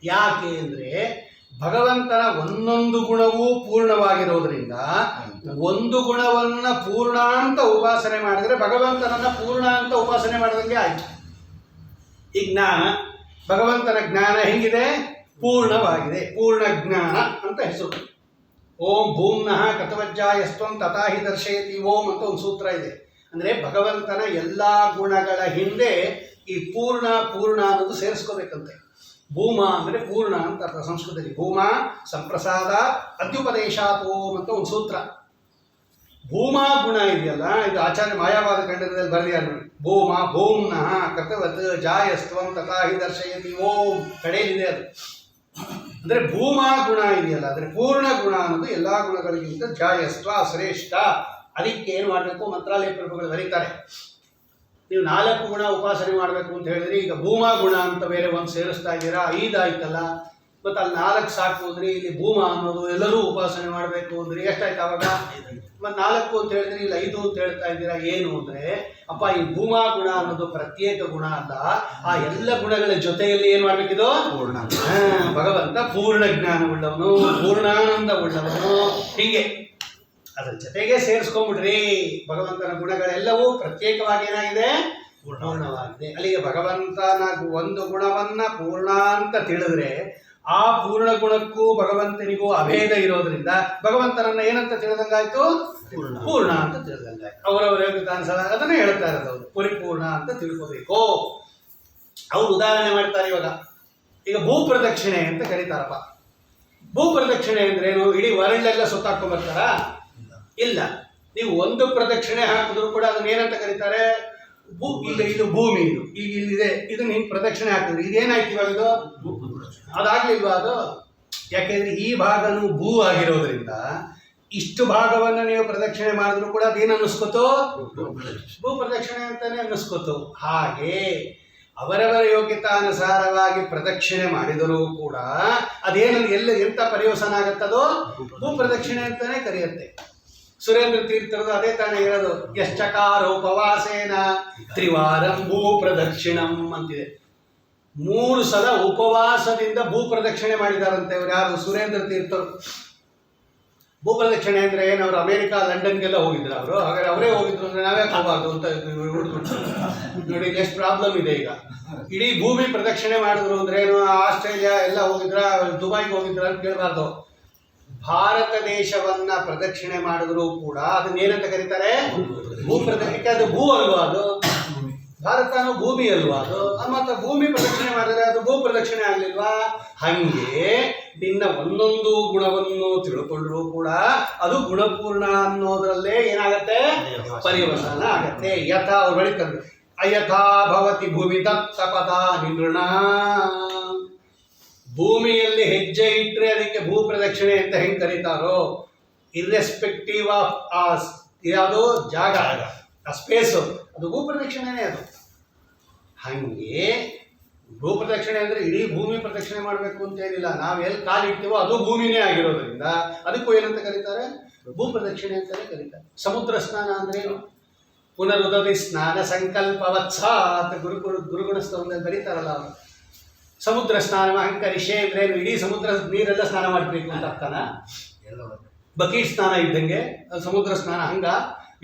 ಯಾಕೆ ಅಂದರೆ ಭಗವಂತನ ಒಂದೊಂದು ಗುಣವೂ ಪೂರ್ಣವಾಗಿರೋದ್ರಿಂದ ಒಂದು ಗುಣವನ್ನ ಪೂರ್ಣ ಅಂತ ಉಪಾಸನೆ ಮಾಡಿದ್ರೆ ಭಗವಂತನನ್ನ ಪೂರ್ಣ ಅಂತ ಉಪಾಸನೆ ಮಾಡಿದಂಗೆ ಆಯ್ತು. ಈ ಜ್ಞಾನ, ಭಗವಂತನ ಜ್ಞಾನ ಹೆಂಗಿದೆ? ಪೂರ್ಣವಾಗಿದೆ. ಪೂರ್ಣ ಜ್ಞಾನ ಅಂತ ಹೆಸರು. ಓಂ ಭೂಮ್ನಃ ಕತವಜ್ಜಾಯಸ್ತ್ವಂ ತಥಾಹಿ ದರ್ಶಯತಿ ಓಂ ಅಂತ ಒಂದು ಸೂತ್ರ ಇದೆ. ಅಂದರೆ ಭಗವಂತನ ಎಲ್ಲ ಗುಣಗಳ ಹಿಂದೆ ಈ ಪೂರ್ಣ ಅನ್ನೋದು ಸೇರಿಸ್ಕೋಬೇಕಂತೆ. ಭೂಮ ಅಂದರೆ ಪೂರ್ಣ ಅಂತ ಅರ್ಥ ಸಂಸ್ಕೃತದಲ್ಲಿ. ಭೂಮ ಸಂಪ್ರಸಾದ ಅದ್ಯುಪದೇಶಾತ್ ಓಂ ಅಂತ ಒಂದು ಸೂತ್ರ. ಭೂಮಾ ಗುಣ ಇದೆಯಲ್ಲ, ಇದು ಆಚಾರ್ಯ ಮಾಯಾವಾದ ಖಂಡದಲ್ಲಿ ಬರೆದಿದ್ದಾರೆ ನೋಡಿ. ಭೂಮ ಭೂಮ್ನಃ ಕೃತವತ್ ಜಾಯಸ್ತ್ವಂ ತಥಾ ಹಿ ದರ್ಶಯತಿ ಓಂ ಕಡೆಯಲ್ಲಿದೆ ಅದು. ಅಂದರೆ ಭೂಮಾ ಗುಣ ಇದೆಯಲ್ಲ, ಅಂದರೆ ಪೂರ್ಣ ಗುಣ ಅನ್ನೋದು ಎಲ್ಲ ಗುಣಗಳಿಗಿಂತ ಜಾಯಸ್ತ್ವ ಶ್ರೇಷ್ಠ. ಅದಕ್ಕೆ ಏನು ಮಾಡಬೇಕು, ಮಂತ್ರಾಲಯ ಪ್ರಭುಗಳು ಬರೀತಾರೆ, ನೀವು 4 ಗುಣ ಉಪಾಸನೆ ಮಾಡಬೇಕು ಅಂತ ಹೇಳಿದ್ರೆ, ಈಗ ಭೂಮಾ ಗುಣ ಅಂತ ಬೇರೆ ಒಂದು ಸೇರಿಸ್ತಾ ಇದ್ದೀರಾ, 5 ಆಯ್ತಲ್ಲ, ಮತ್ತು ಅಲ್ಲಿ 4 ಸಾಕು ಅಂದ್ರೆ ಇಲ್ಲಿ ಭೂಮ ಅನ್ನೋದು ಎಲ್ಲರೂ ಉಪಾಸನೆ ಮಾಡಬೇಕು ಅಂದ್ರೆ ಎಷ್ಟಾಯ್ತು ಅವಾಗ? ಮತ್ತು 4 ಅಂತ ಹೇಳಿದ್ರೆ ಇಲ್ಲಿ 5 ಅಂತ ಹೇಳ್ತಾ ಇದ್ದೀರಾ. ಏನು ಅಂದರೆ, ಅಪ್ಪ ಈ ಭೂಮಾ ಗುಣ ಅನ್ನೋದು ಪ್ರತ್ಯೇಕ ಗುಣ ಅಲ್ಲ, ಆ ಎಲ್ಲ ಗುಣಗಳ ಜೊತೆಯಲ್ಲಿ ಏನು ಮಾಡಬೇಕಿದು? ಭಗವಂತ ಪೂರ್ಣ ಜ್ಞಾನವುಳ್ಳವನು, ಪೂರ್ಣಾನಂದವುಳ್ಳವನು, ಹೀಗೆ ಅದ್ರ ಜೊತೆಗೆ ಸೇರಿಸ್ಕೊಂಡ್ಬಿಡ್ರಿ. ಭಗವಂತನ ಗುಣಗಳೆಲ್ಲವೂ ಪ್ರತ್ಯೇಕವಾಗಿ ಏನಾಗಿದೆ? ಪೂರ್ಣವಾಗಿದೆ. ಅಲ್ಲಿಗೆ ಭಗವಂತನ ಒಂದು ಗುಣವನ್ನ ಪೂರ್ಣ ಅಂತ ತಿಳಿದ್ರೆ, ಆ ಪೂರ್ಣ ಗುಣಕ್ಕೂ ಭಗವಂತನಿಗೂ ಅಭೇದ ಇರೋದ್ರಿಂದ ಭಗವಂತನನ್ನ ಏನಂತ ತಿಳಿದಂಗಾಯ್ತು? ಪೂರ್ಣ ಅಂತ ತಿಳಿದಂಗಾಯ್ತು. ಅವರವರ ಯೋಗ್ಯತಾನುಸಾರ ಅದನ್ನೇ ಹೇಳ್ತಾ ಇರೋದು ಅವರು, ಪರಿಪೂರ್ಣ ಅಂತ ತಿಳ್ಕೋಬೇಕು. ಅವ್ರು ಉದಾಹರಣೆ ಮಾಡ್ತಾರೆ ಇವಾಗ. ಈಗ ಭೂ ಪ್ರದಕ್ಷಿಣೆ ಅಂತ ಕರೀತಾರಪ್ಪ. ಭೂ ಪ್ರದಕ್ಷಿಣೆ ಅಂದ್ರೆ ಏನು? ಇಡೀ ವರ್ಲ್ಡ್ ಸುತ್ತಾಕೊಂಡ್ ಬರ್ತಾರಾ? ಇಲ್ಲ. ನೀವು ಒಂದು ಪ್ರದಕ್ಷಿಣೆ ಹಾಕಿದ್ರು ಕೂಡ ಅದನ್ನ ಏನಂತ ಕರೀತಾರೆ? ಈಗ ಇದು ಭೂಮಿ, ಇದು ಈಗ ಇಲ್ಲಿದೆ, ಇದನ್ನ ಹಿಂಗೆ ಪ್ರದಕ್ಷಿಣೆ ಹಾಕಿದ್ರಿ, ಇದೇನಾಯ್ತು ಇವಾಗ? ಇದು ಅದಾಗ್ಲಿಲ್ವಾ ಅದು? ಯಾಕೆಂದ್ರೆ ಈ ಭಾಗನೂ ಭೂ ಆಗಿರೋದ್ರಿಂದ ಇಷ್ಟು ಭಾಗವನ್ನ ನೀವು ಪ್ರದಕ್ಷಿಣೆ ಮಾಡಿದ್ರು ಕೂಡ ಅದೇನು ಅನ್ನಿಸ್ಕೋತು? ಭೂ ಪ್ರದಕ್ಷಿಣೆ ಅಂತಾನೆ ಅನ್ನಿಸ್ಕೋತು. ಹಾಗೆ ಅವರವರ ಯೋಗ್ಯತಾನುಸಾರವಾಗಿ ಪ್ರದಕ್ಷಿಣೆ ಮಾಡಿದರೂ ಕೂಡ ಅದೇನು ಎಂತ ಪರ್ಯವಸನ ಆಗತ್ತದೋ ಭೂ ಪ್ರದಕ್ಷಿಣೆ ಅಂತಾನೆ ಕರೆಯುತ್ತೆ. ಸುರೇಂದ್ರ ತೀರ್ಥರದು ಅದೇ ತಾನೇ ಹೇಳೋದು, ಯಶ್ಚಕಾರೋಪವಾಸೇನ ತ್ರಿವಾರಂ ಭೂ ಪ್ರದಕ್ಷಿಣಂ ಅಂತಿದೆ. 3 ಸಲ ಉಪವಾಸದಿಂದ ಭೂ ಪ್ರದಕ್ಷಿಣೆ ಮಾಡಿದಾರಂತೆ ಅವ್ರು. ಯಾರು? ಸುರೇಂದ್ರ ತೀರ್ಥರು. ಭೂ ಪ್ರದಕ್ಷಿಣೆ ಅಂದ್ರೆ ಏನು? ಅವರು ಅಮೆರಿಕ ಲಂಡನ್ಗೆಲ್ಲ ಹೋಗಿದ್ರು ಅವರು. ಹಾಗಾದ್ರೆ ಅವರೇ ಹೋಗಿದ್ರು ಅಂದ್ರೆ ನಾವ್ಯಾಕೆ ಹೋಗಬಾರ್ದು ಅಂತ ನೋಡಿ, ಎಷ್ಟು ಪ್ರಾಬ್ಲಮ್ ಇದೆ ಈಗ. ಇಡೀ ಭೂಮಿ ಪ್ರದಕ್ಷಿಣೆ ಮಾಡಿದ್ರು ಅಂದ್ರೆ ಏನು? ಆಸ್ಟ್ರೇಲಿಯಾ ಎಲ್ಲ ಹೋಗಿದ್ರ, ದುಬೈಗೆ ಹೋಗಿದ್ರ ಅಂತ ಕೇಳಬಾರ್ದು. ಭಾರತ ದೇಶವನ್ನ ಪ್ರದಕ್ಷಿಣೆ ಮಾಡಿದ್ರು ಕೂಡ ಅದನ್ನೇನಂತ ಕರೀತಾರೆ? ಭೂ ಪ್ರದಕ್ಷಿಣೆ. ಅದು ಭೂ ಅಲ್ವಾ? ಅದು ಭಾರತನೂ ಭೂಮಿ ಅಲ್ವಾ? ಅದು ಮತ್ತೆ ಭೂಮಿ ಪ್ರದಕ್ಷಿಣೆ ಮಾಡಿದ್ರೆ ಅದು ಭೂ ಪ್ರದಕ್ಷಿಣೆ ಆಗ್ಲಿಲ್ವಾ? ಹಂಗೆ ನಿನ್ನ ಒಂದೊಂದು ಗುಣವನ್ನು ತಿಳ್ಕೊಂಡ್ರು ಕೂಡ ಅದು ಗುಣಪೂರ್ಣ ಅನ್ನೋದ್ರಲ್ಲೇ ಏನಾಗತ್ತೆ? ಪರ್ಯವಸನ ಆಗತ್ತೆ. ಯಥಾ ಅವ್ರು ಬಳಿತಾರೆ, ಅಯಥಾ ಭವತಿ ಭೂಮಿ ದತ್ತಪದ ನಿರ್ಣ. ಭೂಮಿಯಲ್ಲಿ ಹೆಜ್ಜೆ ಇಟ್ಟರೆ ಅದಕ್ಕೆ ಭೂ ಪ್ರದಕ್ಷಿಣೆ ಅಂತ ಹೆಂಗೆ ಕರೀತಾರೋ, ಇರ್ರೆಸ್ಪೆಕ್ಟಿವ್ ಆಫ್ ಆ ಯಾವುದು ಜಾಗ, ಆ ಸ್ಪೇಸು, ಅದು ಭೂ ಪ್ರದಕ್ಷಿಣೆನೇ ಅದು. ಹಾಗೆ ಭೂ ಪ್ರದಕ್ಷಿಣೆ ಅಂದರೆ ಇಡೀ ಭೂಮಿ ಪ್ರದಕ್ಷಿಣೆ ಮಾಡಬೇಕು ಅಂತ ಏನಿಲ್ಲ. ನಾವು ಎಲ್ಲಿ ಕಾಲಿಡ್ತೀವೋ ಅದು ಭೂಮಿನೇ ಆಗಿರೋದ್ರಿಂದ ಅದಕ್ಕೂ ಏನಂತ ಕರೀತಾರೆ? ಭೂ ಪ್ರದಕ್ಷಿಣೆ ಅಂತಲೇ ಕರೀತಾರೆ. ಸಮುದ್ರ ಸ್ನಾನ ಅಂದ್ರೆ ಏನು? ಪುನರುದತಿ ಸ್ನಾನ ಸಂಕಲ್ಪವತ್ಸ ಅಂತ ಗುರುಗುಣ ಸ್ತವದಲ್ಲಿ ಬರೀತಾರಲ್ಲ ಅವರು. ಸಮುದ್ರ ಸ್ನಾನ ಅಹಂಕರಿಷೆ ಅಂದ್ರೆ ಇಡೀ ಸಮುದ್ರ ನೀರೆಲ್ಲ ಸ್ನಾನ ಮಾಡಬೇಕು ಅಂತ ಅರ್ಥನ? ಬಕೀಟ್ ಸ್ನಾನ ಇದ್ದಂಗೆ ಸಮುದ್ರ ಸ್ನಾನ. ಹಂಗ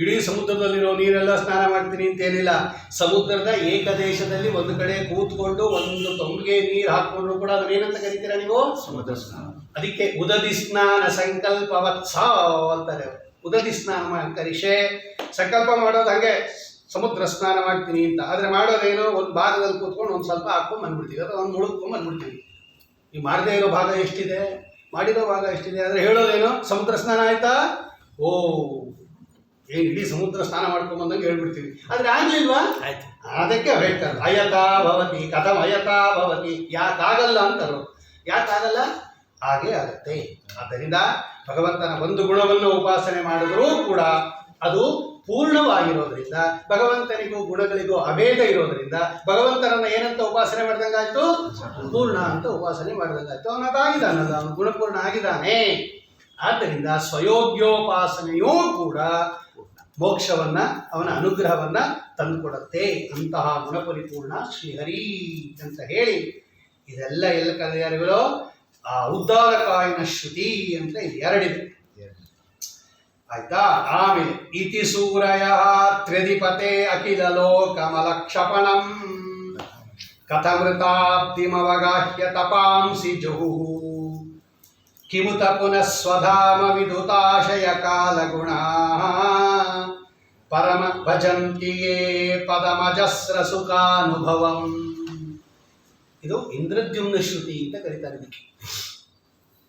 ಇಡೀ ಸಮುದ್ರದಲ್ಲಿರೋ ನೀರೆಲ್ಲ ಸ್ನಾನ ಮಾಡ್ತೀನಿ ಅಂತ ಏನಿಲ್ಲ. ಸಮುದ್ರದ ಏಕದೇಶದಲ್ಲಿ ಒಂದು ಕಡೆ ಕೂತ್ಕೊಂಡು ಒಂದು ತೊಂಬಿಗೆ ನೀರು ಹಾಕೊಂಡ್ರು ಕೂಡ ಅದನ್ನೇನಂತ ಕರಿತೀರಾ ನೀವು? ಸಮುದ್ರ ಸ್ನಾನ. ಅದಕ್ಕೆ ಉದದಿ ಸ್ನಾನ ಸಂಕಲ್ಪವತ್ಸ ಅಂತಾರೆ. ಉದದಿ ಸ್ನಾನ ಅಹಂಕರಿಷೆ, ಸಂಕಲ್ಪ ಮಾಡೋದು ಹಂಗೆ ಸಮುದ್ರ ಸ್ನಾನ ಮಾಡ್ತೀನಿ ಅಂತ. ಆದರೆ ಮಾಡೋದೇನೋ ಒಂದು ಭಾಗದಲ್ಲಿ ಕೂತ್ಕೊಂಡು ಒಂದು ಸ್ವಲ್ಪ ಹಾಕ್ಕೊಂಡು ಬಂದ್ಬಿಡ್ತೀವಿ, ಅಥವಾ ಒಂದು ಮುಳುಗ್ಕೊಂಡು ಬಂದ್ಬಿಡ್ತೀವಿ. ಈ ಮಾಡದೇ ಇರೋ ಭಾಗ ಎಷ್ಟಿದೆ, ಮಾಡಿರೋ ಭಾಗ ಎಷ್ಟಿದೆ. ಆದರೆ ಹೇಳೋದೇನೋ ಸಮುದ್ರ ಸ್ನಾನ ಆಯ್ತಾ, ಓ ಏನು ಇಡೀ ಸಮುದ್ರ ಸ್ನಾನ ಮಾಡ್ಕೊಂಡು ಬಂದಂಗೆ ಹೇಳ್ಬಿಡ್ತೀವಿ. ಆದರೆ ಆಗ್ಲಿಲ್ವಾ? ಆಯ್ತು. ಅದಕ್ಕೆ ಹೇಳ್ತಾರೆ ಅಯಥಾ ಭವತಿ ಕಥಂ ಅಯಥಾ ಭವತಿ. ಯಾಕಾಗಲ್ಲ ಅಂತಾರೋ. ಯಾಕಾಗಲ್ಲ? ಹಾಗೆ ಆಗುತ್ತೆ. ಆದ್ದರಿಂದ ಭಗವಂತನ ಒಂದು ಗುಣವನ್ನು ಉಪಾಸನೆ ಮಾಡಿದ್ರೂ ಕೂಡ ಅದು ಪೂರ್ಣವಾಗಿರೋದ್ರಿಂದ, ಭಗವಂತನಿಗೂ ಗುಣಗಳಿಗೂ ಅಭೇದ ಇರೋದ್ರಿಂದ ಭಗವಂತನನ್ನ ಏನಂತ ಉಪಾಸನೆ ಮಾಡಿದಂಗಾಯ್ತು? ಪೂರ್ಣ ಅಂತ ಉಪಾಸನೆ ಮಾಡಿದಂಗಾಯ್ತು. ಅವನದಾಗಿದ್ದಾನಲ್ಲ, ಅವನು ಗುಣಪೂರ್ಣ ಆಗಿದ್ದಾನೆ. ಆದ್ದರಿಂದ ಸ್ವಯೋಗ್ಯೋಪಾಸನೆಯೂ ಕೂಡ ಮೋಕ್ಷವನ್ನ, ಅವನ ಅನುಗ್ರಹವನ್ನ ತಂದುಕೊಡುತ್ತೆ. ಅಂತಹ ಗುಣಪರಿಪೂರ್ಣ ಶ್ರೀಹರಿ ಅಂತ ಹೇಳಿ ಇದೆಲ್ಲ ಎಲ್ಲ ಕಲಿಯಾರಿಗಳು ಆ ಉದ್ದಾರಕಾಯನ ಶ್ರುತಿ ಅಂತ ಇದು 2 ಇದೆ. ಆಯ್ತಾ? ಆಮೇಲೆ ಇತಿ ಸೂರಯ ತ್ರ್ಯಧಿಪತೆ ಅಖಿಲ ಲೋಕಮಲಕ್ಷಪಣಂ ಕಥಮೃತಾಬ್ಧಿಮವಗಾಹ್ಯ ತಪಾಂಸಿ ಜುಹು ಕಿಮುತ ಪುನಃ ಸ್ವಧಾಮ ವಿದುತಾಶಯ ಕಾಲಗುಣಾ ಪರಮ ಭಜಂತಿಯೇ ಪದಮಜಸ್ರ ಸುಖಾನುಭವಂ. ಇದು ಇಂದ್ರದ್ಯುಮ್ನ ಶ್ರುತಿ ಅಂತ ಕರೀತಾರೆ ಇದಕ್ಕೆ.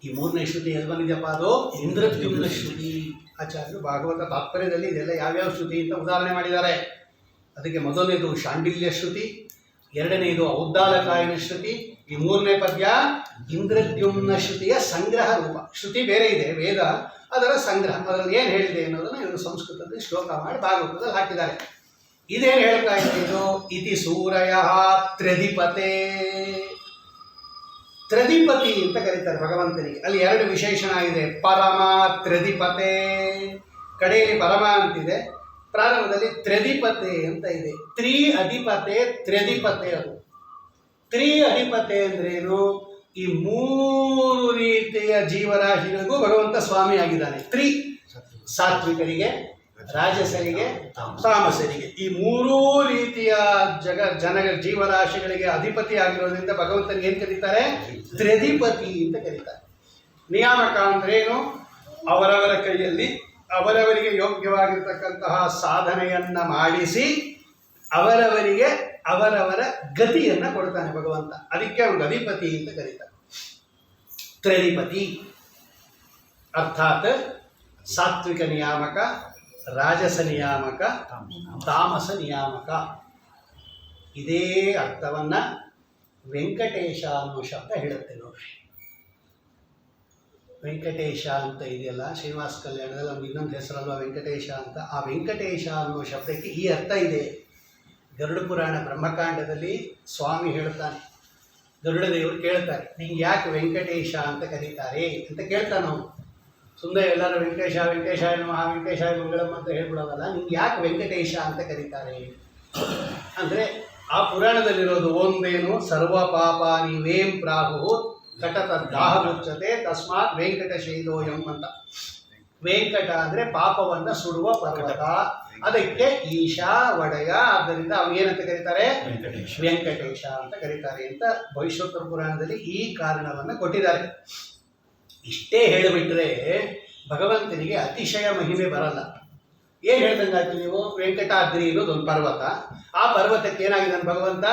ಈ ಮೂರನೇ ಶ್ರುತಿ ಎಲ್ಲಿ ಬಂದಿದೆಯಪ್ಪ? ಅದು ಇಂದ್ರದ್ಯುಮ್ನ ಶ್ರುತಿ. ಆಚಾರ್ಯರು ಭಾಗವತ ತಾತ್ಪರ್ಯದಲ್ಲಿ ಇದೆಲ್ಲ ಯಾವ್ಯಾವ ಶ್ರುತಿ ಅಂತ ಉದಾಹರಣೆ ಮಾಡಿದ್ದಾರೆ. ಅದಕ್ಕೆ ಮೊದಲನೇದು ಶಾಂಡಿಲ್ಯ ಶ್ರುತಿ, ಎರಡನೇದು ಔದ್ದಾಲಕಾಯನ ಶ್ರುತಿ, ಈ ಮೂರನೇ ಪದ್ಯ ಇಂದ್ರದ್ಯುಮ್ನ ಶ್ರುತಿಯ ಸಂಗ್ರಹ ರೂಪ. ಶ್ರುತಿ ಬೇರೆ ಇದೆ, ವೇದ ಅದರ ಸಂಗ್ರಹ. ಅದರಲ್ಲಿ ಏನು ಹೇಳಿದೆ ಅನ್ನೋದನ್ನು ಇವರು ಸಂಸ್ಕೃತದಲ್ಲಿ ಶ್ಲೋಕ ಮಾಡಿ ಭಾಗವತದಲ್ಲಿ ಹಾಕಿದ್ದಾರೆ. ಇದೇನು ಹೇಳ್ತಾ ಇದೆ ಇದು? ಇತಿ ಸೂರಯ ತ್ರಧಿಪತೆ. ತ್ರಧಿಪತಿ ಅಂತ ಕರೀತಾರೆ ಭಗವಂತನಿಗೆ. ಅಲ್ಲಿ ಎರಡು ವಿಶೇಷಣ ಇದೆ. ಪರಮ ತ್ರಧಿಪತೆ, ಕಡೆಯಲ್ಲಿ ಪರಮ ಅಂತಿದೆ, ಪ್ರಾರಂಭದಲ್ಲಿ ತ್ರಧಿಪತೆ ಅಂತ ಇದೆ. ತ್ರಿ ಅಧಿಪತೆ ತ್ರಧಿಪತೆ. ಅದು ತ್ರಿ ಅಧಿಪತೆ ಅಂದ್ರೇನು? ಈ ಮೂರು ರೀತಿಯ ಜೀವರಾಶಿಗಳಿಗೂ ಭಗವಂತ ಸ್ವಾಮಿ ಆಗಿದ್ದಾನೆ. ತ್ರಿ, ಸಾತ್ವಿಕರಿಗೆ, ರಾಜಸರಿಗೆ, ತಾಮಸರಿಗೆ, ಈ ಮೂರೂ ರೀತಿಯ ಜೀವರಾಶಿಗಳಿಗೆ ಅಧಿಪತಿ ಆಗಿರೋದ್ರಿಂದ ಭಗವಂತನಿಗೆ ಏನು ಕರೀತಾರೆ? ತ್ರಿಧಿಪತಿ ಅಂತ ಕರೀತಾರೆ. ನಿಯಾಮಕ ಅಂದ್ರೇನು? ಅವರವರ ಕೈಯಲ್ಲಿ ಅವರವರಿಗೆ ಯೋಗ್ಯವಾಗಿರ್ತಕ್ಕಂತಹ ಸಾಧನೆಯನ್ನ ಮಾಡಿಸಿ ಅವರವರಿಗೆ ಅವರವರ ಗತಿಯನ್ನ ಕೊಡ್ತಾನೆ ಭಗವಂತ. ಅದಕ್ಕೆ ಅವನು ಅಧಿಪತಿ ಅಂತ ಕರೀತಾರೆ. ತ್ರಿಧಿಪತಿ ಅರ್ಥಾತ್ ಸಾತ್ವಿಕ ನಿಯಾಮಕ, ರಾಜಸ ನಿಯಾಮಕ, ತಾಮಸ ನಿಯಾಮಕ. ಇದೇ ಅರ್ಥವನ್ನ ವೆಂಕಟೇಶ ಅನ್ನೋ ಶಬ್ದ ಹೇಳುತ್ತೆ ನೋಡ್ರಿ. ವೆಂಕಟೇಶ ಅಂತ ಇದೆಯಲ್ಲ, ಶ್ರೀನಿವಾಸ ಕಲ್ಯಾಣದಲ್ಲಿ ನಮ್ಗೆ ಇನ್ನೊಂದು ಹೆಸರಲ್ವ ವೆಂಕಟೇಶ ಅಂತ. ಆ ವೆಂಕಟೇಶ ಅನ್ನೋ ಶಬ್ದಕ್ಕೆ ಈ ಅರ್ಥ ಇದೆ. ಗರುಡ ಪುರಾಣ ಬ್ರಹ್ಮಕಾಂಡದಲ್ಲಿ ಸ್ವಾಮಿ ಹೇಳ್ತಾನೆ, ಗರುಡ ದೇವರು ಕೇಳ್ತಾರೆ, ನಿಂಗೆ ಯಾಕೆ ವೆಂಕಟೇಶ ಅಂತ ಕರೀತಾರೆ ಅಂತ ಕೇಳ್ತಾನೆ ಅವನು. ಸುಮ್ಮನೆ ಎಲ್ಲರೂ ವೆಂಕಟೇಶ ವೆಂಕಟೇಶಾಯ ನಮಃ ವೆಂಕಟೇಶಾಯ ಮಂಗಳಂ ಅಂತ ಹೇಳ್ಬಿಡೋದಲ್ಲ, ನಿಂಗೆ ಯಾಕೆ ವೆಂಕಟೇಶ ಅಂತ ಕರೀತಾರೆ ಅಂದರೆ ಆ ಪುರಾಣದಲ್ಲಿರೋದು ಒಂದೇನು? ಸರ್ವ ಪಾಪಾನಿ ವೇಂ ಪ್ರಾಹು ಕಟತ ದಾಹ ಮುಚ್ಚತೆ ತಸ್ಮಾತ್ ವೆಂಕಟ ಶೈಲೋಯಂ ಅಂತ. ವೆಂಕಟ ಅಂದರೆ ಪಾಪವನ್ನು ಸುಡುವ ಪರ್ವತ, ಅದಕ್ಕೆ ಈಶಾ ಒಡೆಯ, ಆದ್ದರಿಂದ ಅವು ಏನಂತ ಕರೀತಾರೆ? ವೆಂಕಟೇಶ ಅಂತ ಕರೀತಾರೆ ಅಂತ ಭವಿಷ್ಯೋತ್ತರ ಪುರಾಣದಲ್ಲಿ ಈ ಕಾರಣವನ್ನು ಕೊಟ್ಟಿದ್ದಾರೆ. ಇಷ್ಟೇ ಹೇಳಿಬಿಟ್ರೆ ಭಗವಂತನಿಗೆ ಅತಿಶಯ ಮಹಿಮೆ ಬರಲ್ಲ. ಏನು ಹೇಳ್ದಂಗಾಯ್ತು ನೀವು? ವೆಂಕಟಾದ್ರಿ ಇರೋದು ಒಂದು ಪರ್ವತ, ಆ ಪರ್ವತಕ್ಕೆ ಏನಾಗಿದ್ದಾನೆ ಭಗವಂತ?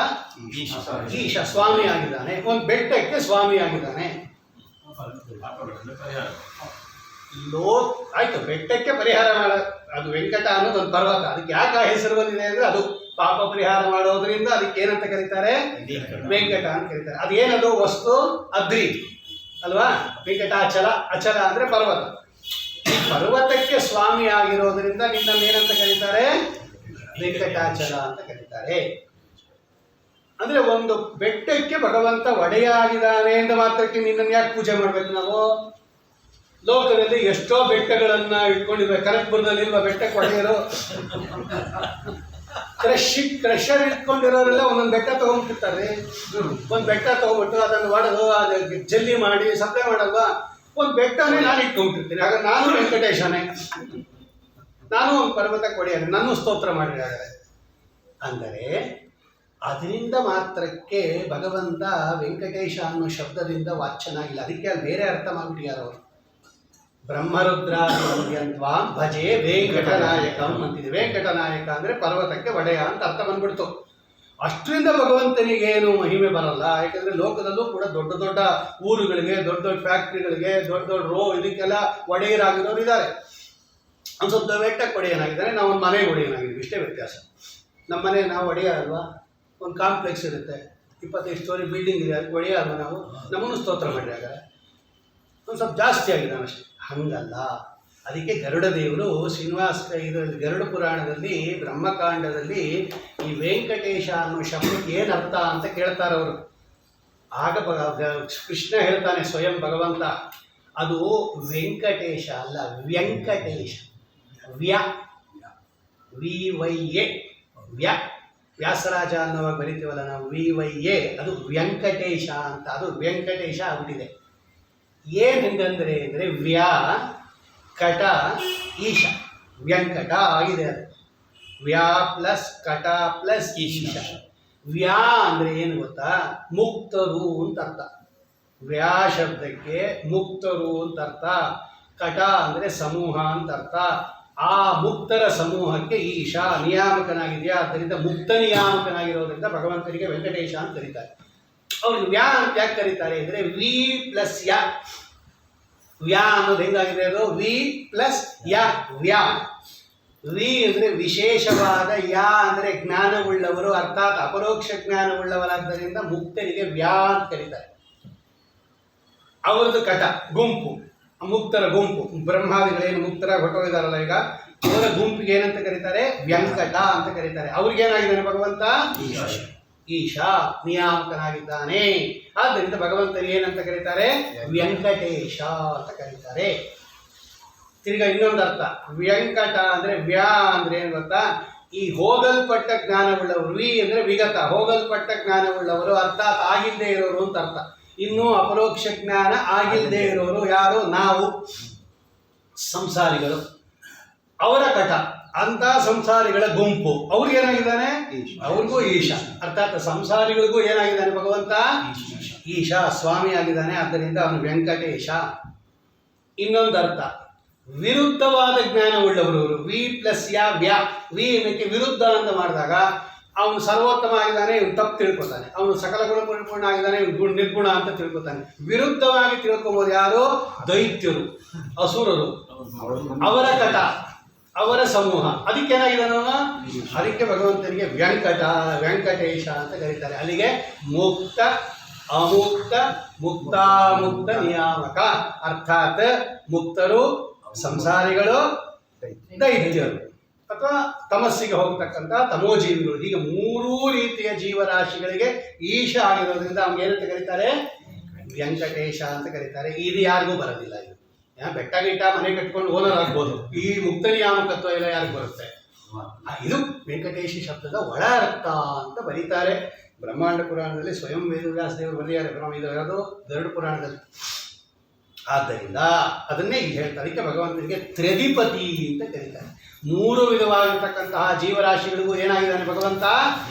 ಈಶ, ಸ್ವಾಮಿ ಆಗಿದ್ದಾನೆ. ಒಂದು ಬೆಟ್ಟಕ್ಕೆ ಸ್ವಾಮಿ ಆಗಿದ್ದಾನೆ. ಆಯ್ತು, ಬೆಟ್ಟಕ್ಕೆ ಪರಿಹಾರ ಮಾಡ, ಅದು ವೆಂಕಟ ಅನ್ನೋದು ಒಂದು ಪರ್ವತ. ಅದಕ್ಕೆ ಯಾಕೆ ಆ ಹೆಸರು ಬಂದಿದೆ ಅಂದ್ರೆ ಅದು ಪಾಪ ಪರಿಹಾರ ಮಾಡೋದ್ರಿಂದ ಅದಕ್ಕೆ ಏನಂತ ಕರೀತಾರೆ? ವೆಂಕಟ ಅಂತ ಕರೀತಾರೆ. ಅದೇನದು ವಸ್ತು? ಅದ್ರಿ ಅಲ್ವಾ? ವೆಂಕಟಾಚಲ, ಅಚಲ ಅಂದ್ರೆ ಪರ್ವತ. ಈ ಪರ್ವತಕ್ಕೆ ಸ್ವಾಮಿ ಆಗಿರೋದ್ರಿಂದ ನಿನ್ನನ್ನು ಏನಂತ ಕರೀತಾರೆ? ವೆಂಕಟಾಚಲ ಅಂತ ಕರೀತಾರೆ. ಅಂದ್ರೆ ಒಂದು ಬೆಟ್ಟಕ್ಕೆ ಭಗವಂತ ಒಡೆಯ ಆಗಿದ್ದಾನೆ ಅಂತ ಮಾತ್ರಕ್ಕೆ ನಿನ್ನನ್ನು ಯಾಕೆ ಪೂಜೆ ಮಾಡ್ಬೇಕು ನಾವು? ಲೋಕದಲ್ಲಿ ಎಷ್ಟೋ ಬೆಟ್ಟಗಳನ್ನ ಇಟ್ಕೊಂಡಿದ್ವಿ. ಕನಕಪುರದಲ್ಲಿ ಇಲ್ವಾ ಬೆಟ್ಟಕ್ಕೆ ಒಡೆಯರು? ಕ್ರಷರ್ ಇಟ್ಕೊಂಡಿರೋರೆಲ್ಲ ಒಂದೊಂದು ಬೆಟ್ಟ ತಗೊಂಡ್ಬಿಡ್ತಾರೆ. ಒಂದು ಬೆಟ್ಟ ತಗೊಂಡ್ಬಿಟ್ಟು ಅದನ್ನು ಒಡೆದು ಅದು ಜಲ್ಲಿ ಮಾಡಿ ಸಪ್ಲೈ ಮಾಡಲ್ವಾ? ಒಂದು ಬೆಟ್ಟನೇ ನಾನು ಇಟ್ಕೊಂಡ್ಬಿಟ್ಟಿರ್ತೀನಿ. ಆಗ ನಾನು ವೆಂಕಟೇಶನೇ, ನಾನು ಒಂದು ಪರ್ವತಕ್ಕೆ ಒಡೆಯಾನೆ, ನನ್ನ ಸ್ತೋತ್ರ ಮಾಡಿದ್ದಾರೆ. ಅಂದರೆ ಅದರಿಂದ ಮಾತ್ರಕ್ಕೆ ಭಗವಂತ ವೆಂಕಟೇಶ ಅನ್ನೋ ಶಬ್ದದಿಂದ ವಾಚ್ಯನಾಗಿಲ್ಲ. ಅದಕ್ಕೆ ಅಲ್ಲಿ ಬೇರೆ ಅರ್ಥ ಮಾಡ್ಬಿಟ್ಟಿದ್ದಾರೆ ಅವರು. ಬ್ರಹ್ಮರುದ್ರಾದಿಯಂತ್ವಾ ಭಜೆ ವೆಂಕಟನಾಯಕಂ ಅಂತಿದೆ. ವೆಂಕಟನಾಯಕ ಅಂದರೆ ಪರ್ವತಕ್ಕೆ ಒಡೆಯ ಅಂತ ಅರ್ಥ ಬಂದ್ಬಿಡ್ತು. ಅಷ್ಟರಿಂದ ಭಗವಂತನಿಗೇನು ಮಹಿಮೆ ಬರಲ್ಲ. ಯಾಕಂದರೆ ಲೋಕದಲ್ಲೂ ಕೂಡ ದೊಡ್ಡ ದೊಡ್ಡ ಊರುಗಳಿಗೆ, ದೊಡ್ಡ ದೊಡ್ಡ ಫ್ಯಾಕ್ಟ್ರಿಗಳಿಗೆ, ದೊಡ್ಡ ದೊಡ್ಡ ಇದಕ್ಕೆಲ್ಲ ಒಡೆಯರಾಗಿರೋರು ಇದ್ದಾರೆ. ಒಂದು ಸ್ವಲ್ಪ ಬೆಟ್ಟಕ್ಕೆ ಒಡೆಯನಾಗಿದ್ದಾರೆ, ನಾವು ಒಂದು ಮನೆಗೆ ಒಡೆಯನಾಗಿದ್ದೀವಿ, ಇಷ್ಟೇ ವ್ಯತ್ಯಾಸ. ನಮ್ಮ ಮನೆ ನಾವು ಒಡೆಯ ಅಲ್ವಾ? ಒಂದು ಕಾಂಪ್ಲೆಕ್ಸ್ ಇರುತ್ತೆ, 25 ಸ್ಟೋರಿ ಬಿಲ್ಡಿಂಗ್ ಇದೆ, ಅದಕ್ಕೆ ಒಡೆಯ ಅಲ್ವಾ ನಾವು? ನಮ್ಮನ್ನು ಸ್ತೋತ್ರ ಮಾಡಿದಾಗ ಒಂದು ಸ್ವಲ್ಪ ಜಾಸ್ತಿ ಆಗಿದ್ದಾನೆ ಅಷ್ಟೇ. ಹಂಗಲ್ಲ. ಅದಕ್ಕೆ ಗರುಡ ದೇವರು ಶ್ರೀನಿವಾಸ ಇದರಲ್ಲಿ ಗರುಡ ಪುರಾಣದಲ್ಲಿ ಬ್ರಹ್ಮಕಾಂಡದಲ್ಲಿ ಈ ವೆಂಕಟೇಶ ಅನ್ನೋ ಶಬ್ದಕ್ಕೆ ಏನು ಅರ್ಥ ಅಂತ ಕೇಳ್ತಾರೆ ಅವರು. ಆಗ ಕೃಷ್ಣ ಹೇಳ್ತಾನೆ ಸ್ವಯಂ ಭಗವಂತ, ಅದು ವೆಂಕಟೇಶ ಅಲ್ಲ, ವ್ಯಂಕಟೇಶ. VYA ವ್ಯ, ವ್ಯಾಸರಾಜ ಅನ್ನೋವಾಗ ಬರಿತೀವಲ್ಲ ನಾವು, VYA, ಅದು ವ್ಯಂಕಟೇಶ ಅಂತ. ಅದು ವೆಂಕಟೇಶ ಆಗ್ಬಿಟ್ಟಿದೆ. ಏನು ಹಿಂಗಂದ್ರೆ ಅಂದರೆ ವ್ಯಾ ಕಟ ಈಶ, ವ್ಯಂಕಟ ಆಗಿದೆ. ಅದು ವ್ಯಾ ಪ್ಲಸ್ ಕಟ ಪ್ಲಸ್ ಈಶ. ವ್ಯಾ ಅಂದರೆ ಏನು ಗೊತ್ತಾ? ಮುಕ್ತರು ಅಂತ ಅರ್ಥ. ವ್ಯಾ ಶಬ್ದಕ್ಕೆ ಮುಕ್ತರು ಅಂತ ಅರ್ಥ. ಕಟ ಅಂದರೆ ಸಮೂಹ ಅಂತ ಅರ್ಥ. ಆ ಮುಕ್ತರ ಸಮೂಹಕ್ಕೆ ಈಶ ನಿಯಾಮಕನಾಗಿದೆಯಾ, ಆದ್ದರಿಂದ ಮುಕ್ತ ನಿಯಾಮಕನಾಗಿರೋದ್ರಿಂದ ಭಗವಂತನಿಗೆ ವೆಂಕಟೇಶ ಅಂತ ಕರೀತಾರೆ. ಅವ್ರಿಗೆ ವ್ಯಾ ಅಂತ ಯಾಕೆ ಕರೀತಾರೆ ಅಂದರೆ ವಿ ಪ್ಲಸ್ ಯ, ವ್ಯಾ ಅನ್ನೋದು ಹೆಂಗಾಗಿದೆ ಅದು ವಿ ಪ್ಲಸ್ ಯ ವ್ಯಾ. ವಿ ಅಂದರೆ ವಿಶೇಷವಾದ, ಯಾ ಅಂದರೆ ಜ್ಞಾನವುಳ್ಳವರು ಅರ್ಥಾತ್ ಅಪರೋಕ್ಷ ಜ್ಞಾನವುಳ್ಳವರಾದ್ದರಿಂದ ಮುಕ್ತರಿಗೆ ವ್ಯಾ ಅಂತ ಕರೀತಾರೆ. ಅವರದ್ದು ಕಟ ಗುಂಪು, ಮುಕ್ತರ ಗುಂಪು, ಬ್ರಹ್ಮಾದಿಗಳೇನು ಮುಕ್ತರಾಗಿ ಹೊಟ್ಟೋಗಿದಾರಲ್ಲ ಈಗ, ಅವರ ಗುಂಪಿಗೆ ಏನಂತ ಕರೀತಾರೆ? ವ್ಯಂಕಟ ಅಂತ ಕರೀತಾರೆ. ಅವ್ರಿಗೇನಾಗಿದ್ದಾನೆ ಭಗವಂತ? ಈಶಾ, ನಿಯಾಮಕನಾಗಿದ್ದಾನೆ. ಆದ್ದರಿಂದ ಭಗವಂತನಿಗೆ ಏನಂತ ಕರೀತಾರೆ? ವೆಂಕಟೇಶ ಅಂತ ಕರೀತಾರೆ. ತಿರ್ಗಾ ಇನ್ನೊಂದು ಅರ್ಥ, ವ್ಯಂಕಟ ಅಂದರೆ ವ್ಯಾ ಅಂದ್ರೆ ಏನು ಗೊತ್ತಾ? ಈ ಹೋಗಲ್ಪಟ್ಟ ಜ್ಞಾನವುಳ್ಳವರು. ವಿ ಅಂದರೆ ವಿಗತ, ಹೋಗಲ್ಪಟ್ಟ ಜ್ಞಾನವುಳ್ಳವರು ಅರ್ಥಾತ್ ಆಗಿಲ್ಲದೆ ಇರೋರು ಅಂತ ಅರ್ಥ. ಇನ್ನು ಅಪರೋಕ್ಷ ಜ್ಞಾನ ಆಗಿಲ್ಲದೆ ಇರೋರು ಯಾರು? ನಾವು ಸಂಸಾರಿಗಳು. ಅವರ ಕಟ ಅಂತ ಸಂಸಾರಿಗಳ ಗುಂಪು, ಅವ್ರಿಗೇನಾಗಿದ್ದಾನೆ? ಅವ್ರಿಗೂ ಈಶ ಅರ್ಥಾತ್ ಸಂಸಾರಿಗಳಿಗೂ ಏನಾಗಿದ್ದಾನೆ ಭಗವಂತ? ಈಶಾ ಸ್ವಾಮಿ ಆಗಿದ್ದಾನೆ. ಆದ್ದರಿಂದ ಅವನು ವೆಂಕಟೇಶ. ಇನ್ನೊಂದು ಅರ್ಥ, ವಿರುದ್ಧವಾದ ಜ್ಞಾನವುಳ್ಳವರು. ವಿ ಪ್ಲಸ್ ಯಾ ವ್ಯಾ. ವಿ ಏನಕ್ಕೆ ವಿರುದ್ಧ ಅಂತ ಮಾಡಿದಾಗ ಅವನು ಸರ್ವೋತ್ತಮ ಆಗಿದ್ದಾನೆ, ಇವನು ತಪ್ಪು ತಿಳ್ಕೊತಾನೆ. ಅವನು ಸಕಲ ಗುಣ ಪರಿಪೂರ್ಣ ಆಗಿದ್ದಾನೆ, ಇವನು ನಿರ್ಗುಣ ಅಂತ ತಿಳ್ಕೊತಾನೆ. ವಿರುದ್ಧವಾಗಿ ತಿಳ್ಕೊಬೋದು ಯಾರು? ದೈತ್ಯರು, ಅಸುರರು, ಅವರ ಕಟ, ಅವರ ಸಮೂಹ. ಅದಕ್ಕೇನಾಗಿದ್ದಾನ? ಅದಕ್ಕೆ ಭಗವಂತನಿಗೆ ವೆಂಕಟೇಶ ಅಂತ ಕರೀತಾರೆ. ಅಲ್ಲಿಗೆ ಮುಕ್ತ, ಅಮುಕ್ತ, ಮುಕ್ತಾಮುಕ್ತ ನಿಯಾಮಕ ಅರ್ಥಾತ್ ಮುಕ್ತರು, ಸಂಸಾರಿಗಳು, ದೈತ್ಯರು ಅಥವಾ ತಮಸ್ಸಿಗೆ ಹೋಗ್ತಕ್ಕಂಥ ತಮೋಜೀವಿಗಳು. ಹೀಗೆ ಮೂರೂ ರೀತಿಯ ಜೀವರಾಶಿಗಳಿಗೆ ಈಶ ಆಗಿರೋದ್ರಿಂದ ಅವ್ನಿಗೆ ಏನಂತ ಕರೀತಾರೆ? ವೆಂಕಟೇಶ ಅಂತ ಕರೀತಾರೆ. ಇದು ಯಾರಿಗೂ ಬರೋದಿಲ್ಲ. ಇದು ಬೆಟ್ಟ ಗಿಟ್ಟ ಮನೆ ಕಟ್ಕೊಂಡು ಓನರ್ ಆಗ್ಬೋದು, ಈ ಮುಕ್ತ ನಿಯಾಮಕತ್ವ ಎಲ್ಲ ಯಾರಿಗೆ ಬರುತ್ತೆ? ಇದು ವೆಂಕಟೇಶಿ ಶಬ್ದದ ಒಳ ಅರ್ಥ ಅಂತ ಬರೀತಾರೆ ಬ್ರಹ್ಮಾಂಡ ಪುರಾಣದಲ್ಲಿ. ಸ್ವಯಂ ವೇದವ್ಯಾಸ ದೇವರು ಬರೆಯಾರೆ. ಇದು ಯಾವುದು? ಗರುಡ ಪುರಾಣದಲ್ಲಿ. ಆದ್ದರಿಂದ ಅದನ್ನೇ ಈಗ ಹೇಳ್ತಾರೆ. ಅದಕ್ಕೆ ಭಗವಂತನಿಗೆ ತ್ರಿಧಿಪತಿ ಅಂತ ಕರೀತಾರೆ. ಮೂರು ವಿಧವಾಗಿರ್ತಕ್ಕಂತಹ ಜೀವರಾಶಿಗಳಿಗೂ ಏನಾಗಿದ್ದಾನೆ ಭಗವಂತ?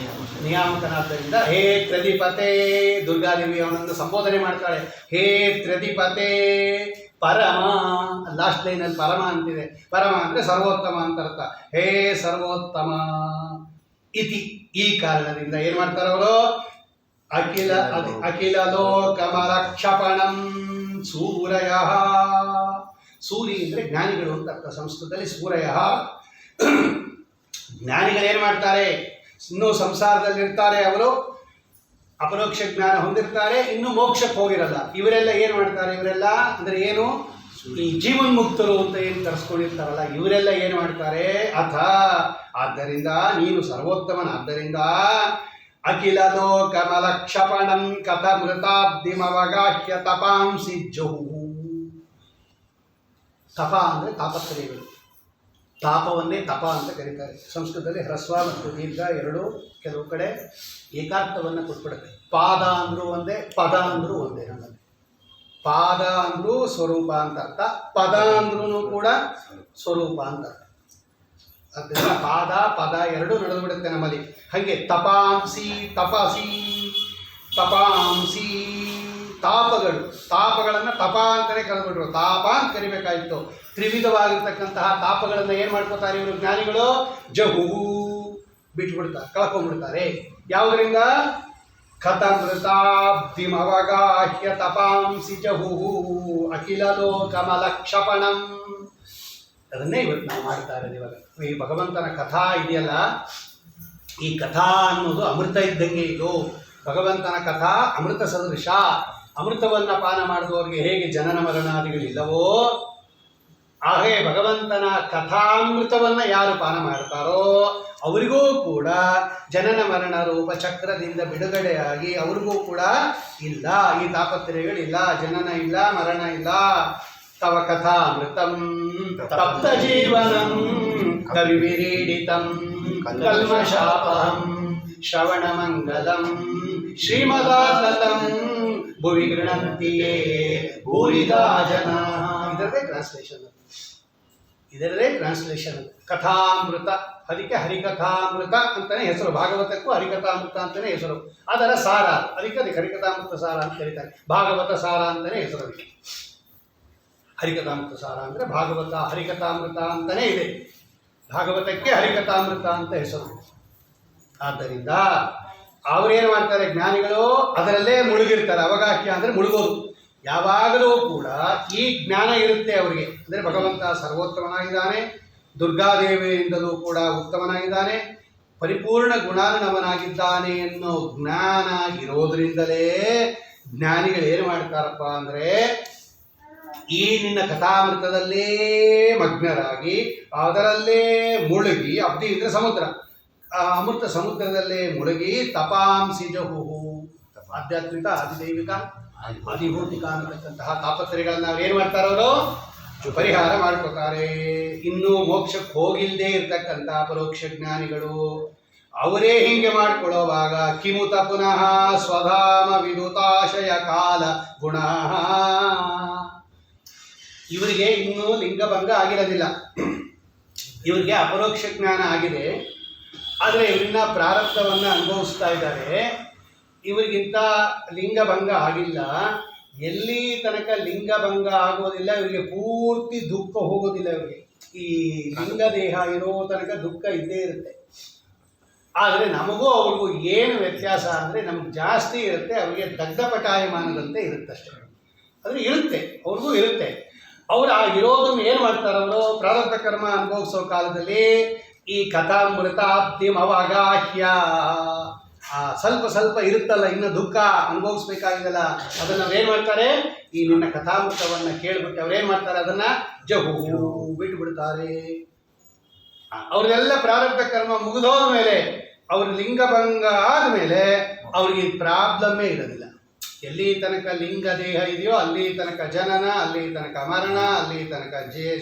ನಿಯಾಮಕನಾದ್ದರಿಂದ ಹೇ ತ್ರಿಧಿಪತೆ. ದುರ್ಗಾದೇವಿ ಅವನನ್ನು ಸಂಬೋಧನೆ ಮಾಡ್ತಾಳೆ, ಹೇ ತ್ರಿಧಿಪತೆ ಪರಮ. ಲಾಸ್ಟ್ ಲೈನಲ್ಲಿ ಪರಮ ಅಂತಿದೆ. ಪರಮ ಅಂದರೆ ಸರ್ವೋತ್ತಮ ಅಂತ ಅರ್ಥ. ಹೇ ಸರ್ವೋತ್ತಮ ಇತಿ. ಈ ಕಾರಣದಿಂದ ಏನು ಮಾಡ್ತಾರೆ ಅವರು? ಅಖಿಲ ಲೋಕಮಲಕ್ಷಪಣಂ ಸೂರಯ. ಸೂರಿ ಅಂದರೆ ಜ್ಞಾನಿಗಳು ಅಂತ ಅರ್ಥ ಸಂಸ್ಕೃತದಲ್ಲಿ. ಸೂರಯ ಜ್ಞಾನಿಗಳೇನು ಮಾಡ್ತಾರೆ? ಇನ್ನೂ ಸಂಸಾರದಲ್ಲಿರ್ತಾರೆ, ಅವರು ಅಪರೋಕ್ಷ ಜ್ಞಾನ ಹೊಂದಿರ್ತಾರೆ, ಇನ್ನು ಮೋಕ್ಷಕ್ಕೆ ಹೋಗಿರಲ್ಲ. ಇವರೆಲ್ಲ ಏನು ಮಾಡ್ತಾರೆ? ಇವರೆಲ್ಲ ಅಂದರೆ ಏನು? ಈ ಜೀವನ್ಮುಕ್ತರು ಅಂತ ಏನು ಕರೆಸ್ಕೊಂಡಿರ್ತಾರಲ್ಲ, ಇವರೆಲ್ಲ ಏನು ಮಾಡ್ತಾರೆ? ಆದ್ದರಿಂದ ನೀನು ಸರ್ವೋತ್ತಮನಾದ್ದರಿಂದ ಅಖಿಲ ಲೋಕಮಲಕ್ಷಪಣಂ ಕಥಮೃತಾಬ್ಧಿಮವಗಾಹ್ಯ ತಪಾಂಸಿ ಜಹು. ತಪ ಅಂದರೆ ತಾಪತ್ರಯಗಳು. ತಾಪವನ್ನೇ ತಪ ಅಂತ ಕರೀತಾರೆ. ಸಂಸ್ಕೃತದಲ್ಲಿ ಹ್ರಸ್ವ ಮತ್ತು ದೀರ್ಘ ಎರಡೂ ಕೆಲವು ಕಡೆ ಏಕಾರ್ಥವನ್ನು ಕೊಟ್ಬಿಡುತ್ತೆ. ಪಾದ ಅಂದರೂ ಒಂದೇ, ಪದ ಅಂದರೂ ಒಂದೇ. ನಮ್ಮಲ್ಲಿ ಪಾದ ಅಂದರೂ ಸ್ವರೂಪ ಅಂತ ಅರ್ಥ, ಪದ ಅಂದ್ರೂ ಕೂಡ ಸ್ವರೂಪ ಅಂತ ಅರ್ಥ. ಆದ್ದರಿಂದ ಪಾದ ಪದ ಎರಡೂ ನಡೆದು ಬಿಡುತ್ತೆ ನಮ್ಮಲ್ಲಿ. ಹಾಗೆ ತಪಾಂಸಿ, ತಪಸಿ, ತಪಾಂಸಿ ತಾಪಗಳು. ತಾಪಗಳನ್ನು ತಪ ಅಂತಲೇ ಕರೆದ್ಬಿಟ್ರು. ತಾಪ ಅಂತ ಕರಿಬೇಕಾಯಿತು. ತ್ರಿವಿಧವಾಗಿರ್ತಕ್ಕಂತಹ ತಾಪಗಳನ್ನು ಏನು ಮಾಡ್ಕೋತಾರೆ ಇವರು ಜ್ಞಾನಿಗಳು? ಜಹು ಬಿಟ್ಬಿಡ್ತಾರೆ, ಕಳ್ಕೊಂಡ್ಬಿಡ್ತಾರೆ. ಯಾವುದರಿಂದ? ಕಥಮೃತಾಬ್ಧಿಮವಗಾಹ್ಯ ತಪಾಂಸಿ ಜಹು ಅಖಿಲ ಲೋಕಮಲಕ್ಷಪಣಂ. ಅದನ್ನೇ ಇವತ್ತು ನಾವು ಮಾಡ್ತಾ ಇರೋದು. ಇವಾಗ ಈ ಭಗವಂತನ ಕಥಾ ಇದೆಯಲ್ಲ, ಈ ಕಥಾ ಅನ್ನೋದು ಅಮೃತ ಇದ್ದಂಗೆ. ಇದು ಭಗವಂತನ ಕಥಾ ಅಮೃತ ಸದೃಶ. ಅಮೃತವನ್ನು ಪಾನ ಮಾಡಿದವರಿಗೆ ಹೇಗೆ ಜನನ ಮರಣಾದಿಗಳಿಲ್ಲವೋ, ಹಾಗೆ ಭಗವಂತನ ಕಥಾಮೃತವನ್ನು ಯಾರು ಪಾನ ಮಾಡ್ತಾರೋ ಅವರಿಗೂ ಕೂಡ ಜನನ ಮರಣ ರೂಪ ಚಕ್ರದಿಂದ ಬಿಡುಗಡೆಯಾಗಿ ಅವ್ರಿಗೂ ಕೂಡ ಇಲ್ಲ, ಈ ತಾಪತ್ರಯಗಳಿಲ್ಲ, ಜನನ ಇಲ್ಲ, ಮರಣ ಇಲ್ಲ. ತವ ಕಥಾಮೃತಂ ತಪ್ತ ಜೀವನಂ ಕವಿವಿರೀಡಿತಂ ಕಲ್ಮಶಾಪಹಂ ಶ್ರವಣ ಮಂಗಲಂ ಶ್ರೀಮದಾತತಂ ಭುವಿ ಗೃಣಂತಿಯೇ ಭೂರಿದಾ ಜನ. ಇದರದೇ ಟ್ರಾನ್ಸ್ಲೇಷನ್ ಕಥಾಮೃತ. ಅದಕ್ಕೆ ಹರಿಕಥಾಮೃತ ಅಂತಲೇ ಹೆಸರು. ಭಾಗವತಕ್ಕೂ ಹರಿಕಥಾಮೃತ ಅಂತಲೇ ಹೆಸರು. ಅದರ ಸಾರ, ಅದಕ್ಕೆ ಹರಿಕಥಾಮೃತ ಸಾರ ಅಂತ ಕರೀತಾರೆ. ಭಾಗವತ ಸಾರ ಅಂತಲೇ ಹೆಸರು ಅದಕ್ಕೆ. ಹರಿಕಥಾಮೃತ ಸಾರ ಅಂದರೆ ಭಾಗವತ ಹರಿಕಥಾಮೃತ ಅಂತಲೇ ಇದೆ. ಭಾಗವತಕ್ಕೆ ಹರಿಕಥಾಮೃತ ಅಂತ ಹೆಸರು. ಆದ್ದರಿಂದ ಅವರೇನು ಮಾಡ್ತಾರೆ ಜ್ಞಾನಿಗಳು? ಅದರಲ್ಲೇ ಮುಳುಗಿರ್ತಾರೆ. ಅವಗಾಹ್ಯ ಅಂದರೆ ಮುಳುಗೋದು. ಯಾವಾಗಲೂ ಕೂಡ ಈ ಜ್ಞಾನ ಇರುತ್ತೆ ಅವರಿಗೆ. ಅಂದರೆ ಭಗವಂತ ಸರ್ವೋತ್ತಮನಾಗಿದ್ದಾನೆ, ದುರ್ಗಾದೇವಿಯಿಂದಲೂ ಕೂಡ ಉತ್ತಮನಾಗಿದ್ದಾನೆ, ಪರಿಪೂರ್ಣ ಗುಣಾರ್ಣವನಾಗಿದ್ದಾನೆ ಅನ್ನೋ ಜ್ಞಾನ ಇರೋದ್ರಿಂದಲೇ ಜ್ಞಾನಿಗಳು ಏನು ಮಾಡ್ತಾರಪ್ಪ ಅಂದರೆ ಈ ನಿನ್ನ ಕಥಾಮೃತದಲ್ಲೇ ಮಗ್ನರಾಗಿ ಅದರಲ್ಲೇ ಮುಳುಗಿ, ಅಬ್ದಿ ಅಂದರೆ ಸಮುದ್ರ, ಆ ಅಮೃತ ಸಮುದ್ರದಲ್ಲೇ ಮುಳುಗಿ ತಪಾಂಸಿ ಜಹುಹು, ಆಧ್ಯಾತ್ಮಿಕ ಆದಿದೈವಿಕ ಆದಿಭೌತಿಕ ಅನ್ನತಕ್ಕಂತಹ ತಾಪತ್ರಯಗಳನ್ನ ಅವ್ರು ಏನು ಮಾಡ್ತಾರೆ, ಅವರು ಪರಿಹಾರ ಮಾಡ್ಕೋತಾರೆ. ಇನ್ನೂ ಮೋಕ್ಷಕ್ಕೆ ಹೋಗಿಲ್ಲದೆ ಇರ್ತಕ್ಕಂಥ ಪರೋಕ್ಷ ಜ್ಞಾನಿಗಳು ಅವರೇ ಹಿಂಗೆ ಮಾಡ್ಕೊಳ್ಳೋವಾಗ ಕಿಮುತ ಪುನಃ ಸ್ವಧಾಮ ವಿದುತಾಶಯ ಕಾಲ ಗುಣ, ಇವರಿಗೆ ಇನ್ನೂ ಲಿಂಗಭಂಗ ಆಗಿರೋದಿಲ್ಲ, ಇವರಿಗೆ ಅಪರೋಕ್ಷ ಜ್ಞಾನ ಆಗಿದೆ, ಆದರೆ ಇವರಿನ್ನ ಪ್ರಾರಬ್ಧವನ್ನು ಅನುಭವಿಸ್ತಾ ಇದ್ದಾರೆ. ಇವರಿಗಿಂತ ಲಿಂಗಭಂಗ ಆಗಿಲ್ಲ. ಎಲ್ಲಿ ತನಕ ಲಿಂಗಭಂಗ ಆಗೋದಿಲ್ಲ ಇವರಿಗೆ ಪೂರ್ತಿ ದುಃಖ ಹೋಗೋದಿಲ್ಲ. ಇವರಿಗೆ ಈ ಲಿಂಗ ದೇಹ ಇರೋ ತನಕ ದುಃಖ ಇದ್ದೇ ಇರುತ್ತೆ. ಆದರೆ ನಮಗೂ ಅವ್ರಿಗೂ ಏನು ವ್ಯತ್ಯಾಸ ಅಂದರೆ ನಮ್ಗೆ ಜಾಸ್ತಿ ಇರುತ್ತೆ, ಅವರಿಗೆ ದಗ್ಧಪಟಾಯಮಾನದಂತೆ ಇರುತ್ತಷ್ಟೇ. ಆದರೆ ಇರುತ್ತೆ, ಅವ್ರಿಗೂ ಇರುತ್ತೆ. ಅವರು ಆ ಇರೋದನ್ನು ಏನು ಮಾಡ್ತಾರೆ, ಅವರು ಪ್ರಾರಬ್ಧ ಕರ್ಮ ಅನುಭವಿಸೋ ಕಾಲದಲ್ಲಿ ಈ ಕಥಾಮೃತಾಬ್ಧಿಮವಗಾಹ್ಯ ಸ್ವಲ್ಪ ಸ್ವಲ್ಪ ಇರುತ್ತಲ್ಲ, ಇನ್ನು ದುಃಖ ಅನುಭವಿಸ್ಬೇಕಾಗಿದೆಲ್ಲ, ಅದನ್ನು ಅವ್ರೇನು ಮಾಡ್ತಾರೆ, ಈ ನಿನ್ನ ಕಥಾಮೃತವನ್ನು ಕೇಳಿಬಿಟ್ಟು ಅವ್ರೇನು ಮಾಡ್ತಾರೆ, ಅದನ್ನು ಜಹು ಬಿಟ್ಟುಬಿಡ್ತಾರೆ. ಅವ್ರಿಗೆಲ್ಲ ಪ್ರಾರಬ್ಧ ಕರ್ಮ ಮುಗಿದೋದ ಮೇಲೆ, ಅವ್ರ ಲಿಂಗಭಂಗ ಆದಮೇಲೆ ಅವ್ರಿಗೆ ಪ್ರಾಬ್ಲಮ್ಮೇ ಇರೋದಿಲ್ಲ. ಎಲ್ಲಿ ತನಕ ಲಿಂಗ ದೇಹ ಇದೆಯೋ ಅಲ್ಲಿ ತನಕ ಜನನ, ಅಲ್ಲಿ ತನಕ ಮರಣ, ಅಲ್ಲಿ ತನಕ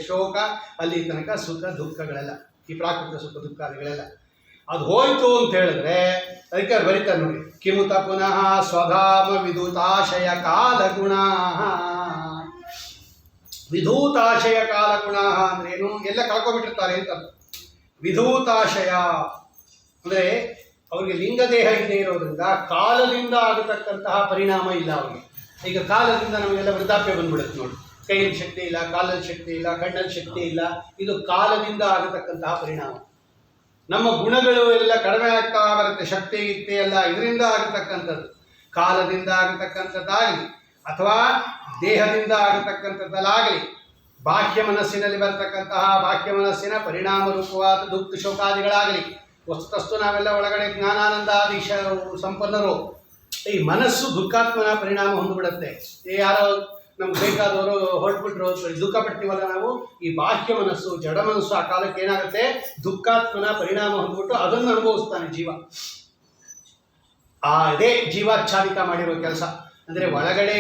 ಶೋಕ, ಅಲ್ಲಿ ತನಕ ಸುಖ ದುಃಖಗಳೆಲ್ಲ, ಈ ಪ್ರಾಕೃತಿಕ ಸುಖ ದುಃಖಾದಿಗಳೆಲ್ಲ ಅದು ಹೋಯ್ತು ಅಂತ ಹೇಳಿದ್ರೆ ಅದಕ್ಕೆ ಅವ್ರು ಬರೀತಾರೆ ನೋಡಿ, ಕಿಮುತ ಪುನಃ ಸ್ವಧಾಮ ವಿಧೂತಾಶಯ ಕಾಲ ಗುಣ. ವಿಧೂತಾಶಯ ಕಾಲ ಗುಣ ಅಂದ್ರೆ ಏನು, ಎಲ್ಲ ಕಳ್ಕೊಂಡ್ಬಿಟ್ಟಿರ್ತಾರೆ ಅಂತ. ವಿಧೂತಾಶಯ ಅಂದರೆ ಅವ್ರಿಗೆ ಲಿಂಗದೇಹ ಇಲ್ಲದೆ ಇರೋದ್ರಿಂದ ಕಾಲದಿಂದ ಆಗತಕ್ಕಂತಹ ಪರಿಣಾಮ ಇಲ್ಲ ಅವ್ರಿಗೆ. ಈಗ ಕಾಲದಿಂದ ನಮಗೆಲ್ಲ ವೃದ್ಧಾಪ್ಯ ಬಂದ್ಬಿಡುತ್ತೆ ನೋಡಿ, ಕೈಯಲ್ಲಿ ಶಕ್ತಿ ಇಲ್ಲ, ಕಾಲಲ್ಲಿ ಶಕ್ತಿ ಇಲ್ಲ, ಕಣ್ಣಲ್ಲಿ ಶಕ್ತಿ ಇಲ್ಲ, ಇದು ಕಾಲದಿಂದ ಆಗತಕ್ಕಂತಹ ಪರಿಣಾಮ. ನಮ್ಮ ಗುಣಗಳು ಎಲ್ಲ ಕಡಿಮೆ ಆಗ್ತಾ ಬರುತ್ತೆ, ಶಕ್ತಿ ಯುಕ್ತಿ ಎಲ್ಲ ಇದರಿಂದ ಆಗತಕ್ಕಂಥದ್ದು. ಕಾಲದಿಂದ ಆಗತಕ್ಕಂಥದ್ದಾಗಲಿ ಅಥವಾ ದೇಹದಿಂದ ಆಗತಕ್ಕಂಥದ್ದಲ್ಲಾಗಲಿ, ಬಾಹ್ಯ ಮನಸ್ಸಿನಲ್ಲಿ ಬರ್ತಕ್ಕಂತಹ ಬಾಹ್ಯ ಮನಸ್ಸಿನ ಪರಿಣಾಮ ರೂಪವಾದ ದುಃಖ ಶೋಕಾದಿಗಳಾಗಲಿ, ವಸ್ತುಸ್ತು ನಾವೆಲ್ಲ ಒಳಗಡೆ ಜ್ಞಾನಾನಂದಾದಿ ಸಂಪನ್ನರು, ಈ ಮನಸ್ಸು ದುಃಖಾತ್ಮನ ಪರಿಣಾಮ ಹೊಂದ್ಬಿಡುತ್ತೆ. ಯಾರೋ ನಮ್ಗೆ ಬೇಕಾದವರು ಹೊರಟ್ಬಿಟ್ರು ದುಃಖ ಪಡ್ತೀವಲ್ಲ ನಾವು, ಈ ಬಾಹ್ಯ ಮನಸ್ಸು ಜಡ ಮನಸ್ಸು ಆ ಕಾಲಕ್ಕೆ ಏನಾಗುತ್ತೆ, ದುಃಖಾತ್ಮನ ಪರಿಣಾಮ ಹೊಂದ್ಬಿಟ್ಟು ಅದನ್ನು ಅನುಭವಿಸ್ತಾನೆ ಜೀವ. ಅದೇ ಜೀವಾಚ್ಛಾದಿತ ಮಾಡಿರೋ ಕೆಲಸ. ಅಂದರೆ ಒಳಗಡೆ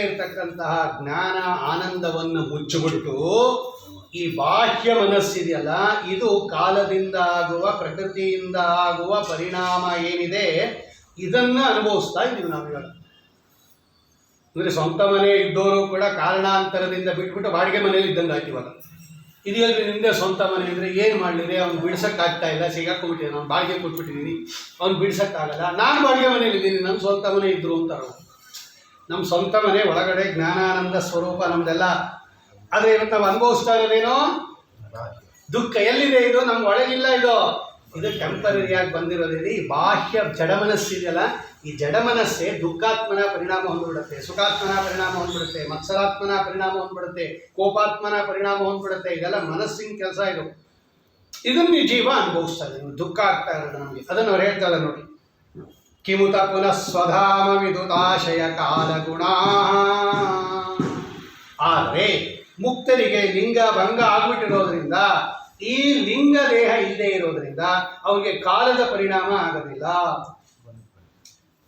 ಇರತಕ್ಕಂತಹ ಜ್ಞಾನ ಆನಂದವನ್ನು ಮುಚ್ಚಿಬಿಟ್ಟು ಈ ಬಾಹ್ಯ ಮನಸ್ಸಿದೆಯಲ್ಲ, ಇದು ಕಾಲದಿಂದ ಆಗುವ ಪ್ರಕೃತಿಯಿಂದ ಆಗುವ ಪರಿಣಾಮ ಏನಿದೆ ಇದನ್ನು ಅನುಭವಿಸ್ತಾ ಇದ್ದೀವಿ ನಾವಿವಾಗ. ಅಂದರೆ ಸ್ವಂತ ಮನೆ ಇದ್ದವರು ಕೂಡ ಕಾರಣಾಂತರದಿಂದ ಬಿಟ್ಬಿಟ್ಟು ಬಾಡಿಗೆ ಮನೇಲಿ ಇದ್ದಂಗೆ ಆಯ್ತಿವಾಗ. ಇದೆಯಲ್ರಿ ನಿಂದೆ ಸ್ವಂತ ಮನೆ ಅಂದರೆ ಏನು ಮಾಡಲಿರಿ, ಅವ್ನು ಬಿಡ್ಸೋಕ್ಕಾಗ್ತಾ ಇಲ್ಲ, ಸಿಗಾಕೊಂಡ್ಬಿಟ್ಟಿದ್ದಾನೆ, ನಾನು ಬಾಡಿಗೆ ಕೊಟ್ಬಿಟ್ಟಿದ್ದೀನಿ, ಅವ್ನು ಬಿಡ್ಸೋಕ್ಕಾಗಲ್ಲ, ನಾನು ಬಾಡಿಗೆ ಮನೇಲಿದ್ದೀನಿ, ನನ್ನ ಸ್ವಂತ ಮನೆ ಇದ್ದರು ಅಂತಾರೆ. ನಮ್ಮ ಸ್ವಂತ ಮನೆ ಒಳಗಡೆ ಜ್ಞಾನಾನಂದ ಸ್ವರೂಪ ನಮ್ಮದೆಲ್ಲ. ಆದರೆ ಇವತ್ತು ನಾವು ಅನುಭವಿಸ್ತಾ ಇರೋದೇನೋ ದುಃಖ. ಎಲ್ಲಿದೆ ಇದು, ನಮ್ಮ ಒಳಗಿಲ್ಲ. ಇದು ಟೆಂಪರರಿಯಾಗಿ ಬಂದಿರೋದಿದೆ. ಈ ಬಾಹ್ಯ ಜಡ ಮನಸ್ಸಿದೆಯಲ್ಲ, ಈ ಜಡ ಮನಸ್ಸೇ ದುಃಖಾತ್ಮನ ಪರಿಣಾಮ ಹೊಂದ್ಬಿಡುತ್ತೆ, ಸುಖಾತ್ಮನ ಪರಿಣಾಮ ಹೊಂದ್ಬಿಡುತ್ತೆ, ಮತ್ಸರಾತ್ಮನ ಪರಿಣಾಮ ಹೊಂದ್ಬಿಡುತ್ತೆ, ಕೋಪಾತ್ಮನ ಪರಿಣಾಮ ಹೊಂದ್ಬಿಡುತ್ತೆ. ಇದೆಲ್ಲ ಮನಸ್ಸಿನ ಕೆಲಸ. ಇದನ್ನು ಈ ಜೀವ ಅನುಭವಿಸ್ತಾ ಇದೆ, ದುಃಖ ಆಗ್ತಾ ಇರೋದು ನಮಗೆ. ಅದನ್ನು ಅವ್ರು ಹೇಳ್ತಾರೆ ನೋಡಿ, ಕಿಮುತ ಪುನಃ ಸ್ವಧಾಮ ವಿದುತಾಶಯ ಕಾಲ ಗುಣ. ಆದರೆ ಮುಕ್ತರಿಗೆ ಲಿಂಗ ಭಂಗ ಆಗ್ಬಿಟ್ಟಿರೋದ್ರಿಂದ, ಈ ಲಿಂಗ ದೇಹ ಇಲ್ಲದೆ ಇರೋದ್ರಿಂದ ಅವರಿಗೆ ಕಾಲದ ಪರಿಣಾಮ ಆಗೋದಿಲ್ಲ,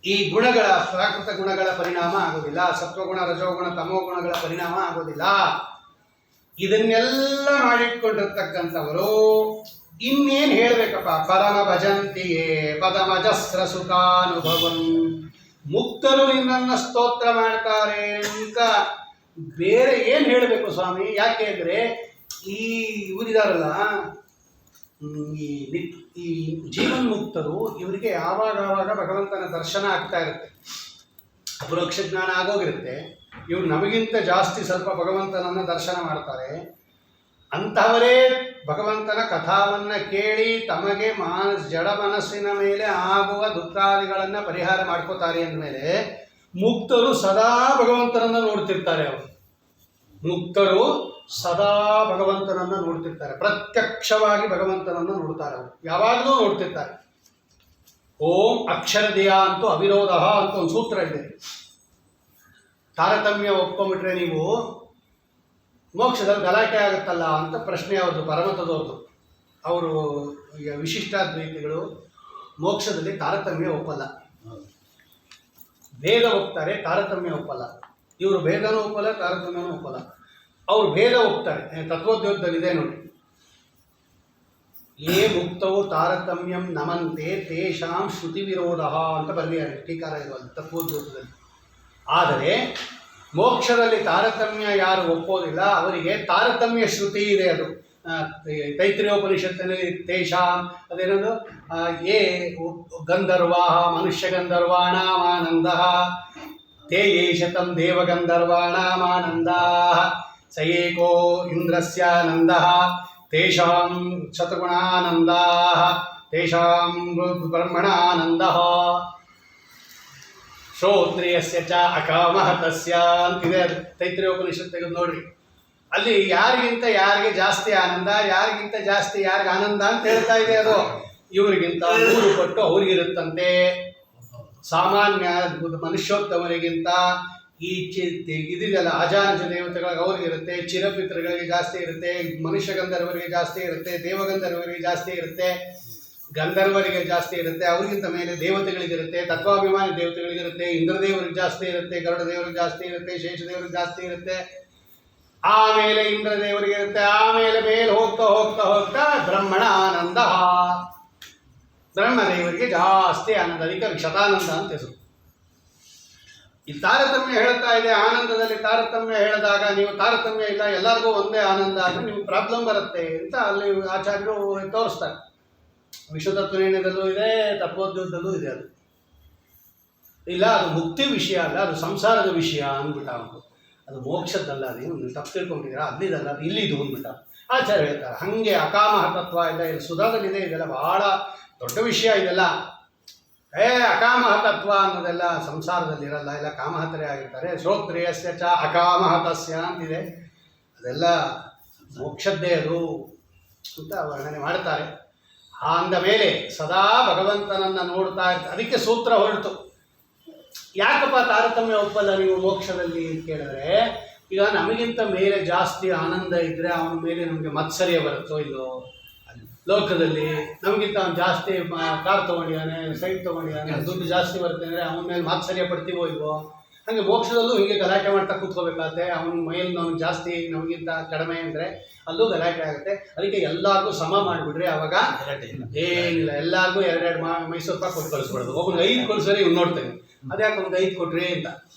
ಈ ಗುಣಗಳ ಪ್ರಾಕೃತ ಗುಣಗಳ ಪರಿಣಾಮ ಆಗೋದಿಲ್ಲ, ಸತ್ವಗುಣ ರಜೋಗುಣ ತಮೋಗುಣಗಳ ಪರಿಣಾಮ ಆಗೋದಿಲ್ಲ. ಇದನ್ನೆಲ್ಲ ಮಾಡಿಟ್ಕೊಂಡಿರ್ತಕ್ಕಂಥವರು ಇನ್ನೇನು ಹೇಳಬೇಕಪ್ಪ, ಪರಮ ಭಜಂತಿಯೇ ಪದಮಜಸ್ರ ಸುಖಾನುಭವಂ. ಮುಕ್ತರು ನಿನ್ನನ್ನು ಸ್ತೋತ್ರ ಮಾಡ್ತಾರೆ ಅಂತ ಬೇರೆ ಏನು ಹೇಳಬೇಕು ಸ್ವಾಮಿ? ಯಾಕೆ ಅಂದರೆ ಈ ಇವರಿದಾರಲ್ಲ, ಈ ಜೀವನ್ಮುಕ್ತರು, ಇವರಿಗೆ ಆವಾಗ ಭಗವಂತನ ದರ್ಶನ ಆಗ್ತಾ ಇರುತ್ತೆ, ಅಪರೋಕ್ಷ ಜ್ಞಾನ ಆಗೋಗಿರುತ್ತೆ. ಇವರು ನಮಗಿಂತ ಜಾಸ್ತಿ ಸ್ವಲ್ಪ ಭಗವಂತನನ್ನು ದರ್ಶನ ಮಾಡ್ತಾರೆ. ಅಂಥವರೇ ಭಗವಂತನ ಕಥಾವನ್ನು ಕೇಳಿ ತಮಗೆ ಜಡ ಮನಸ್ಸಿನ ಮೇಲೆ ಆಗುವ ದುಃಖಾದಿಗಳನ್ನು ಪರಿಹಾರ ಮಾಡ್ಕೋತಾರೆ ಅಂದಮೇಲೆ ಮುಕ್ತರು ಸದಾ ಭಗವಂತನನ್ನ ನೋಡ್ತಿರ್ತಾರೆ. ಅವರು ಮುಕ್ತರು ಸದಾ ಭಗವಂತನನ್ನ ನೋಡ್ತಿರ್ತಾರೆ, ಪ್ರತ್ಯಕ್ಷವಾಗಿ ಭಗವಂತನನ್ನ ನೋಡ್ತಾರೆ. ಅವರು ಯಾವಾಗಲೂ ನೋಡ್ತಿರ್ತಾರೆ. ಓಂ ಅಕ್ಷರದೇಯ ಅಂತೂ ಅವಿರೋಧ ಅಂತ ಒಂದು ಸೂತ್ರ ಇದೆ. ತಾರತಮ್ಯ ಒಪ್ಕೊಂಡ್ಬಿಟ್ರೆ ನೀವು ಮೋಕ್ಷದಲ್ಲಿ ಗಲಾಟೆ ಆಗುತ್ತಲ್ಲ ಅಂತ ಪ್ರಶ್ನೆ ಅವ್ರದ್ದು, ಪರಮತದವ್ರದ್ದು. ಅವರು ಈಗ ವಿಶಿಷ್ಟಾದ್ವೈತಿಗಳು ಮೋಕ್ಷದಲ್ಲಿ ತಾರತಮ್ಯ ಒಪ್ಪಲ್ಲ, ಭೇದ ಒಪ್ತಾರೆ, ತಾರತಮ್ಯ ಒಪ್ಪಲ್ಲ. ಇವರು ಭೇದನೂ ಒಪ್ಪಲ್ಲ, ತಾರತಮ್ಯನೂ ಒಪ್ಪಲ್ಲ. ಅವರು ಭೇದ ಒಪ್ತಾರೆ. ತತ್ವೋದ್ಯೋಗದಲ್ಲಿದೆ ನೋಡಿ, ಯೇ ಮುಕ್ತವು ತಾರತಮ್ಯಂ ನಮಂತೆ ತೇಷಾಂ ಶ್ರುತಿ ವಿರೋಧ ಅಂತ ಬರೆದಿದ್ದಾರೆ ಟೀಕಾರ ಇರುವಲ್ಲಿ ತತ್ವೋದ್ಯೋಗದಲ್ಲಿ. ಆದರೆ ಮೋಕ್ಷದಲ್ಲಿ ತಾರತಮ್ಯ ಯಾರು ಒಪ್ಪೋದಿಲ್ಲ ಅವರಿಗೆ ತಾರತಮ್ಯ ಶ್ರುತಿ ಇದೆ. ಅದು ತೈತ್ರಿಯೋಪನಿಷತ್ತಿನಲ್ಲಿ ತೇಷಾಂ ಅದೇನದು ಯೇ ಗಂಧರ್ವಾ ಮನುಷ್ಯ ಗಂಧರ್ವಾಣಾಮಾನಂದ ತೇ ಯೇಷತಂ ದೇವಗಂಧರ್ವಾಣಾಮಾನಂದ ಸ ಏಕೋ ಇಂದ್ರಸ್ಯಾನಂದ ತೇಷಾಂ ಶತಗುಣಾನಂದ ತೇಷಾಂ ಬ್ರಹ್ಮಣಾನಂದ ಶ್ರೋತ್ರಿಯಸ್ಯ ಚ ಅಕಾಮಃ ತಸ್ಯ ಅಂತಿದೆ ತೈತ್ರಿಯೋಪನಿಷತ್ ತೆಗೆದು ನೋಡ್ರಿ. ಅಲ್ಲಿ ಯಾರಿಗಿಂತ ಯಾರಿಗೆ ಜಾಸ್ತಿ ಆನಂದ, ಯಾರಿಗಿಂತ ಜಾಸ್ತಿ ಯಾರಿಗೆ ಆನಂದ ಅಂತ ಹೇಳ್ತಾ ಇದೆ. ಅದು ಇವರಿಗಿಂತ 100 ಪಟ್ಟು ಅವ್ರಿಗಿರುತ್ತಂತೆ. ಸಾಮಾನ್ಯ ಮನುಷ್ಯೋತ್ತಮರಿಗಿಂತ ಈ ಇದೆಯಲ್ಲ ಅಜಾನಜ ದೇವತೆಗಳಿಗೆ ಅವ್ರಿಗಿರುತ್ತೆ, ಚಿರಪಿತೃಗಳಿಗೆ ಜಾಸ್ತಿ ಇರುತ್ತೆ, ಮನುಷ್ಯ ಗಂಧರ್ವರಿಗೆ ಜಾಸ್ತಿ ಇರುತ್ತೆ, ದೇವಗಂಧರ್ವರಿಗೆ ಜಾಸ್ತಿ ಇರುತ್ತೆ, ಗಂಧರ್ವರಿಗೆ ಜಾಸ್ತಿ ಇರುತ್ತೆ, ಅವ್ರಿಗಿಂತ ಮೇಲೆ ದೇವತೆಗಳಿಗಿರುತ್ತೆ, ತತ್ವಾಭಿಮಾನಿ ದೇವತೆಗಳಿಗಿರುತ್ತೆ, ಇಂದ್ರದೇವರಿಗೆ ಜಾಸ್ತಿ ಇರುತ್ತೆ, ಗರುಡ ದೇವರಿಗೆ ಜಾಸ್ತಿ ಇರುತ್ತೆ, ಶೇಷದೇವರಿಗೆ ಜಾಸ್ತಿ ಇರುತ್ತೆ, ಆಮೇಲೆ ಇಂದ್ರದೇವರಿಗೆ ಇರುತ್ತೆ, ಆಮೇಲೆ ಮೇಲೆ ಹೋಗ್ತಾ ಹೋಗ್ತಾ ಹೋಗ್ತಾ ಬ್ರಹ್ಮಣ ಆನಂದ, ಬ್ರಹ್ಮದೇವರಿಗೆ ಜಾಸ್ತಿ ಆನಂದ, ಅದಕ್ಕೆ ಶತಾನಂದ ಅಂತ ಹೆಸರು. ಈ ತಾರತಮ್ಯ ಹೇಳ್ತಾ ಇದೆ. ಆನಂದದಲ್ಲಿ ತಾರತಮ್ಯ ಹೇಳಿದಾಗ ನೀವು ತಾರತಮ್ಯ ಇಲ್ಲ ಎಲ್ಲರಿಗೂ ಒಂದೇ ಆನಂದ ಅಂದರೆ ನಿಮ್ಗೆ ಪ್ರಾಬ್ಲಮ್ ಬರುತ್ತೆ ಅಂತ ಅಲ್ಲಿ ಆಚಾರ್ಯರು ತೋರಿಸ್ತಾರೆ. ವಿಶ್ವತತ್ವನಿರ್ಣಯದಲ್ಲೂ ಇದೆ, ತತ್ವೋದ್ಯೋಗದಲ್ಲೂ ಇದೆ. ಅದು ಇಲ್ಲ, ಅದು ಮುಕ್ತಿ ವಿಷಯ ಅಲ್ಲ, ಅದು ಸಂಸಾರದ ವಿಷಯ ಅಂದ್ಬಿಟ್ಟ ಅವನು. ಅದು ಮೋಕ್ಷದ್ದಲ್ಲ, ಅದೇನು ನೀವು ತಪ್ಪು ತಿಳ್ಕೊಂಡಿದ್ದೀರಾ, ಅಲ್ಲಿದಲ್ಲ, ಅದು ಇಲ್ಲಿದು ಅಂದ್ಬಿಟ್ಟ ಆಚಾರ್ಯ ಹೇಳ್ತಾರೆ. ಹಾಗೆ ಅಕಾಮಹ ತತ್ವ ಇಲ್ಲ, ಇಲ್ಲಿ ಸುಧಾದಲ್ಲಿದೆ. ಇದೆಲ್ಲ ಬಹಳ ದೊಡ್ಡ ವಿಷಯ. ಇದೆಲ್ಲ ಅಕಾಮಹ ತತ್ವ ಅನ್ನೋದೆಲ್ಲ ಸಂಸಾರದಲ್ಲಿರಲ್ಲ, ಎಲ್ಲ ಕಾಮಹತರೇ ಆಗಿರ್ತಾರೆ. ಶ್ರೋತ್ರಿಯಸ್ಯ ಚ ಅಕಾಮಹ ತಸ್ಯ ಅಂತಿದೆ, ಅದೆಲ್ಲ ಮೋಕ್ಷದ್ದೇ ಅದು ಅಂತ ವರ್ಣನೆ ಮಾಡ್ತಾರೆ. ಅಂದ ಮೇಲೆ ಸದಾ ಭಗವಂತನನ್ನು ನೋಡ್ತಾ ಇರ್ತಾರೆ. ಅದಕ್ಕೆ ಸೂತ್ರ ಹೊರಟು. ಯಾಕಪ್ಪ ತಾರತಮ್ಯ ಒಪ್ಪಲ್ಲ ನೀವು ಮೋಕ್ಷದಲ್ಲಿ ಅಂತ ಕೇಳಿದ್ರೆ, ಈಗ ನಮಗಿಂತ ಮೇಲೆ ಜಾಸ್ತಿ ಆನಂದ ಇದ್ದರೆ ಅವನ ಮೇಲೆ ನಮಗೆ ಮತ್ಸರ್ಯ ಬರುತ್ತೋ ಇಲ್ಲೋ. ಲೋಕದಲ್ಲಿ ನಮಗಿಂತ ಅವ್ನು ಜಾಸ್ತಿ ಕಾರ್ ತೊಗೊಂಡಿದ್ದಾನೆ, ಸೈಟ್ ತೊಗೊಂಡಿದ್ದಾನೆ, ದುಡ್ಡು ಜಾಸ್ತಿ ಬರುತ್ತೆ ಅಂದರೆ ಅವನ ಮೇಲೆ ಮಾತ್ಸರ್ಯ ಪಡ್ತೀವೋ ಇಲ್ವೋ. ಹಾಗೆ ಮೋಕ್ಷದಲ್ಲೂ ಹೀಗೆ ಗಲಾಟೆ ಮಾಡ್ತಾ ಕೂತ್ಕೋಬೇಕಾಗತ್ತೆ. ಅವನ ಮೈಯಲ್ಲಿ ನಾವು ಜಾಸ್ತಿ ನಮಗಿಂತ ಕಡಿಮೆ ಅಂದರೆ ಅಲ್ಲೂ ಗಲಾಟೆ ಆಗುತ್ತೆ. ಅದಕ್ಕೆ ಎಲ್ಲರಿಗೂ ಸಮ ಮಾಡಿಬಿಡ್ರಿ, ಆವಾಗ ಏನಿಲ್ಲ. ಎಲ್ಲರಿಗೂ 2 ಮೈಸೂರು ಪಾಕ್ ಕೊಟ್ಟು ಕಳಿಸ್ಬಿಡೋದು. ಒಬ್ಬನಿಗೆ 5 ಕೊಡಿಸೋರಿ ಇವ್ನು ನೋಡ್ತೇನೆ, ಅದ್ಯಾಕೆ ಒಂದು 5 ಕೊಟ್ರಿ ಅಂತ.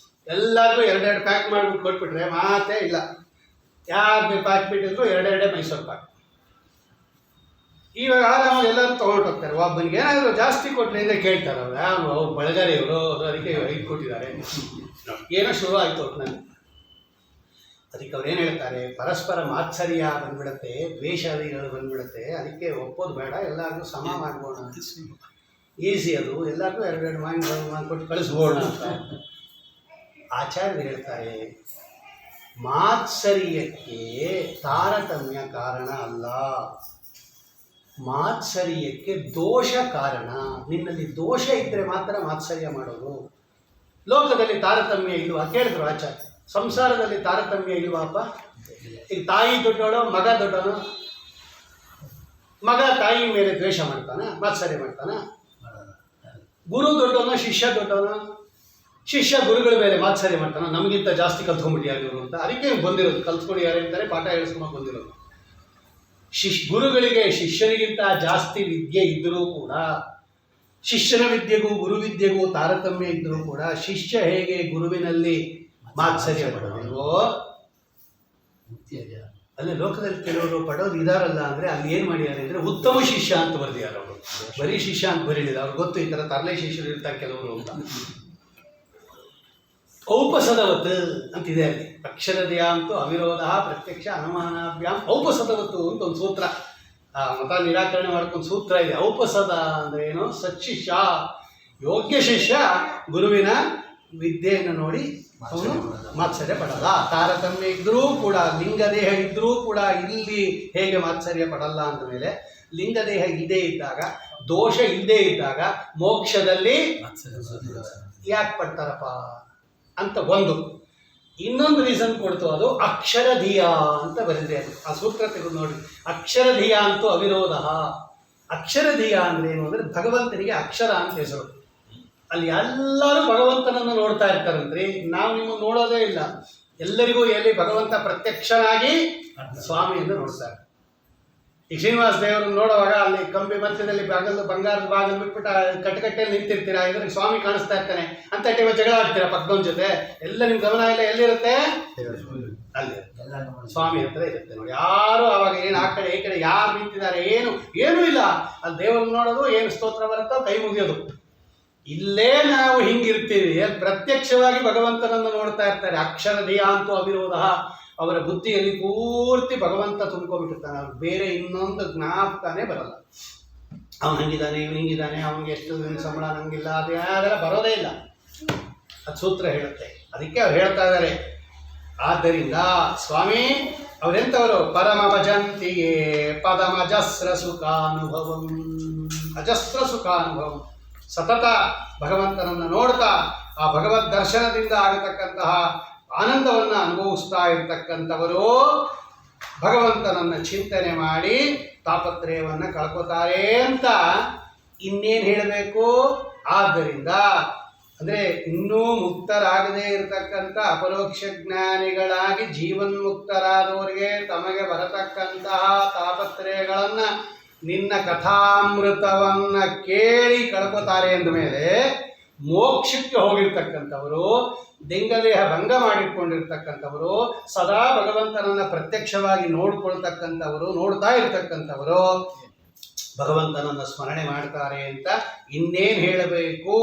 ಎಲ್ಲರಿಗೂ 2 ಪ್ಯಾಕ್ ಮಾಡಿಬಿಟ್ಟು ಕೊಟ್ಬಿಟ್ರೆ ಮಾತೇ ಇಲ್ಲ. ಯಾರು ಪ್ಯಾಕ್ ಬಿಟ್ಟಿದ್ರು 2 ಮೈಸೂರು ಪಾಕ್. ಇವಾಗ ಆರಾಮಾಗಿ ಎಲ್ಲರೂ ತೊಗೊಂಡು ಹೋಗ್ತಾರೆ. ಒಬ್ಬನಿಗೆ ಏನಾದರೂ ಜಾಸ್ತಿ ಕೊಟ್ಟರೆ ಅಂದರೆ ಕೇಳ್ತಾರೆ ಅವ್ರು, ಅವ್ರು ಬಳಗಾರಿ ಇವರು, ಅದಕ್ಕೆ 5 ಕೊಟ್ಟಿದ್ದಾರೆ, ಏನೋ ಶುರು ಆಯಿತು ಒಟ್ಟಿನಲ್ಲಿ. ಅದಕ್ಕೆ ಅವ್ರು ಏನು ಹೇಳ್ತಾರೆ, ಪರಸ್ಪರ ಮಾತ್ಸರ್ಯ ಬಂದ್ಬಿಡುತ್ತೆ, ದ್ವೇಷಾದಿಗಳು ಬಂದ್ಬಿಡುತ್ತೆ. ಅದಕ್ಕೆ ಒಪ್ಪೋದು ಬೇಡ, ಎಲ್ಲರಿಗೂ ಸಮ ಮಾಡ್ಬೋಣ, ಈಸಿ ಅದು. ಎಲ್ಲರಿಗೂ 2 ಮಾಡಿಕೊಟ್ಟು ಕಳಿಸ್ಬೋಣ ಅಂತ ಆಚಾರ್ಯರು ಹೇಳ್ತಾರೆ. ಮಾತ್ಸರ್ಯಕ್ಕೆ ತಾರತಮ್ಯ ಕಾರಣ ಅಲ್ಲ, ಮಾತ್ಸರ್ಯಕ್ಕೆ ದೋಷ ಕಾರಣ. ನಿನ್ನಲ್ಲಿ ದೋಷ ಇದ್ದರೆ ಮಾತ್ರ ಮಾತ್ಸರ್ಯ ಮಾಡೋದು. ಲೋಕದಲ್ಲಿ ತಾರತಮ್ಯ ಇಲ್ವಾ ಕೇಳಿದ್ರು ಆಚಾರ್ಯ. ಸಂಸಾರದಲ್ಲಿ ತಾರತಮ್ಯ ಇಲ್ವಾಪ್ಪ? ಈಗ ತಾಯಿ ದೊಡ್ಡವಳು, ಮಗ ದೊಡ್ಡವನು. ಮಗ ತಾಯಿ ಮೇಲೆ ದ್ವೇಷ ಮಾಡ್ತಾನ, ಮಾತ್ಸರ್ಯ ಮಾಡ್ತಾನ? ಗುರು ದೊಡ್ಡವನು, ಶಿಷ್ಯ ದೊಡ್ಡವನು. ಶಿಷ್ಯ ಗುರುಗಳ ಮೇಲೆ ಮಾತ್ಸರ್ಯ ಮಾಡ್ತಾನ, ನಮಗಿಂತ ಜಾಸ್ತಿ ಕಲ್ತ್ಕೊಂಡ್ಬಿಟ್ಟಿಯಾರು ಅಂತ. ಅದಕ್ಕೆ ಬಂದಿರೋದು, ಕಲ್ತ್ಕೊಂಡು ಯಾರು ಇರ್ತಾರೆ, ಪಾಠ ಹೇಳಿಸ್ಕೊಂಡು ಬಂದಿರೋದು. ಗುರುಗಳಿಗೆ ಶಿಷ್ಯನಿಗಿಂತ ಜಾಸ್ತಿ ವಿದ್ಯೆ ಇದ್ದರೂ ಕೂಡ, ಶಿಷ್ಯನ ವಿದ್ಯೆಗೂ ಗುರು ವಿದ್ಯೆಗೂ ತಾರತಮ್ಯ ಇದ್ದರೂ ಕೂಡ, ಶಿಷ್ಯ ಹೇಗೆ ಗುರುವಿನಲ್ಲಿ ಮಾತ್ಸರ್ಯ ಪಡೋದಿಲ್ವೋ, ಅಲ್ಲಿ ಲೋಕದಲ್ಲಿ ಕೆಲವರು ಪಡೋದು ಇದಾರಲ್ಲ. ಅಂದರೆ ಅಲ್ಲಿ ಏನು ಮಾಡಿದ್ದಾರೆ ಅಂದರೆ ಉತ್ತಮ ಶಿಷ್ಯ ಅಂತ ಬರೆದಿದ್ದಾರೆ ಅವರು. ಬರೀ ಶಿಷ್ಯ ಅಂತ ಬರೀಲಿಲ್ಲ. ಅವ್ರಿಗೆ ಗೊತ್ತು ಈ ಥರ ತರಲೆ ಶಿಷ್ಯರು ಇರ್ತಾರೆ ಕೆಲವರು ಅಂತ. ಔಪಸದವತ್ ಅಂತಿದೆ ಅಲ್ಲಿ. ಅಕ್ಷರದಯ ಅಂತೂ ಅವಿರೋಧ ಪ್ರತ್ಯಕ್ಷ ಅನುಮಾನಾಭ್ಯಾಂ ಔಪಸದವತ್ತು ಅಂತ ಒಂದು ಸೂತ್ರ, ಮತ ನಿರಾಕರಣೆ ಮಾಡ್ಕೊಂಡು ಸೂತ್ರ ಇದೆ. ಔಪಸದ ಅಂದರೆ ಏನು? ಸಚ್ಚಿಷ್ಯ, ಯೋಗ್ಯ ಶಿಷ್ಯ ಗುರುವಿನ ವಿದ್ಯೆಯನ್ನು ನೋಡಿ ಅವನು ಮಾತ್ಸರ್ಯ ಪಡಲ್ಲ. ತಾರತಮ್ಯ ಇದ್ರೂ ಕೂಡ, ಲಿಂಗದೇಹ ಇದ್ರೂ ಕೂಡ ಇಲ್ಲಿ ಹೇಗೆ ಮಾತ್ಸರ್ಯ ಪಡಲ್ಲ ಅಂದ ಮೇಲೆ, ಲಿಂಗದೇಹ ಇಲ್ಲದೇ ಇದ್ದಾಗ, ದೋಷ ಇಲ್ಲದೇ ಇದ್ದಾಗ ಮೋಕ್ಷದಲ್ಲಿ ಯಾಕೆ ಪಡ್ತಾರಪ್ಪ ಅಂತ ಒಂದು. ಇನ್ನೊಂದು ರೀಸನ್ ಕೊಡ್ತು, ಅದು ಅಕ್ಷರಧೀಯ ಅಂತ ಬರೆದಿದೆ. ಆ ಸೂತ್ರ ತೆಗೆದು ನೋಡಿ. ಅಕ್ಷರಧೀಯ ಅಂತೂ ಅವಿರೋಧ. ಅಕ್ಷರಧೀಯ ಅಂದ್ರೆ ಏನು ಅಂದರೆ ಭಗವಂತನಿಗೆ ಅಕ್ಷರ ಅಂತ ಹೆಸರು. ಅಲ್ಲಿ ಎಲ್ಲರೂ ಭಗವಂತನನ್ನು ನೋಡ್ತಾ ಇರ್ತಾರಂತ್ರಿ. ನಾವು ನಿಮ್ಮನ್ನು ನೋಡೋದೇ ಇಲ್ಲ. ಎಲ್ಲರಿಗೂ ಎಲ್ಲಿ ಭಗವಂತ ಪ್ರತ್ಯಕ್ಷನಾಗಿ ಸ್ವಾಮಿಯನ್ನು ನೋಡ್ತಾರೆ. ಈ ಶ್ರೀನಿವಾಸ ದೇವರನ್ನು ನೋಡುವಾಗ ಅಲ್ಲಿ ಕಂಬಿ ಮಧ್ಯದಲ್ಲಿ ಬಂಗಾರದ ಬಾಗಿಲು ಬಿಟ್ಬಿಟ್ಟು ಕಟ್ಟಕಟ್ಟೆಯಲ್ಲಿ ನಿಂತಿರ್ತೀರಾ, ಇದ್ರಿಗೆ ಸ್ವಾಮಿ ಕಾಣಿಸ್ತಾ ಇರ್ತಾನೆ ಅಂತ ಟೈಮ್ ಜಗಳ ಆಡ್ತೀರಾ ಪಕ್ಕದವನ ಜೊತೆ. ಎಲ್ಲ ನಿಮ್ಮ ಗಮನ ಎಲ್ಲ ಎಲ್ಲಿರುತ್ತೆ? ಅಲ್ಲಿ ಸ್ವಾಮಿ ಹತ್ರ ಇರುತ್ತೆ ನೋಡಿ. ಯಾರು ಅವಾಗ ಏನು ಆ ಕಡೆ ಈ ಕಡೆ ಯಾರು ನಿಂತಿದ್ದಾರೆ ಏನೂ ಇಲ್ಲ. ಅಲ್ಲಿ ದೇವರನ್ನು ನೋಡೋದು, ಏನು ಸ್ತೋತ್ರ ಬರುತ್ತೋ ಕೈ ಮುಗಿಯೋದು. ಇಲ್ಲೇ ನಾವು ಹಿಂಗಿರ್ತೀವಿ. ಪ್ರತ್ಯಕ್ಷವಾಗಿ ಭಗವಂತನನ್ನು ನೋಡ್ತಾ ಇರ್ತಾರೆ. ಅಕ್ಷರಧೀಯ ಅಂತೂ ಅವಿರೋಧ. ಅವರ ಬುದ್ಧಿಯಲ್ಲಿ ಪೂರ್ತಿ ಭಗವಂತ ತುಂಬ್ಕೊಂಡ್ಬಿಟ್ಟಿರ್ತಾನೆ. ಅವ್ರು ಬೇರೆ ಇನ್ನೊಂದು ಜ್ಞಾಪಕನೇ ಬರಲ್ಲ. ಅವನು ಹಂಗಿದ್ದಾನೆ, ಇವನು ಹಿಂಗಿದ್ದಾನೆ, ಅವನಿಗೆ ಎಷ್ಟು ಸಂಬಳ ನಂಗಿಲ್ಲ, ಅದೆಲ್ಲ ಬರೋದೇ ಇಲ್ಲ. ಅದು ಸೂತ್ರ ಹೇಳುತ್ತೆ. ಅದಕ್ಕೆ ಅವ್ರು ಹೇಳ್ತಾ ಇದ್ದಾರೆ. ಆದ್ದರಿಂದ ಸ್ವಾಮಿ ಅವರೆಂಥವರು? ಪರಮ ಭಜಂತಿಯೇ ಪದಮಜಸ್ರ ಸುಖಾನುಭವಂ. ಅಜಸ್ರ ಸುಖಾನುಭವಂ. ಸತತ ಭಗವಂತನನ್ನು ನೋಡ್ತಾ ಆ ಭಗವದ್ ದರ್ಶನದಿಂದ ಆಗತಕ್ಕಂತಹ ಆನಂದವನ್ನು ಅನುಭವಿಸ್ತಾ ಇರತಕ್ಕಂಥವರು ಭಗವಂತನನ್ನು ಚಿಂತನೆ ಮಾಡಿ ತಾಪತ್ರಯವನ್ನು ಕಳ್ಕೊತಾರೆ ಅಂತ ಇನ್ನೇನು ಹೇಳಬೇಕು? ಆದ್ದರಿಂದ ಅಂದರೆ ಇನ್ನೂ ಮುಕ್ತರಾಗದೇ ಇರತಕ್ಕಂಥ ಅಪರೋಕ್ಷ ಜ್ಞಾನಿಗಳಾಗಿ ಜೀವನ್ಮುಕ್ತರಾದವರಿಗೆ ತಮಗೆ ಬರತಕ್ಕಂತಹ ತಾಪತ್ರಯಗಳನ್ನು ನಿನ್ನ ಕಥಾಮೃತವನ್ನು ಕೇಳಿ ಕಳ್ಕೊತಾರೆ ಅಂದಮೇಲೆ, ಮೋಕ್ಷಕ್ಕೆ ಹೋಗಿರ್ತಕ್ಕಂಥವರು, ಲಿಂಗದೇಹ ಭಂಗ ಮಾಡಿಕೊಂಡಿರ್ತಕ್ಕಂಥವರು, ಸದಾ ಭಗವಂತನನ್ನು ಪ್ರತ್ಯಕ್ಷವಾಗಿ ನೋಡ್ಕೊಳ್ತಕ್ಕಂಥವರು, ನೋಡ್ತಾ ಇರ್ತಕ್ಕಂಥವರು ಭಗವಂತನನ್ನು ಸ್ಮರಣೆ ಮಾಡ್ತಾರೆ ಅಂತ ಇನ್ನೇನು ಹೇಳಬೇಕು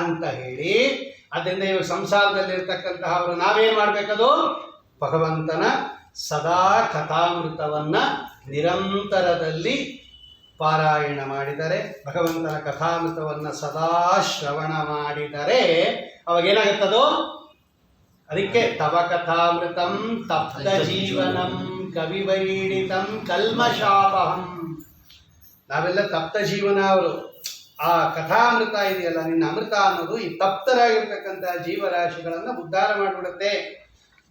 ಅಂತ ಹೇಳಿ, ಅದರಿಂದ ಇವಾಗ ಸಂಸಾರದಲ್ಲಿರ್ತಕ್ಕಂತಹ ಅವರು ನಾವೇನು ಮಾಡಬೇಕದು? ಭಗವಂತನ ಸದಾ ಕಥಾಮೃತವನ್ನು ನಿರಂತರದಲ್ಲಿ ಪಾರಾಯಣ ಮಾಡಿದರೆ, ಭಗವಂತನ ಕಥಾಮೃತವನ್ನು ಸದಾ ಶ್ರವಣ ಮಾಡಿದರೆ ಅವಾಗೇನಾಗುತ್ತದೋ? ಅದಕ್ಕೆ ತವ ಕಥಾಮೃತಂ ತಪ್ತ ಜೀವನಂ ಕವಿವೈಡಿತಂ ಕಲ್ಮಶಾಪಹಂ. ನಾವೆಲ್ಲ ತಪ್ತ ಜೀವನ. ಅವರು ಆ ಕಥಾಮೃತ ಇದೆಯಲ್ಲ, ನಿನ್ನ ಅಮೃತ ಅನ್ನೋದು ಈ ತಪ್ತರಾಗಿರ್ತಕ್ಕಂಥ ಜೀವರಾಶಿಗಳನ್ನು ಉದ್ಧಾರ ಮಾಡಿಬಿಡುತ್ತೆ.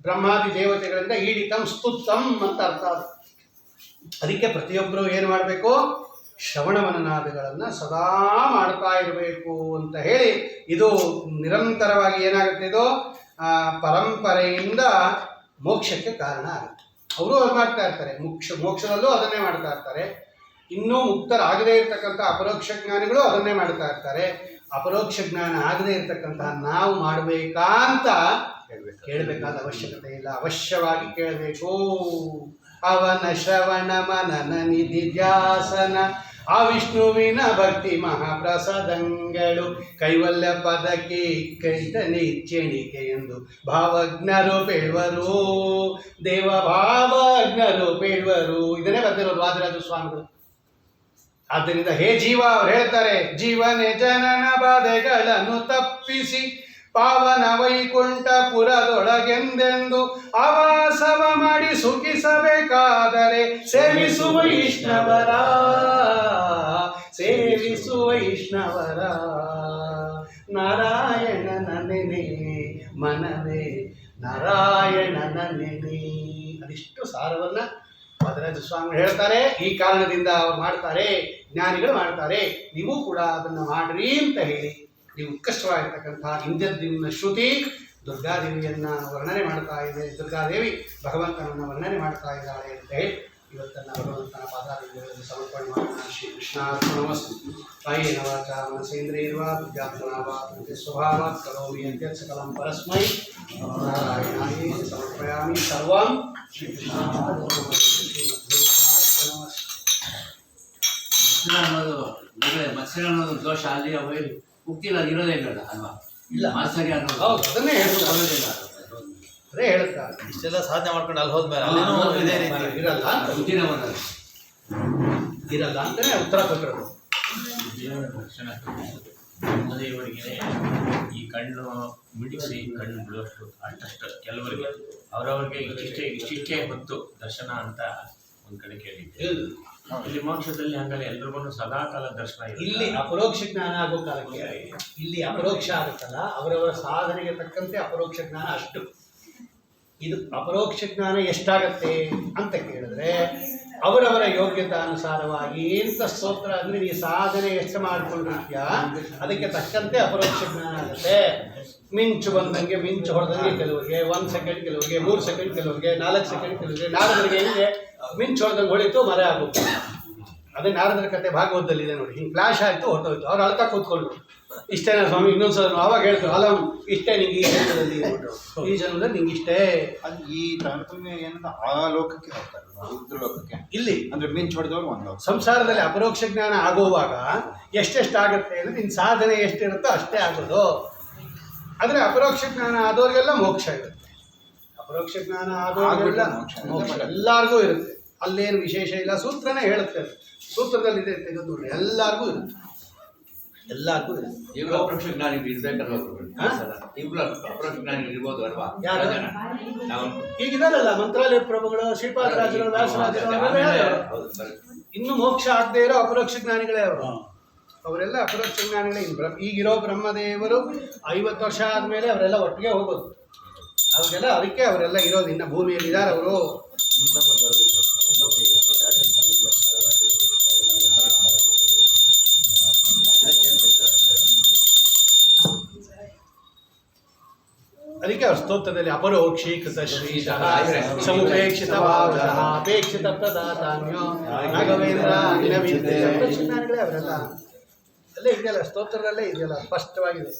ಬ್ರಹ್ಮಾದಿ ದೇವತೆಗಳಿಂದ ಈಡಿತಂ ಸ್ತುತ್ತಂ ಅಂತ ಅರ್ಥ. ಅದಕ್ಕೆ ಪ್ರತಿಯೊಬ್ಬರು ಏನು ಮಾಡಬೇಕು? ಶ್ರವಣ ಮನನಾದಗಳನ್ನು ಸದಾ ಮಾಡ್ತಾ ಇರಬೇಕು ಅಂತ ಹೇಳಿ, ಇದು ನಿರಂತರವಾಗಿ ಏನಾಗುತ್ತೆ? ಇದು ಪರಂಪರೆಯಿಂದ ಮೋಕ್ಷಕ್ಕೆ ಕಾರಣ ಆಗುತ್ತೆ. ಅವರು ಅದು ಮಾಡ್ತಾ ಇರ್ತಾರೆ. ಮೋಕ್ಷದಲ್ಲೂ ಅದನ್ನೇ ಮಾಡ್ತಾ ಇರ್ತಾರೆ. ಇನ್ನೂ ಮುಕ್ತರಾಗದೇ ಇರತಕ್ಕಂಥ ಅಪರೋಕ್ಷ ಜ್ಞಾನಿಗಳು ಅದನ್ನೇ ಮಾಡ್ತಾ ಇರ್ತಾರೆ. ಅಪರೋಕ್ಷ ಜ್ಞಾನ ಆಗದೇ ಇರತಕ್ಕಂತಹ ನಾವು ಮಾಡಬೇಕಾ ಅಂತ ಕೇಳಬೇಕಾದ ಅವಶ್ಯಕತೆ ಇಲ್ಲ. ಅವಶ್ಯವಾಗಿ ಕೇಳಬೇಕು. ಅವನ ಶ್ರವಣ ಮನನ ನಿಧಿ ಧ್ಯಾಸನ ಆ ವಿಷ್ಣುವಿನ ಭಕ್ತಿ ಮಹಾಪ್ರಸಾದಂಗಳು ಕೈವಲ್ಯ ಪದಕ್ಕೆ ಕೈತ ನಿಚ್ಚೆಣಿಕೆ ಎಂದು ಭಾವಜ್ಞರು ಬೇಳ್ವರು, ದೇವ ಭಾವಜ್ಞರು ಬೇಳ್ವರು. ಇದನ್ನೇ ಬರ್ತಿರೋದು ವಾದಿರಾಜ ಸ್ವಾಮಿಗಳು. ಆದ್ದರಿಂದ ಹೇ ಜೀವ, ಅವ್ರು ಹೇಳ್ತಾರೆ, ಜೀವನೇ ಜನನ ಬಾಧೆಗಳನ್ನು ತಪ್ಪಿಸಿ ಪಾವನ ವೈಕುಂಠಪುರದೊಳಗೆಂದೆಂದು ಆವಾಸವ ಮಾಡಿ ಸುಖಿಸಬೇಕಾದರೆ ಸೇವಿಸು ವೈಷ್ಣವರ, ಸೇವಿಸು ವೈಷ್ಣವರ. ನಾರಾಯಣನ ನೆನೆ ಮನವೇ ನಾರಾಯಣನ ನೆನೆ. ಅದಿಷ್ಟು ಸಾರವನ್ನು ವಾದಿರಾಜ ಸ್ವಾಮಿ ಹೇಳ್ತಾರೆ. ಈ ಕಾರಣದಿಂದ ಅವ್ರು ಮಾಡ್ತಾರೆ, ಜ್ಞಾನಿಗಳು ಮಾಡ್ತಾರೆ. ನೀವು ಕೂಡ ಅದನ್ನು ಮಾಡ್ರಿ ಅಂತ ಹೇಳಿ, ನೀವು ಉತ್ಕೃಷ್ಟವಾಗಿರ್ತಕ್ಕಂಥ ಇಂದ್ರದಿನ ಶ್ರುತಿ ದುರ್ಗಾದೇವಿಯನ್ನು ವರ್ಣನೆ ಮಾಡ್ತಾ ಇದೆ. ದುರ್ಗಾದೇವಿ ಭಗವಂತನನ್ನು ವರ್ಣನೆ ಮಾಡ್ತಾ ಇದ್ದಾಳೆ ಅಂತ ಹೇಳಿ ಇವತ್ತನ್ನು ಭಗವಂತನ ಪಾದಾದಿಗಳಲ್ಲಿ ಸಮರ್ಪಣೆ ಮಾಡೋಣ. ಶ್ರೀ ಕೃಷ್ಣಾರ್ಪಣಮಸ್ತು. ಕಾಯೇನ ವಾಚಾ ಮನಸೇಂದ್ರಿಯರ್ವಾ ಬುದ್ಧ್ಯಾತ್ಮನಾ ವಾ ಪ್ರಕೃತಿ ಸ್ವಭಾವಾತ್ ಕರೋಮಿ ಯದ್ಯತ್ ಸಕಲಂ ಪರಸ್ಮೈ ನಾರಾಯಣಾಯೇ ಸಮರ್ಪಯಾಮಿ. ಸರ್ವಂ ಶ್ರೀ ಅನ್ನೋದು ಮತ್ಸ್ಯ ಅನ್ನೋದು ದೋಷ ಅಲ್ಲಿ ಮುಕ್ತಿಲ್ಲ, ಇರೋದೇ ಇಲ್ಲ ಅಲ್ವಾ? ಇಲ್ಲ, ಮಾತ್ಸರ್ಯ ಅನ್ನೋದು ಹೌದು, ಅದನ್ನೇ ಹೇಳ್ತಾರೆ. ಬರೋದಿಲ್ಲ. ಅದೇ ಹೇಳ್ತಾರೆ. ಇಷ್ಟೆಲ್ಲ ಸಾಧನೆ ಮಾಡ್ಕೊಂಡು ಅಲ್ಲಿ ಹೋದ್ಮೇಲೆ ಅಲ್ಲೇನೋ ಇದೇ ರೀತಿ ಇರಲ್ಲ ಅಂತ ಬುದ್ಧಿನೇ ಬಂದದ್ದು. ಇರಲ್ಲ ಅಂತಲೇ ಉತ್ತರ ಕೊಟ್ಟರು. ದೇವರಿಗೆ ಈ ಕಣ್ಣು ಮಿಡಿಸಿ ಕಣ್ಣು ಬಿಡುವಷ್ಟು ಅಷ್ಟಷ್ಟು ಕೆಲವರಿಗೆ ಅವರವ್ರಿಗೆ ಇಷ್ಟಿಷ್ಟೇ ಹೊತ್ತು ದರ್ಶನ ಅಂತ ಒಂದು ಕಡೆ ಕೇಳಿದ್ದೆ. ಇಲ್ಲಿ ಮೋಕ್ಷದಲ್ಲಿ ಹಂಗಲ್ಲ, ಎಲ್ರಿಗೂ ಸದಾಕಾಲ ದರ್ಶನ ಇದೆ. ಇಲ್ಲಿ ಅಪರೋಕ್ಷ ಜ್ಞಾನ ಆಗೋ ಕಾಲಕ್ಕೆ ಇಲ್ಲಿ ಅಪರೋಕ್ಷ ಆಗುತ್ತಲ್ಲ, ಅವರವರ ಸಾಧನೆಗೆ ತಕ್ಕಂತೆ ಅಪರೋಕ್ಷ ಜ್ಞಾನ ಅಷ್ಟು. ಇದು ಅಪರೋಕ್ಷ ಜ್ಞಾನ ಎಷ್ಟಾಗತ್ತೆ ಅಂತ ಕೇಳಿದ್ರೆ ಅವರವರ ಯೋಗ್ಯತಾನುಸಾರವಾಗಿ ಎಂಥ ಸ್ತೋತ್ರ ಅಂದರೆ ಈ ಸಾಧನೆ ಎಷ್ಟು ಮಾಡಿಕೊಂಡಿರ್ತೀಯ ಅದಕ್ಕೆ ತಕ್ಕಂತೆ ಅಪರೋಕ್ಷ ಜ್ಞಾನ ಆಗುತ್ತೆ. ಮಿಂಚು ಬಂದಂಗೆ, ಮಿಂಚು ಹೊಡೆದಂಗೆ ಕೆಲವರಿಗೆ 1 ಸೆಕೆಂಡ್, ಕೆಲವರಿಗೆ 3 ಸೆಕೆಂಡ್, ಕೆಲವರಿಗೆ 4 ಸೆಕೆಂಡ್, ಕೆಲವರಿಗೆ ನಾರದರಿಗೆ ಹೆಂಗೆ ಮಿಂಚು ಹೊಡೆದಂಗೆ ಹೊಳಿತು ಮರ ಆಗುತ್ತೆ. ಅದೇ ನಾರದರ ಕತೆ ಭಾಗವತದಲ್ಲಿದೆ ನೋಡಿ. ಹಿಂಗೆ ಫ್ಲಾಶ್ ಆಯಿತು, ಹೊರಟೋಯ್ತು. ಅವ್ರು ಅಳ್ತಾ ಕೂತ್ಕೊಂಡು ಇಷ್ಟೇನಾ ಸ್ವಾಮಿ, ಇನ್ನೊಂದ್ಸಲ ಅವಾಗ ಹೇಳ್ತು ಅಲ್ಲ ಇಷ್ಟೇ ನಿಂಗೆ ಈ ಜನ್ಮದಲ್ಲಿ, ಈ ಜನ್ಮದಲ್ಲಿ ನಿಂಗೆ ಇಷ್ಟೇ. ಅದು ಈ ತಾರತಮ್ಯ ಏನಂದ್ರೆ ಆ ಲೋಕಕ್ಕೆ ಹೋಗ್ತಾರೆ, ರುದ್ರ ಲೋಕಕ್ಕೆ. ಇಲ್ಲಿ ಅಂದ್ರೆ ಮಿಂಚು ಹೊಡೆದವ್ರು ಒಂದು ಲೋಕ. ಸಂಸಾರದಲ್ಲಿ ಅಪರೋಕ್ಷ ಜ್ಞಾನ ಆಗುವಾಗ ಎಷ್ಟೆಷ್ಟಾಗುತ್ತೆ ಅಂದರೆ ನಿನ್ನ ಸಾಧನೆ ಎಷ್ಟಿರುತ್ತೋ ಅಷ್ಟೇ ಆಗೋದು. ಆದರೆ ಅಪರೋಕ್ಷ ಜ್ಞಾನ ಆದವ್ರಿಗೆಲ್ಲ ಮೋಕ್ಷ ಇರುತ್ತೆ. ಅಪರೋಕ್ಷ ಜ್ಞಾನ ಆದವ್ರಿಗೆಲ್ಲ ಮೋಕ್ಷ ಎಲ್ಲರಿಗೂ ಇರುತ್ತೆ. ಅಲ್ಲೇನು ವಿಶೇಷ ಇಲ್ಲ, ಸೂತ್ರನೇ ಹೇಳುತ್ತೆ. ಸೂತ್ರದಲ್ಲಿದೆ ತೆಗೆದು ನೋಡಿ, ಎಲ್ಲರಿಗೂ ಇರುತ್ತೆ, ಎಲ್ಲರಿಗೂ ಇರುತ್ತೆ. ಈಗಲೂ ಅಪರೋಕ್ಷ ಜ್ಞಾನಿಗಳು ಇರ್ಬೇಕಲ್ವ? ಈಗಲೂ ಅಪರೋಕ್ಷ ಜ್ಞಾನಿಗಳು ಇರ್ಬೋದು ಅಲ್ವಾ? ಯಾರು? ನಾವು ಈಗಿದಾರಲ್ಲ ಮಂತ್ರಾಲಯ ಪ್ರಭುಗಳು, ಶ್ರೀಪಾದರಾಜರು, ವ್ಯಾಸರಾಜರು, ಇನ್ನು ಮೋಕ್ಷ ಆಗದೆ ಇರೋ ಅಪರೋಕ್ಷ ಜ್ಞಾನಿಗಳೇ ಅವರು. ಅವರೆಲ್ಲ ಅಪರೋಕ್ಷ ಜ್ಞಾನಿಗಳೇ. ಈಗಿರೋ ಬ್ರಹ್ಮದೇವರು 50 ವರ್ಷ ಆದಮೇಲೆ ಅವರೆಲ್ಲ ಒಟ್ಟಿಗೆ ಹೋಗೋದು. ಅವ್ರಿಗೆಲ್ಲ ಅದಕ್ಕೆ ಅವರೆಲ್ಲ ಇರೋದು ಇನ್ನು ಭೂಮಿಯಲ್ಲಿ ಇದ್ದಾರೆ ಅವರು. ಅದಕ್ಕೆ ಅವ್ರ ಸ್ತೋತ್ರದಲ್ಲಿ ಅಪರೋಕ್ಷೀಕೃತ ಶ್ರೀಶಃ ಸಮುಪೇಕ್ಷಿತ ಭಾವತಃ ಅಪೇಕ್ಷಿತ ಪ್ರದಾತಾನ್ಯೋ ರಾಘವೇಂದ್ರ ಅನಿಲವಿದ್ಯೆ. ಜ್ಞಾನಿಗಳೇ ಅವರೆಲ್ಲ. ಅಲ್ಲೇ ಇದೆಯಲ್ಲ, ಸ್ತೋತ್ರದಲ್ಲೇ ಇದೆಯಲ್ಲ, ಸ್ಪಷ್ಟವಾಗಿದೆ.